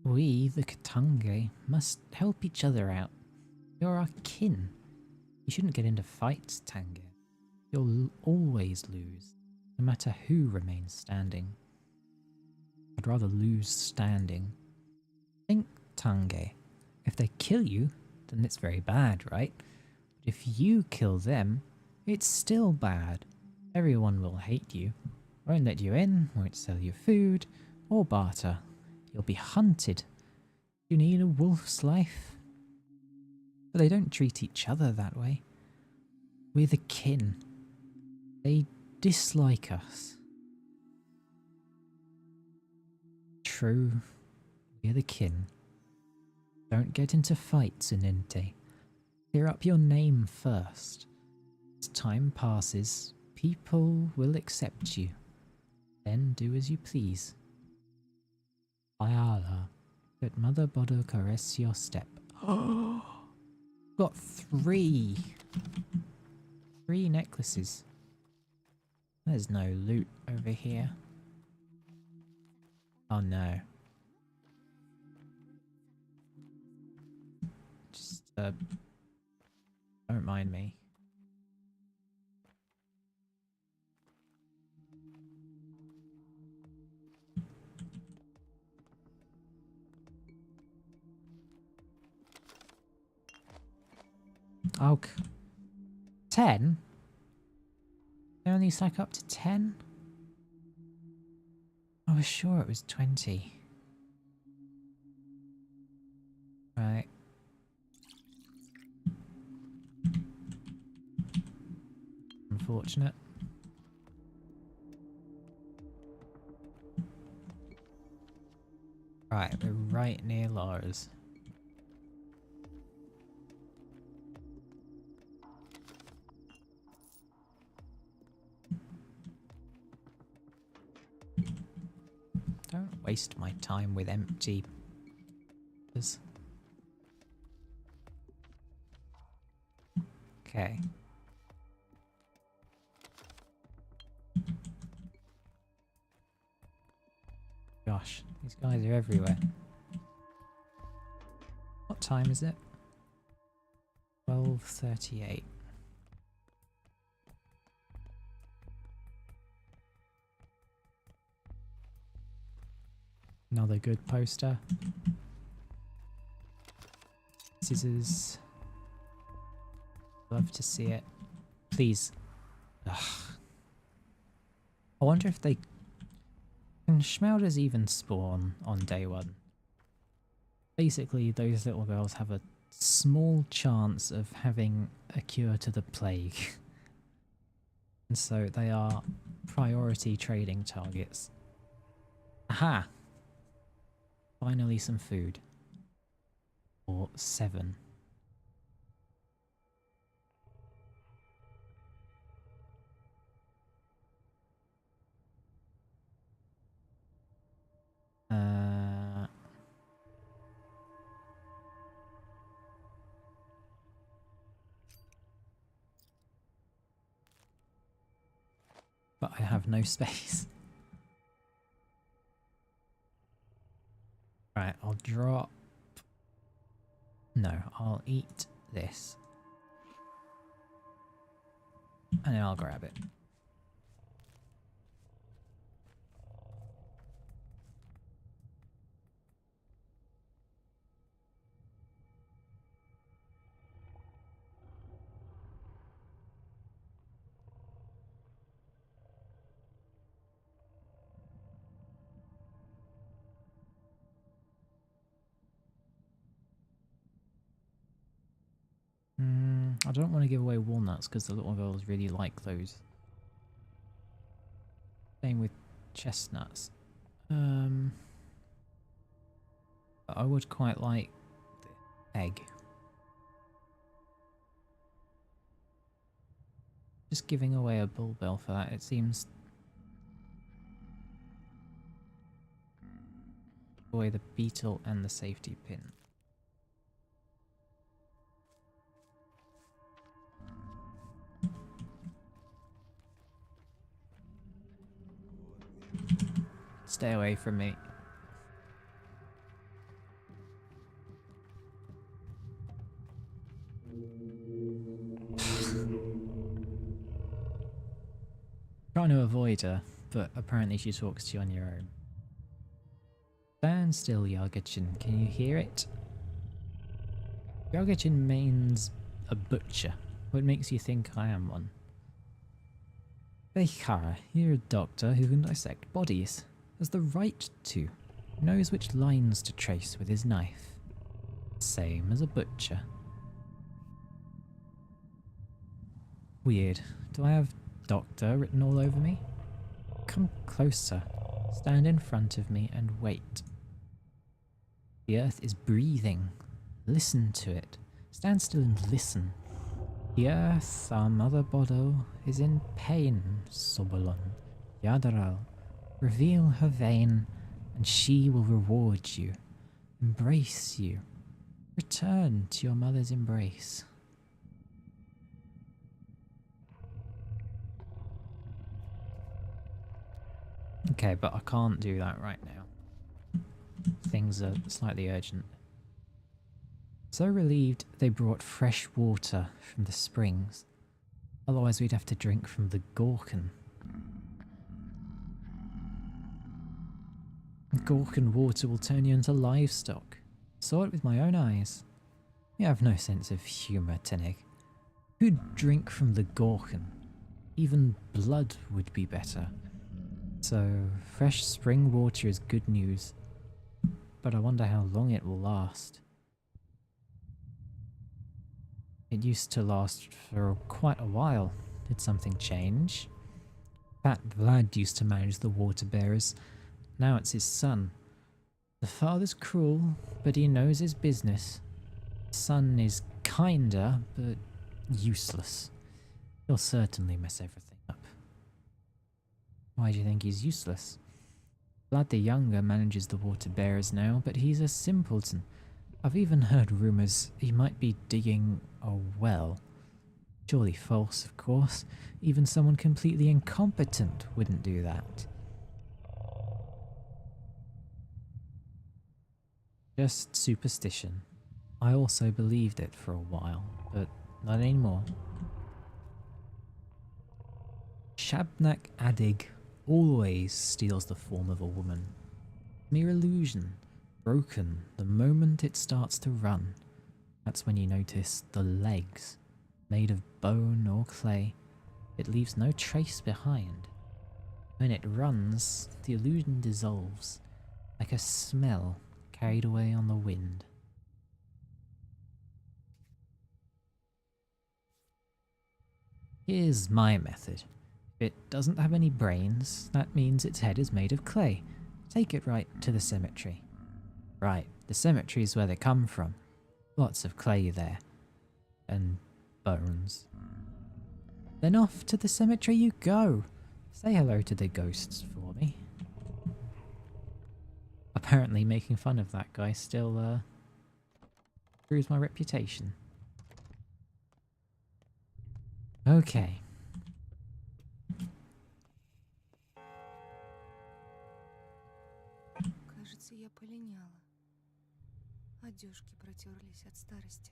We, the Katange, must help each other out. You're our kin. You shouldn't get into fights, Tange. You'll always lose, no matter who remains standing. I'd rather lose standing. Think, Tange. If they kill you, then it's very bad, right? But if you kill them, it's still bad. Everyone will hate you. Won't let you in, won't sell you food, or barter. You'll be hunted. You need a wolf's life? But they don't treat each other that way. We're the kin. They dislike us. True, we're the kin. Don't get into fights, Inente. Clear up your name first. As time passes, people will accept you. Then do as you please. Ayala, let Mother Bodo caress your step. Oh, got 3. 3 necklaces. There's no loot over here. Oh no. Just, don't mind me. Oh, 10? They only stack up to 10? I was sure it was 20. Right. Unfortunate. Right, we're right near Laura's. Don't waste my time with empty... Okay. Gosh, these guys are everywhere. What time is it? 12:38. Another good poster. Scissors. Love to see it. Please. Ugh. I wonder if they... Can Schmelders even spawn on day 1? Basically, those little girls have a small chance of having a cure to the plague. And so they are priority trading targets. Aha! Finally some food. Or 7. But I have no space. Right, I'll drop... No, I'll eat this. And then I'll grab it. I don't want to give away walnuts because the little girls really like those. Same with chestnuts. I would quite like the egg. Just giving away a bull bell for that, it seems. Away the beetle and the safety pin. Stay away from me. Trying to avoid her, but apparently she talks to you on your own. Stand still, Yargachin. Can you hear it? Yargachin means a butcher. What makes you think I am one? Behar, you're a doctor who can dissect bodies. Has the right to. Knows which lines to trace with his knife. Same as a butcher. Weird. Do I have doctor written all over me? Come closer. Stand in front of me and wait. The earth is breathing. Listen to it. Stand still and listen. The earth, our mother Bodo, is in pain, Sobolon. Yadaral. Reveal her vein, and she will reward you. Embrace you. Return to your mother's embrace. Okay, but I can't do that right now. Things are slightly urgent. So relieved they brought fresh water from the springs. Otherwise we'd have to drink from the Gorkin. Gorkin water will turn you into livestock. Saw it with my own eyes. You have no sense of humour, Tenig. Who'd drink from the Gorkin? Even blood would be better. So, fresh spring water is good news. But I wonder how long it will last. It used to last for quite a while. Did something change? Fat Vlad used to manage the water bearers. Now it's his son. The father's cruel, but he knows his business. The son is kinder, but useless. He'll certainly mess everything up. Why do you think he's useless? Vlad the Younger manages the water bearers now, but he's a simpleton. I've even heard rumours he might be digging a well. Surely false, of course. Even someone completely incompetent wouldn't do that. Just superstition. I also believed it for a while, but not anymore. Shabnak Adig always steals the form of a woman. Mere illusion, broken the moment it starts to run. That's when you notice the legs, made of bone or clay. It leaves no trace behind. When it runs, the illusion dissolves, like a smell carried away on the wind. Here's my method. If it doesn't have any brains, that means its head is made of clay. Take it right to the cemetery. Right, the cemetery is where they come from. Lots of clay there. And bones. Then off to the cemetery you go. Say hello to the ghosts for me. Apparently making fun of that guy still proves my reputation. Okay. Кажется, я полиняла. Одежки протерлись от старости.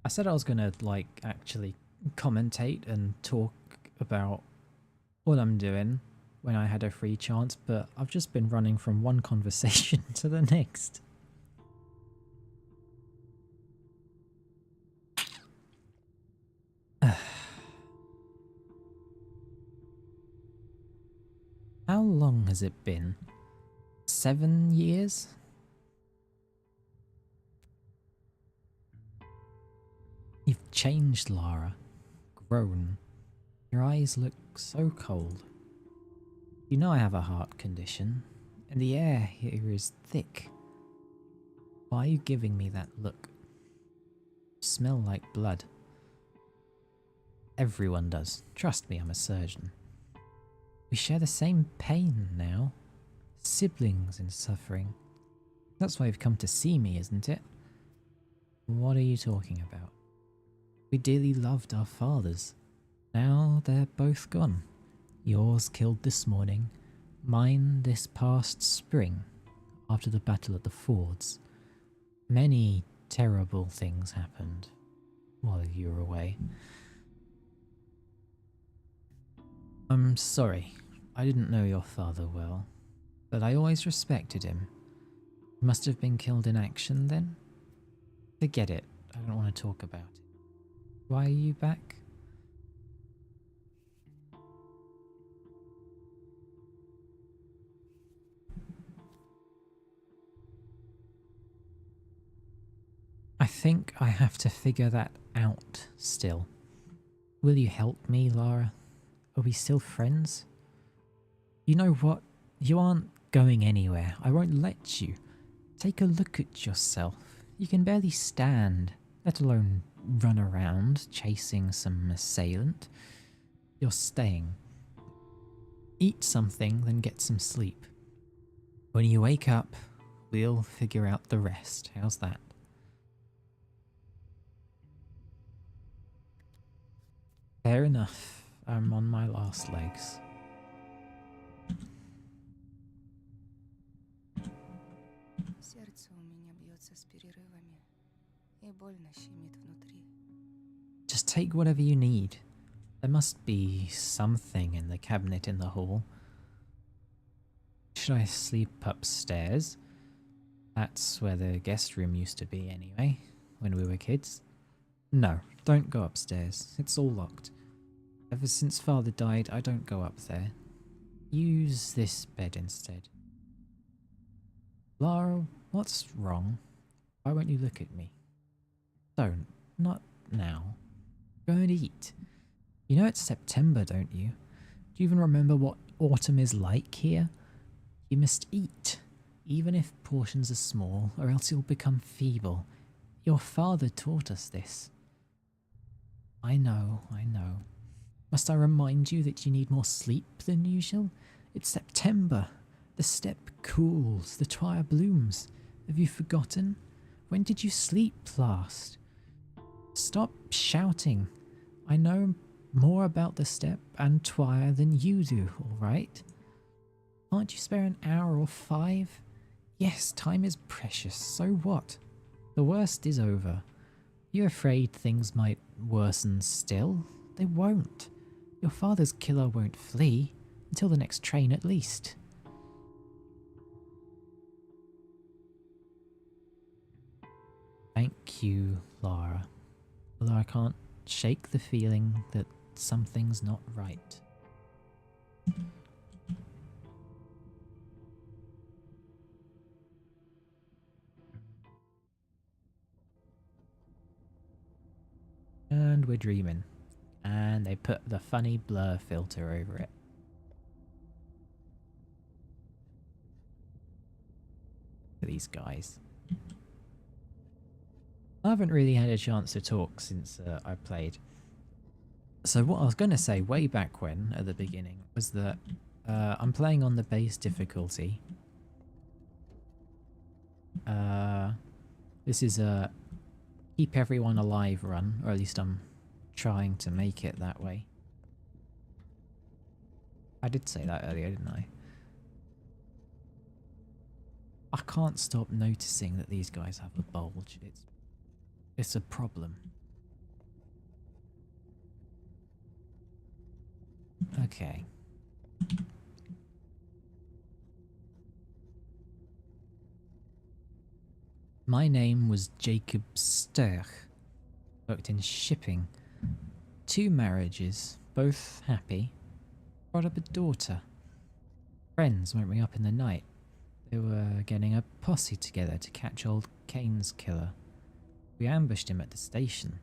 I said I was gonna, like, actually commentate and talk about what I'm doing when I had a free chance, but I've just been running from one conversation to the next. How long has it been? 7 years? changed, Lara. Grown. Your eyes look so cold. You know I have a heart condition, and the air here is thick. Why are you giving me that look? You smell like blood. Everyone does. Trust me, I'm a surgeon. We share the same pain now. Siblings in suffering. That's why you've come to see me, isn't it? What are you talking about? We dearly loved our fathers. Now they're both gone. Yours killed this morning, mine this past spring, after the battle at the fords. Many terrible things happened while you were away. I'm sorry, I didn't know your father well, but I always respected him. He must have been killed in action then? Forget it, I don't want to talk about it. Why are you back? I think I have to figure that out still. Will you help me, Lara? Are we still friends? You know what? You aren't going anywhere. I won't let you. Take a look at yourself. You can barely stand, let alone run around chasing some assailant. You're staying. Eat something, then get some sleep. When you wake up, we'll figure out the rest. How's that? Fair enough. I'm on my last legs. Сердце у меня бьется с перерывами, и больно щемит внутри. Just take whatever you need. There must be something in the cabinet in the hall. Should I sleep upstairs? That's where the guest room used to be anyway, when we were kids. No, don't go upstairs. It's all locked. Ever since Father died, I don't go up there. Use this bed instead. Lara, what's wrong? Why won't you look at me? Don't. Not now. Go and eat. You know it's September, don't you? Do you even remember what autumn is like here? You must eat, even if portions are small, or else you'll become feeble. Your father taught us this. I know, I know. Must I remind you that you need more sleep than usual? It's September. The steppe cools, the twilight blooms. Have you forgotten? When did you sleep last? Stop shouting. I know more about the steppe and twilight than you do, all right? Can't you spare an hour or 5? Yes, time is precious, so what? The worst is over. You're afraid things might worsen still? They won't. Your father's killer won't flee, until the next train at least. Thank you, Lara. Although I can't shake the feeling that something's not right. And we're dreaming. And they put the funny blur filter over it. Look at these guys. I haven't really had a chance to talk since I played. So what I was going to say way back when, at the beginning, was that I'm playing on the base difficulty. This is a keep everyone alive run, or at least I'm trying to make it that way. I did say that earlier, didn't I? I can't stop noticing that these guys have a bulge. It's a problem. Okay. My name was Jacob Sterch. Worked in shipping. 2 marriages, both happy. Brought up a daughter. Friends woke me up in the night. They were getting a posse together to catch old Kane's killer. We ambushed him at the station.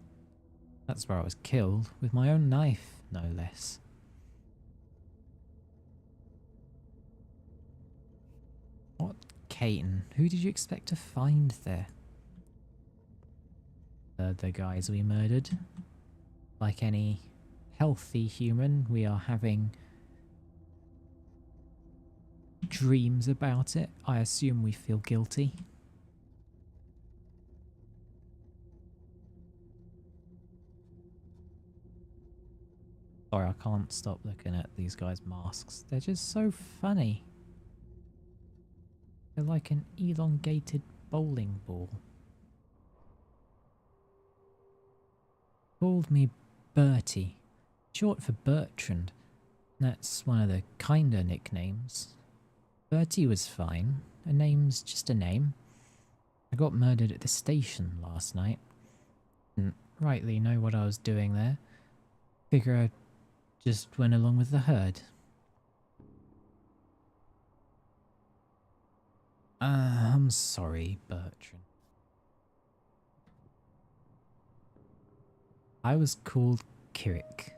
That's where I was killed, with my own knife, no less. What Caton? Who did you expect to find there? The guys we murdered. Like any healthy human, we are having dreams about it. I assume we feel guilty. Sorry, I can't stop looking at these guys' masks. They're just so funny. They're like an elongated bowling ball. Called me Bertie, short for Bertrand. That's one of the kinder nicknames. Bertie was fine. A name's just a name. I got murdered at the station last night. Didn't rightly know what I was doing there. Figure I just went along with the herd. I'm sorry, Bertrand. I was called Kirik.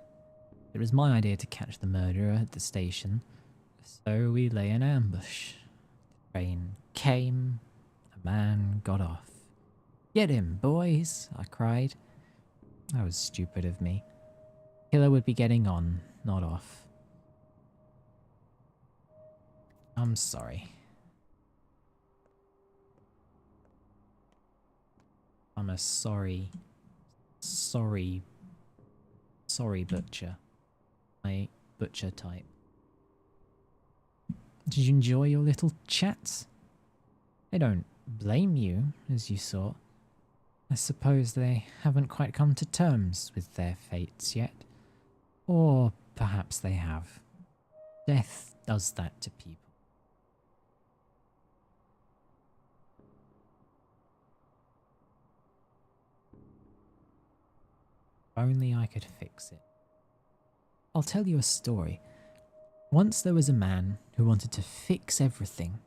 It was my idea to catch the murderer at the station, so we lay in ambush. The train came, a man got off. "Get him, boys!" I cried. That was stupid of me. Killer would be getting on, not off. I'm sorry. I'm a sorry butcher. My butcher type. Did you enjoy your little chats? I don't blame you, as you saw. I suppose they haven't quite come to terms with their fates yet. Or perhaps they have. Death does that to people. If only I could fix it. I'll tell you a story. Once there was a man who wanted to fix everything.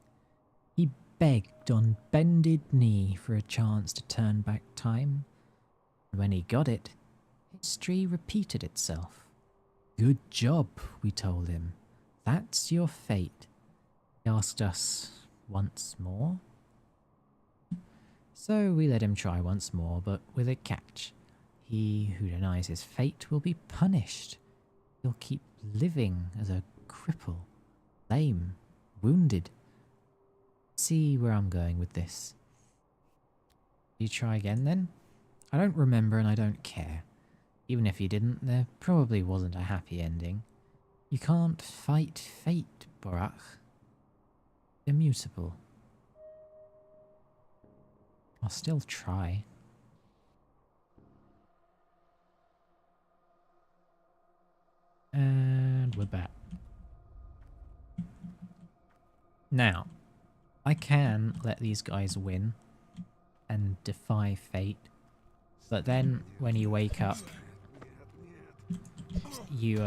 He begged on bended knee for a chance to turn back time. And when he got it, history repeated itself. "Good job," we told him. "That's your fate." He asked us once more. So we let him try once more, but with a catch. He who denies his fate will be punished. He'll keep living as a cripple, lame, wounded. See where I'm going with this. You try again then? I don't remember and I don't care. Even if you didn't, there probably wasn't a happy ending. You can't fight fate, Borach. Immutable. I'll still try. And we're back. Now, I can let these guys win and defy fate, but then when you wake up, you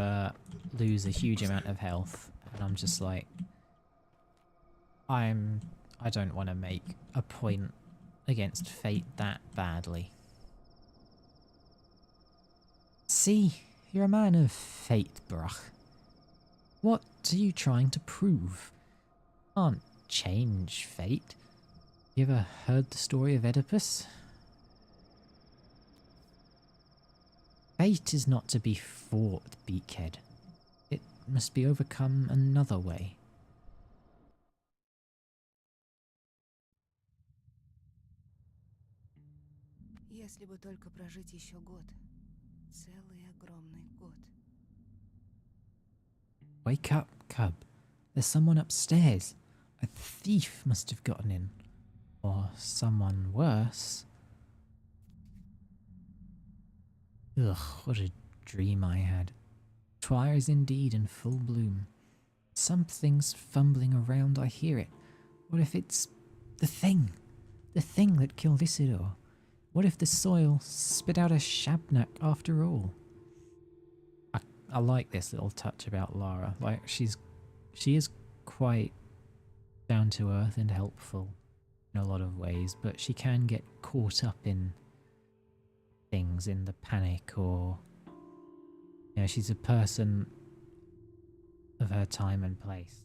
lose a huge amount of health, and I'm just like, I don't want to make a point against fate that badly. See, you're a man of fate, Brach. What are you trying to prove? Can't change fate. You ever heard the story of Oedipus? Fate is not to be fought, Beakhead. It must be overcome another way. Если бы только прожить еще год. Целый огромный год. Wake up, cub. There's someone upstairs. A thief must have gotten in. Or someone worse. Ugh, what a dream I had. Twilight is indeed in full bloom. Something's fumbling around, I hear it. What if it's the thing? The thing that killed Isidore? What if the soil spit out a Shabnak after all? I like this little touch about Lara. Like, she is quite down to earth and helpful in a lot of ways, but she can get caught up in things in the panic, or she's a person of her time and place.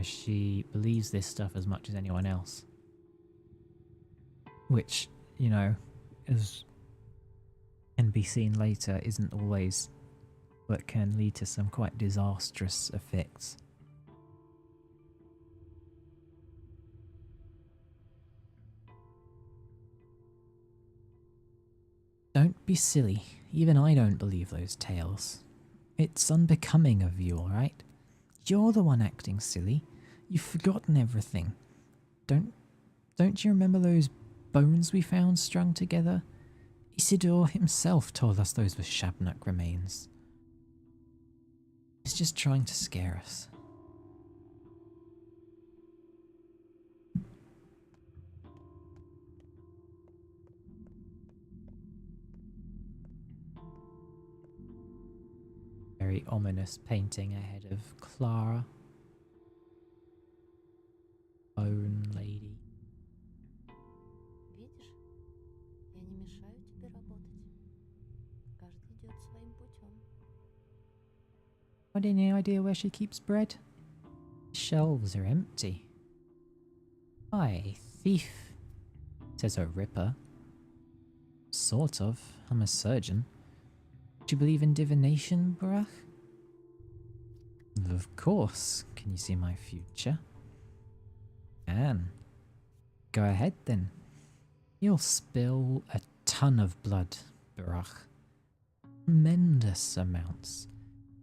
She believes this stuff as much as anyone else, which as can be seen later, isn't always what can lead to some quite disastrous effects. Don't be silly. Even I don't believe those tales. It's unbecoming of you, alright? You're the one acting silly. You've forgotten everything. Don't you remember those bones we found strung together? Isidore himself told us those were Shabnuk remains. He's just trying to scare us. Very ominous painting ahead of Clara. Bone lady. Видишь, я не мешаю тебе работать. Каждый идет своим путем. Got any idea where she keeps bread? The shelves are empty. Aye, thief, says a ripper. Sort of. I'm a surgeon. Do you believe in divination, Barach? Of course. Can you see my future? Can. Go ahead then. You'll spill a ton of blood, Barach. Tremendous amounts.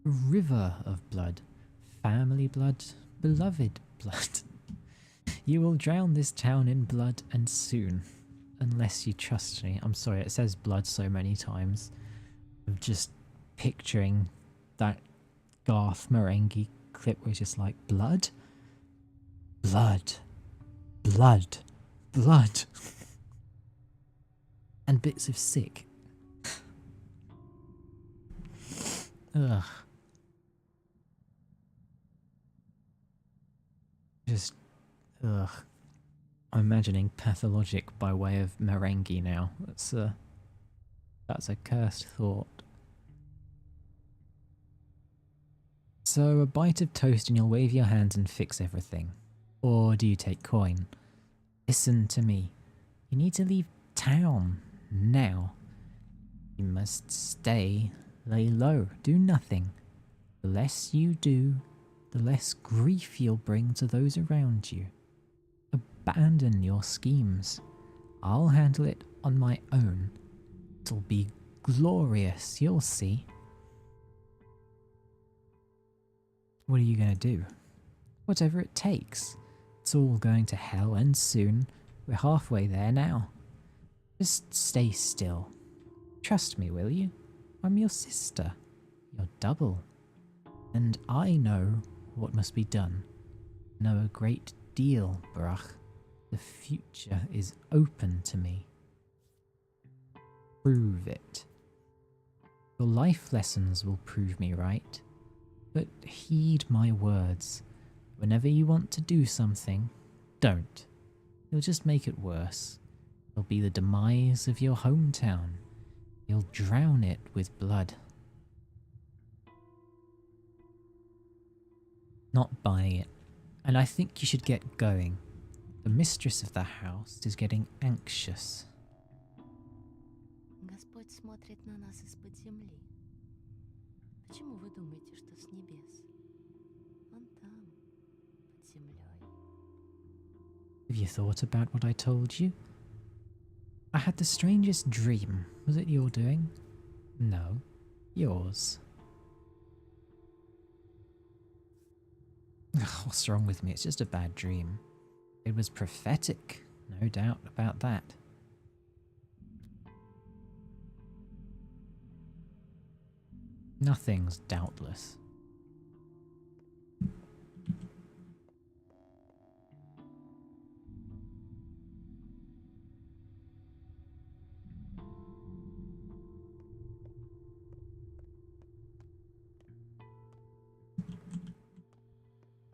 A river of blood. Family blood. Beloved blood. You will drown this town in blood, and soon. Unless you trust me. I'm sorry, it says blood so many times. I'm just picturing that Garth Marenghi clip where it's just like, blood? Blood. Blood. Blood. And bits of sick. Ugh. Just, ugh. I'm imagining Pathologic by way of Marenghi now. That's a cursed thought. So, a bite of toast and you'll wave your hands and fix everything. Or do you take coin? Listen to me. You need to leave town now. You must stay, lay low, do nothing. The less you do, the less grief you'll bring to those around you. Abandon your schemes. I'll handle it on my own. It'll be glorious, you'll see. What are you going to do? Whatever it takes. It's all going to hell, and soon. We're halfway there now. Just stay still. Trust me, will you? I'm your sister. Your double. And I know what must be done. Know a great deal, Barach. The future is open to me. Prove it. Your life lessons will prove me right. But heed my words. Whenever you want to do something, don't. You'll just make it worse. It'll be the demise of your hometown. You'll drown it with blood. Not buying it. And I think you should get going. The mistress of the house is getting anxious. Господь смотрит на нас из-под земли. Почему вы думаете, что с небес? Он там, под землей. Have you thought about what I told you? I had the strangest dream. Was it your doing? No, yours. What's wrong with me? It's just a bad dream. It was prophetic, no doubt about that. Nothing's doubtless.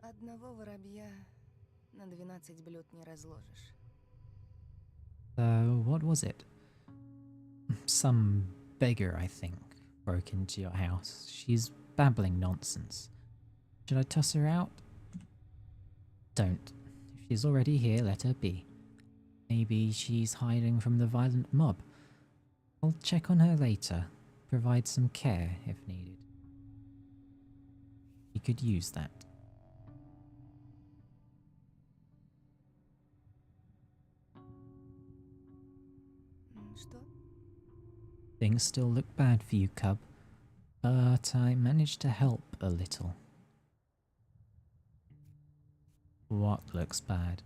Одного воробья на 12 блюд не разложишь. So, what was it? Some beggar, I think, broke into your house. She's babbling nonsense. Should I toss her out? Don't. If she's already here, let her be. Maybe she's hiding from the violent mob. I'll check on her later. Provide some care if needed. You could use that. Что? Things still look bad for you, cub. But I managed to help a little. What looks bad?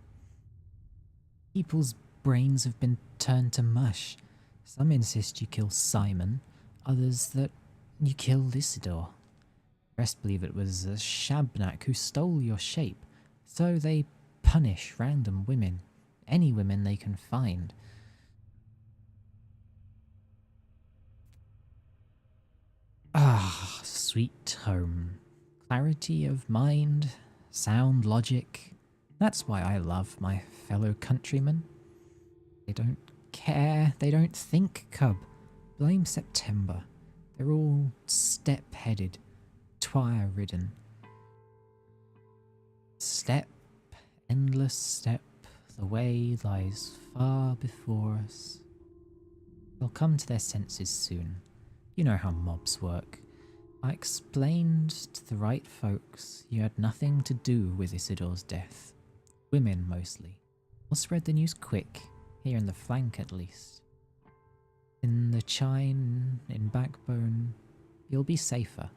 People's brains have been turned to mush. Some insist you kill Simon, others that you kill Isidore. The rest believe it was a shabnak who stole your shape, so they punish random women, any women they can find. Ah, sweet home. Clarity of mind, sound logic. That's why I love my fellow countrymen. They don't care, they don't think, cub. Blame September. They're all step-headed, twire-ridden. Step, endless step, the way lies far before us. They'll come to their senses soon. You know how mobs work. I explained to the right folks you had nothing to do with Isidore's death. Women, mostly. We'll spread the news quick, here in the flank at least. In the Chine, in Backbone, you'll be safer.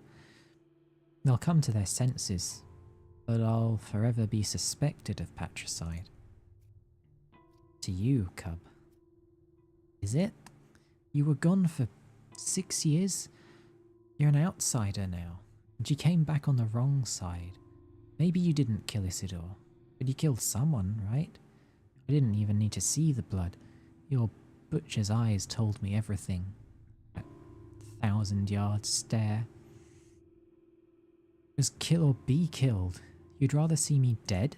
They'll come to their senses, but I'll forever be suspected of patricide. To you, cub. Is it? You were gone for 6 years? You're an outsider now, and you came back on the wrong side. Maybe you didn't kill Isidore, but you killed someone, right? I didn't even need to see the blood. Your butcher's eyes told me everything. That 1,000-yard stare. It was kill or be killed. You'd rather see me dead?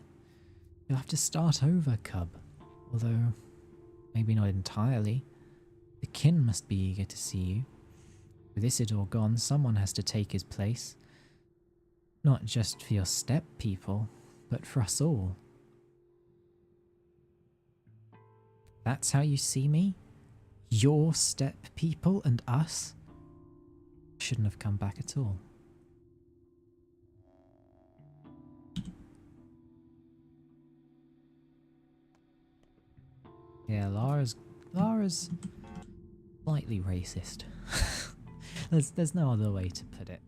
You'll have to start over, cub. Although, maybe not entirely. The kin must be eager to see you. With Isidore gone, someone has to take his place. Not just for your step people, but for us all. That's how you see me? Your step people and us? Shouldn't have come back at all. Yeah, Lara's slightly racist. There's no other way to put it.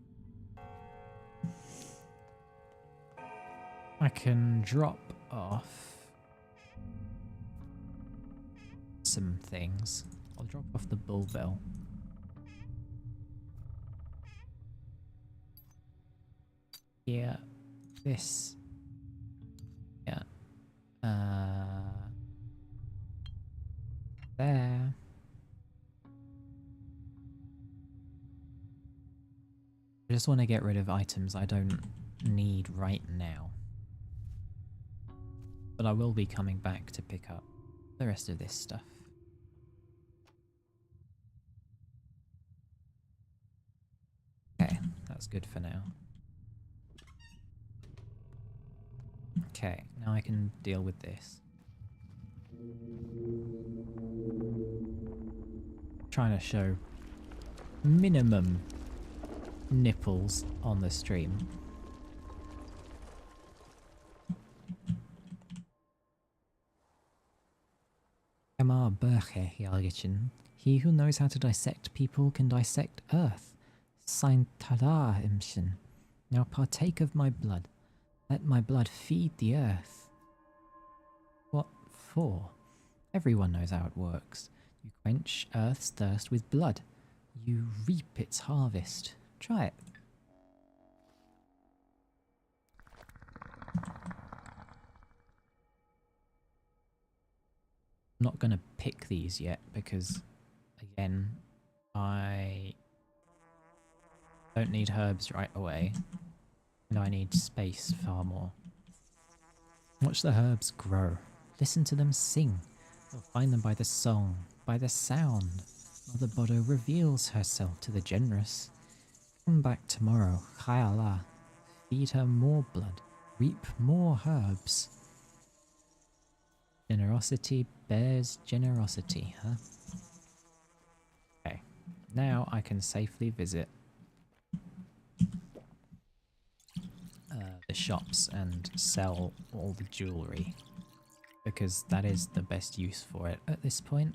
I can drop off some things. I'll drop off the bull bell. Yeah, this. Yeah. There. I just want to get rid of items I don't need right now. But I will be coming back to pick up the rest of this stuff. Okay, that's good for now. Okay, now I can deal with this. Trying to show minimum nipples on the stream. Amar Berche Yargichin. He who knows how to dissect people can dissect earth. Sein Tada Imshin. Now partake of my blood. Let my blood feed the earth. What for? Everyone knows how it works. You quench earth's thirst with blood. You reap its harvest. Try it. I'm not going to pick these yet because, again, I don't need herbs right away. And I need space far more. Watch the herbs grow. Listen to them sing. You'll find them by the song, by the sound. Mother Bodo reveals herself to the generous. Come back tomorrow, Khayala. Feed her more blood, reap more herbs. Generosity bears generosity, huh? Okay, now I can safely visit the shops and sell all the jewellery, because that is the best use for it at this point.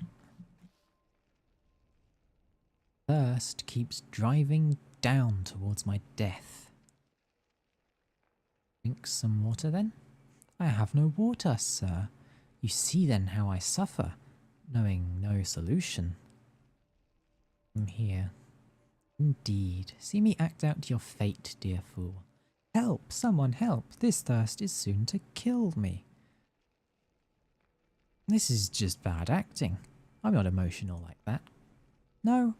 Thirst keeps driving down towards my death. Drink some water then? I have no water, sir. You see then how I suffer, knowing no solution. I'm here. Indeed. See me act out your fate, dear fool. Help! Someone help! This thirst is soon to kill me. This is just bad acting. I'm not emotional like that. No,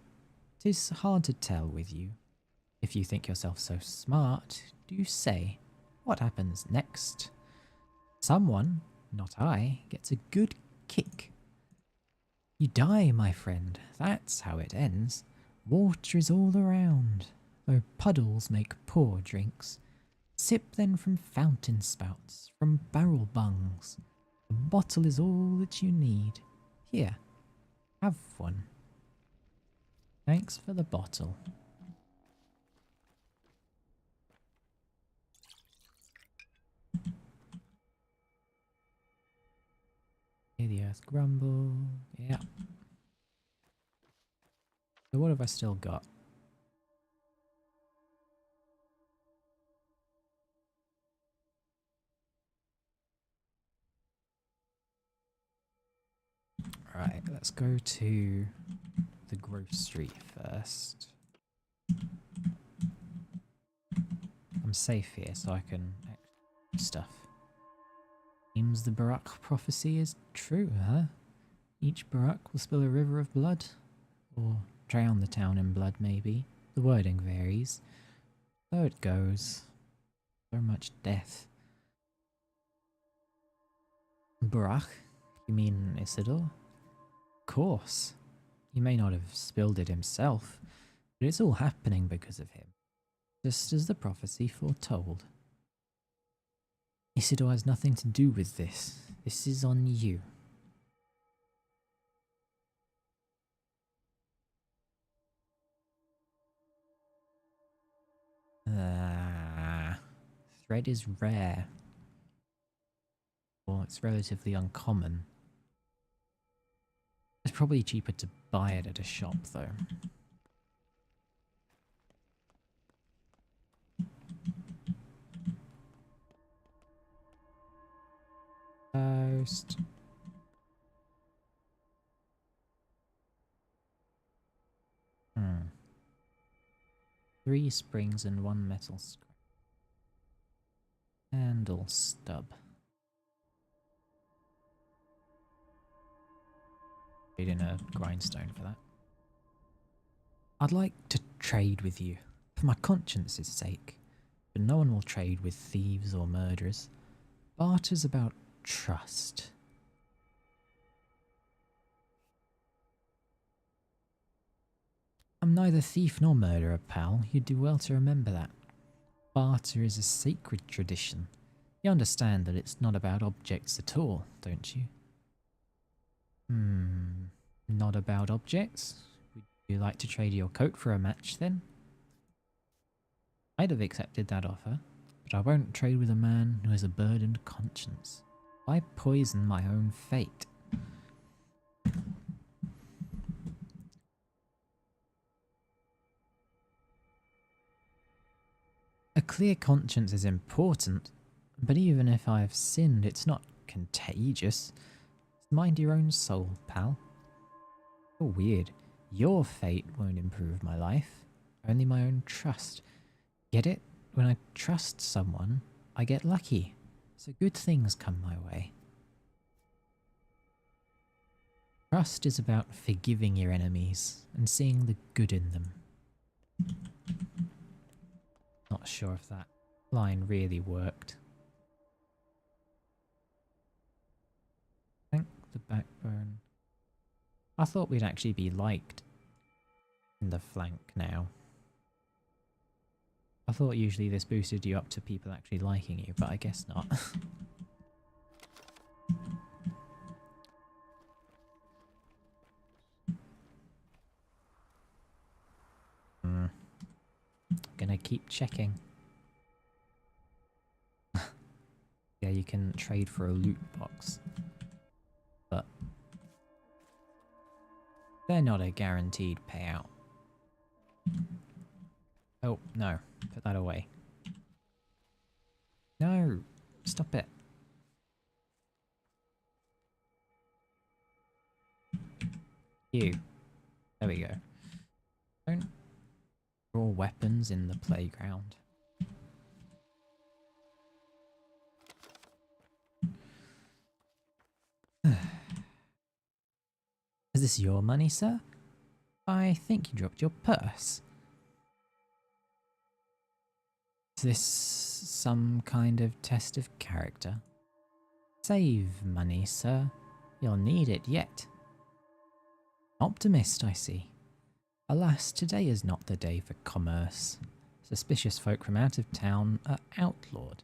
'tis hard to tell with you. If you think yourself so smart, do say, what happens next? Someone, not I, gets a good kick. You die, my friend. That's how it ends. Water is all around, though puddles make poor drinks. Sip then from fountain spouts, from barrel bungs. A bottle is all that you need. Here, have one. Thanks for the bottle. Hear the earth grumble. Yeah. So what have I still got? Right, let's go to the grocery first. I'm safe here, so I can do stuff. Seems the Barak prophecy is true, huh? Each Barak will spill a river of blood. Or drown the town in blood, maybe. The wording varies. So it goes. So much death. Barak? You mean Isidore? Of course. He may not have spilled it himself, but it's all happening because of him. Just as the prophecy foretold. Isidore has nothing to do with this. This is on you. Thread is rare. Well, it's relatively uncommon. It's probably cheaper to buy it at a shop, though. Toast. 3 springs and 1 metal scrap. Handle stub. Need in a grindstone for that. I'd like to trade with you, for my conscience's sake, but no one will trade with thieves or murderers. Barter's about trust. I'm neither thief nor murderer, pal. You'd do well to remember that. Barter is a sacred tradition. You understand that it's not about objects at all, don't you? Not about objects? Would you like to trade your coat for a match, then? I'd have accepted that offer, but I won't trade with a man who has a burdened conscience. Why poison my own fate? A clear conscience is important, but even if I've sinned, it's not contagious. Mind your own soul, pal. Oh, weird. Your fate won't improve my life, only my own trust. Get it? When I trust someone, I get lucky, so good things come my way. Trust is about forgiving your enemies and seeing the good in them. Not sure if that line really worked. Thank the backbone. I thought we'd actually be liked in the flank now. I thought usually this boosted you up to people actually liking you, but I guess not. Gonna keep checking. Yeah, you can trade for a loot box, but they're not a guaranteed payout. Oh, no. Put that away. No! Stop it. You. There we go. Don't draw weapons in the playground. Is this your money, sir? I think you dropped your purse. Is this some kind of test of character? Save money, sir. You'll need it yet. Optimist, I see. Alas, today is not the day for commerce. Suspicious folk from out of town are outlawed.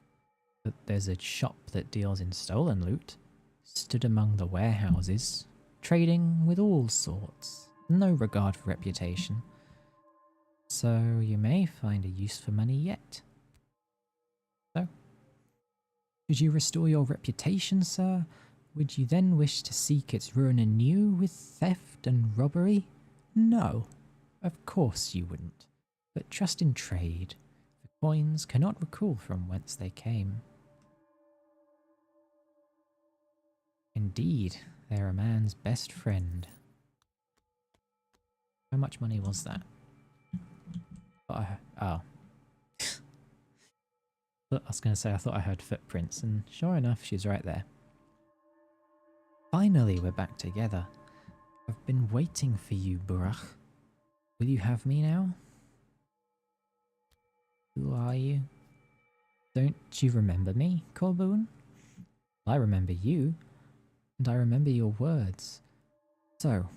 But there's a shop that deals in stolen loot, stood among the warehouses, trading with all sorts, no regard for reputation. So you may find a use for money yet. So, should you restore your reputation, sir? Would you then wish to seek its ruin anew with theft and robbery? No, of course you wouldn't. But trust in trade. The coins cannot recall from whence they came. Indeed, they're a man's best friend. How much money was that? Oh. I was going to say I thought I heard footprints, and sure enough, she's right there. Finally, we're back together. I've been waiting for you, Burach. Will you have me now? Who are you? Don't you remember me, Corboon? I remember you, and I remember your words. So,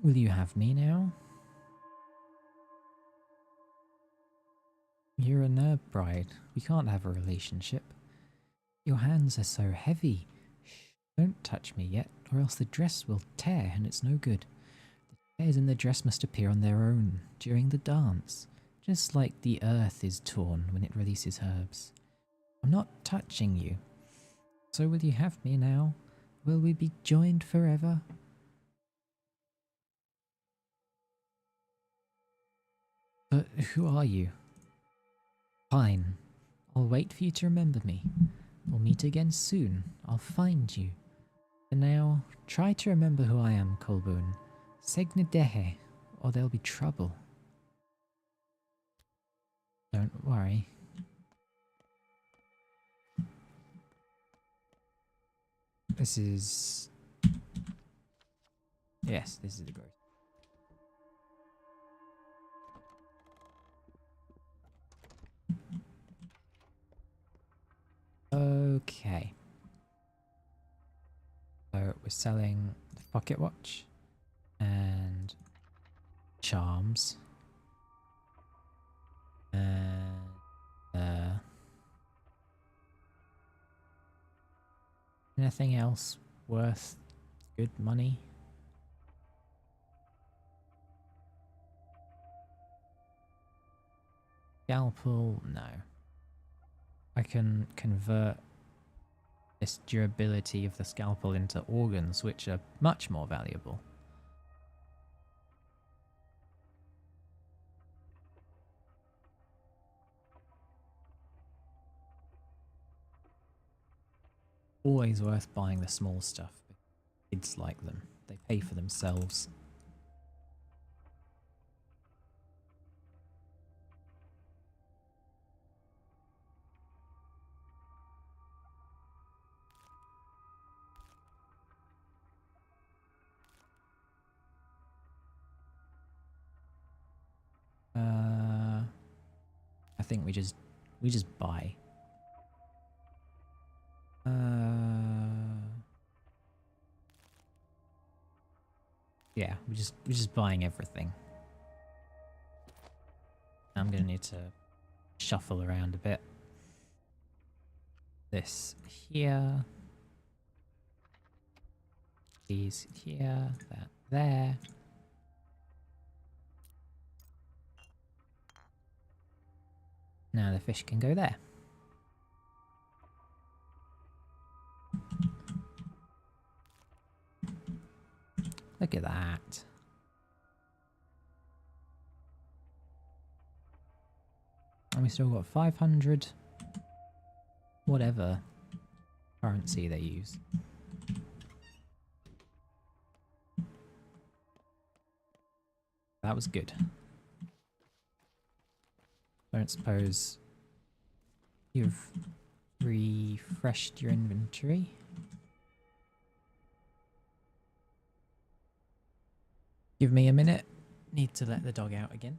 will you have me now? You're a nerd bride. We can't have a relationship. Your hands are so heavy. Shh, don't touch me yet, or else the dress will tear and it's no good. The tears in the dress must appear on their own during the dance, just like the earth is torn when it releases herbs. I'm not touching you. So will you have me now? Will we be joined forever? But who are you? Fine. I'll wait for you to remember me. We'll meet again soon. I'll find you. For now, try to remember who I am, Colboon. Segnedehe, or there'll be trouble. Don't worry. This is... Yes, this is the growth. Okay. So we're selling the pocket watch and charms and anything else worth good money? Scalpel? No. I can convert this durability of the scalpel into organs, which are much more valuable. Always worth buying the small stuff. Kids like them. They pay for themselves. I think we just buy. Yeah, we're just buying everything. I'm going to need to shuffle around a bit. This here. These here. That there. Now the fish can go there. Look at that. And we still got 500 whatever currency they use. That was good. Don't suppose you've refreshed your inventory? Give me a minute. Need to let the dog out again.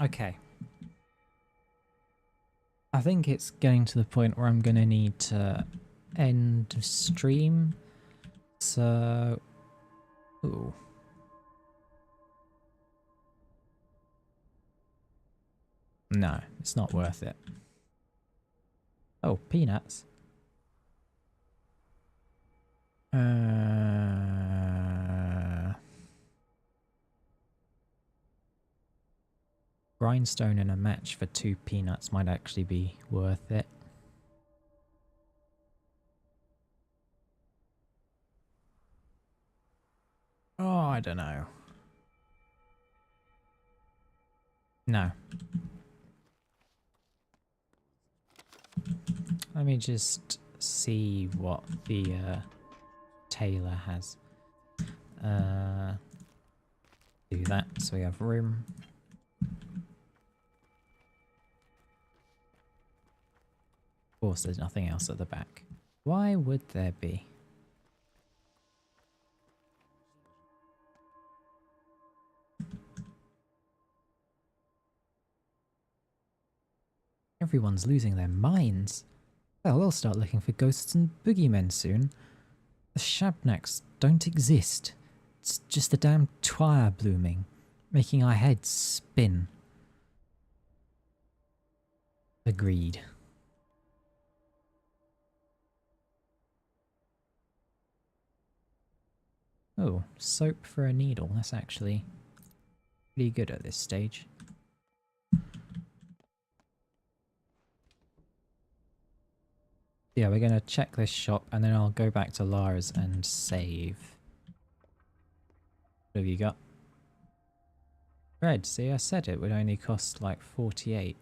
Okay. I think it's getting to the point where I'm going to need to end stream. So... Ooh. No, it's not worth it. Oh, peanuts. Grindstone and a match for 2 peanuts might actually be worth it. Oh, I don't know. No. Let me just see what the tailor has. Do that so we have room. Of course, there's nothing else at the back. Why would there be? Everyone's losing their minds. Well, we'll start looking for ghosts and boogeymen soon. The Shabnaks don't exist. It's just the damn twire blooming, making our heads spin. Agreed. Oh, soap for a needle. That's actually pretty good at this stage. Yeah, we're going to check this shop and then I'll go back to Lara's and save. What have you got? Bread. See, I said it would only cost like 48.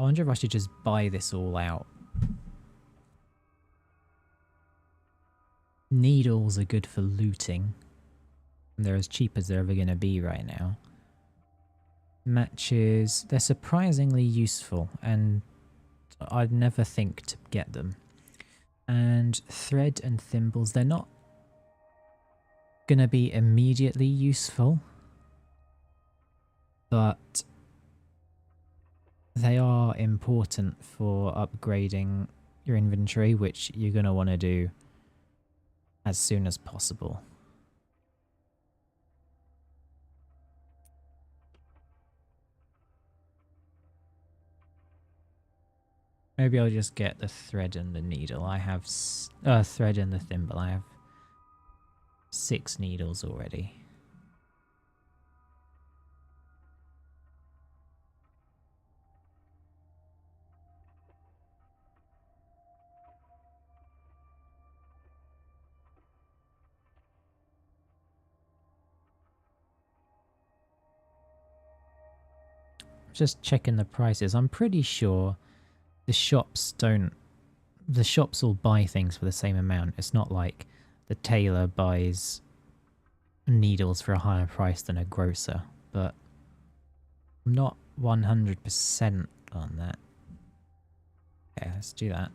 I wonder if I should just buy this all out. Needles are good for looting. And they're as cheap as they're ever going to be right now. Matches, they're surprisingly useful and I'd never think to get them. And thread and thimbles, they're not going to be immediately useful, but they are important for upgrading your inventory, which you're going to want to do as soon as possible. Maybe I'll just get the thread and the needle. I have thread and the thimble. I have 6 needles already. Just checking the prices. I'm pretty sure the shops all buy things for the same amount. It's not like the tailor buys needles for a higher price than a grocer, but I'm not 100% on that. Okay, let's do that.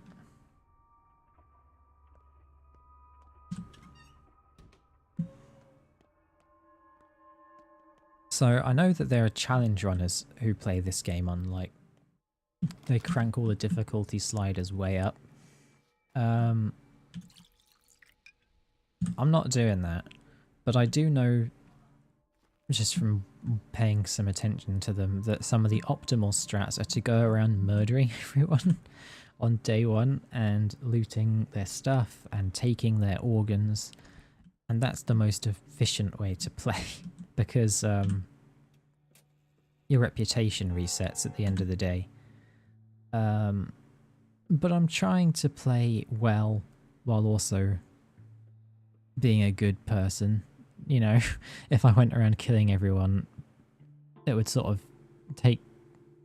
So I know that there are challenge runners who play this game on, like, they crank all the difficulty sliders way up. I'm not doing that, but I do know, just from paying some attention to them, that some of the optimal strats are to go around murdering everyone on day one and looting their stuff and taking their organs, and that's the most efficient way to play because your reputation resets at the end of the day. But I'm trying to play well while also being a good person. You know, if I went around killing everyone, it would sort of take...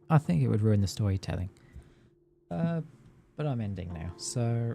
I think it would ruin the storytelling. But I'm ending now, so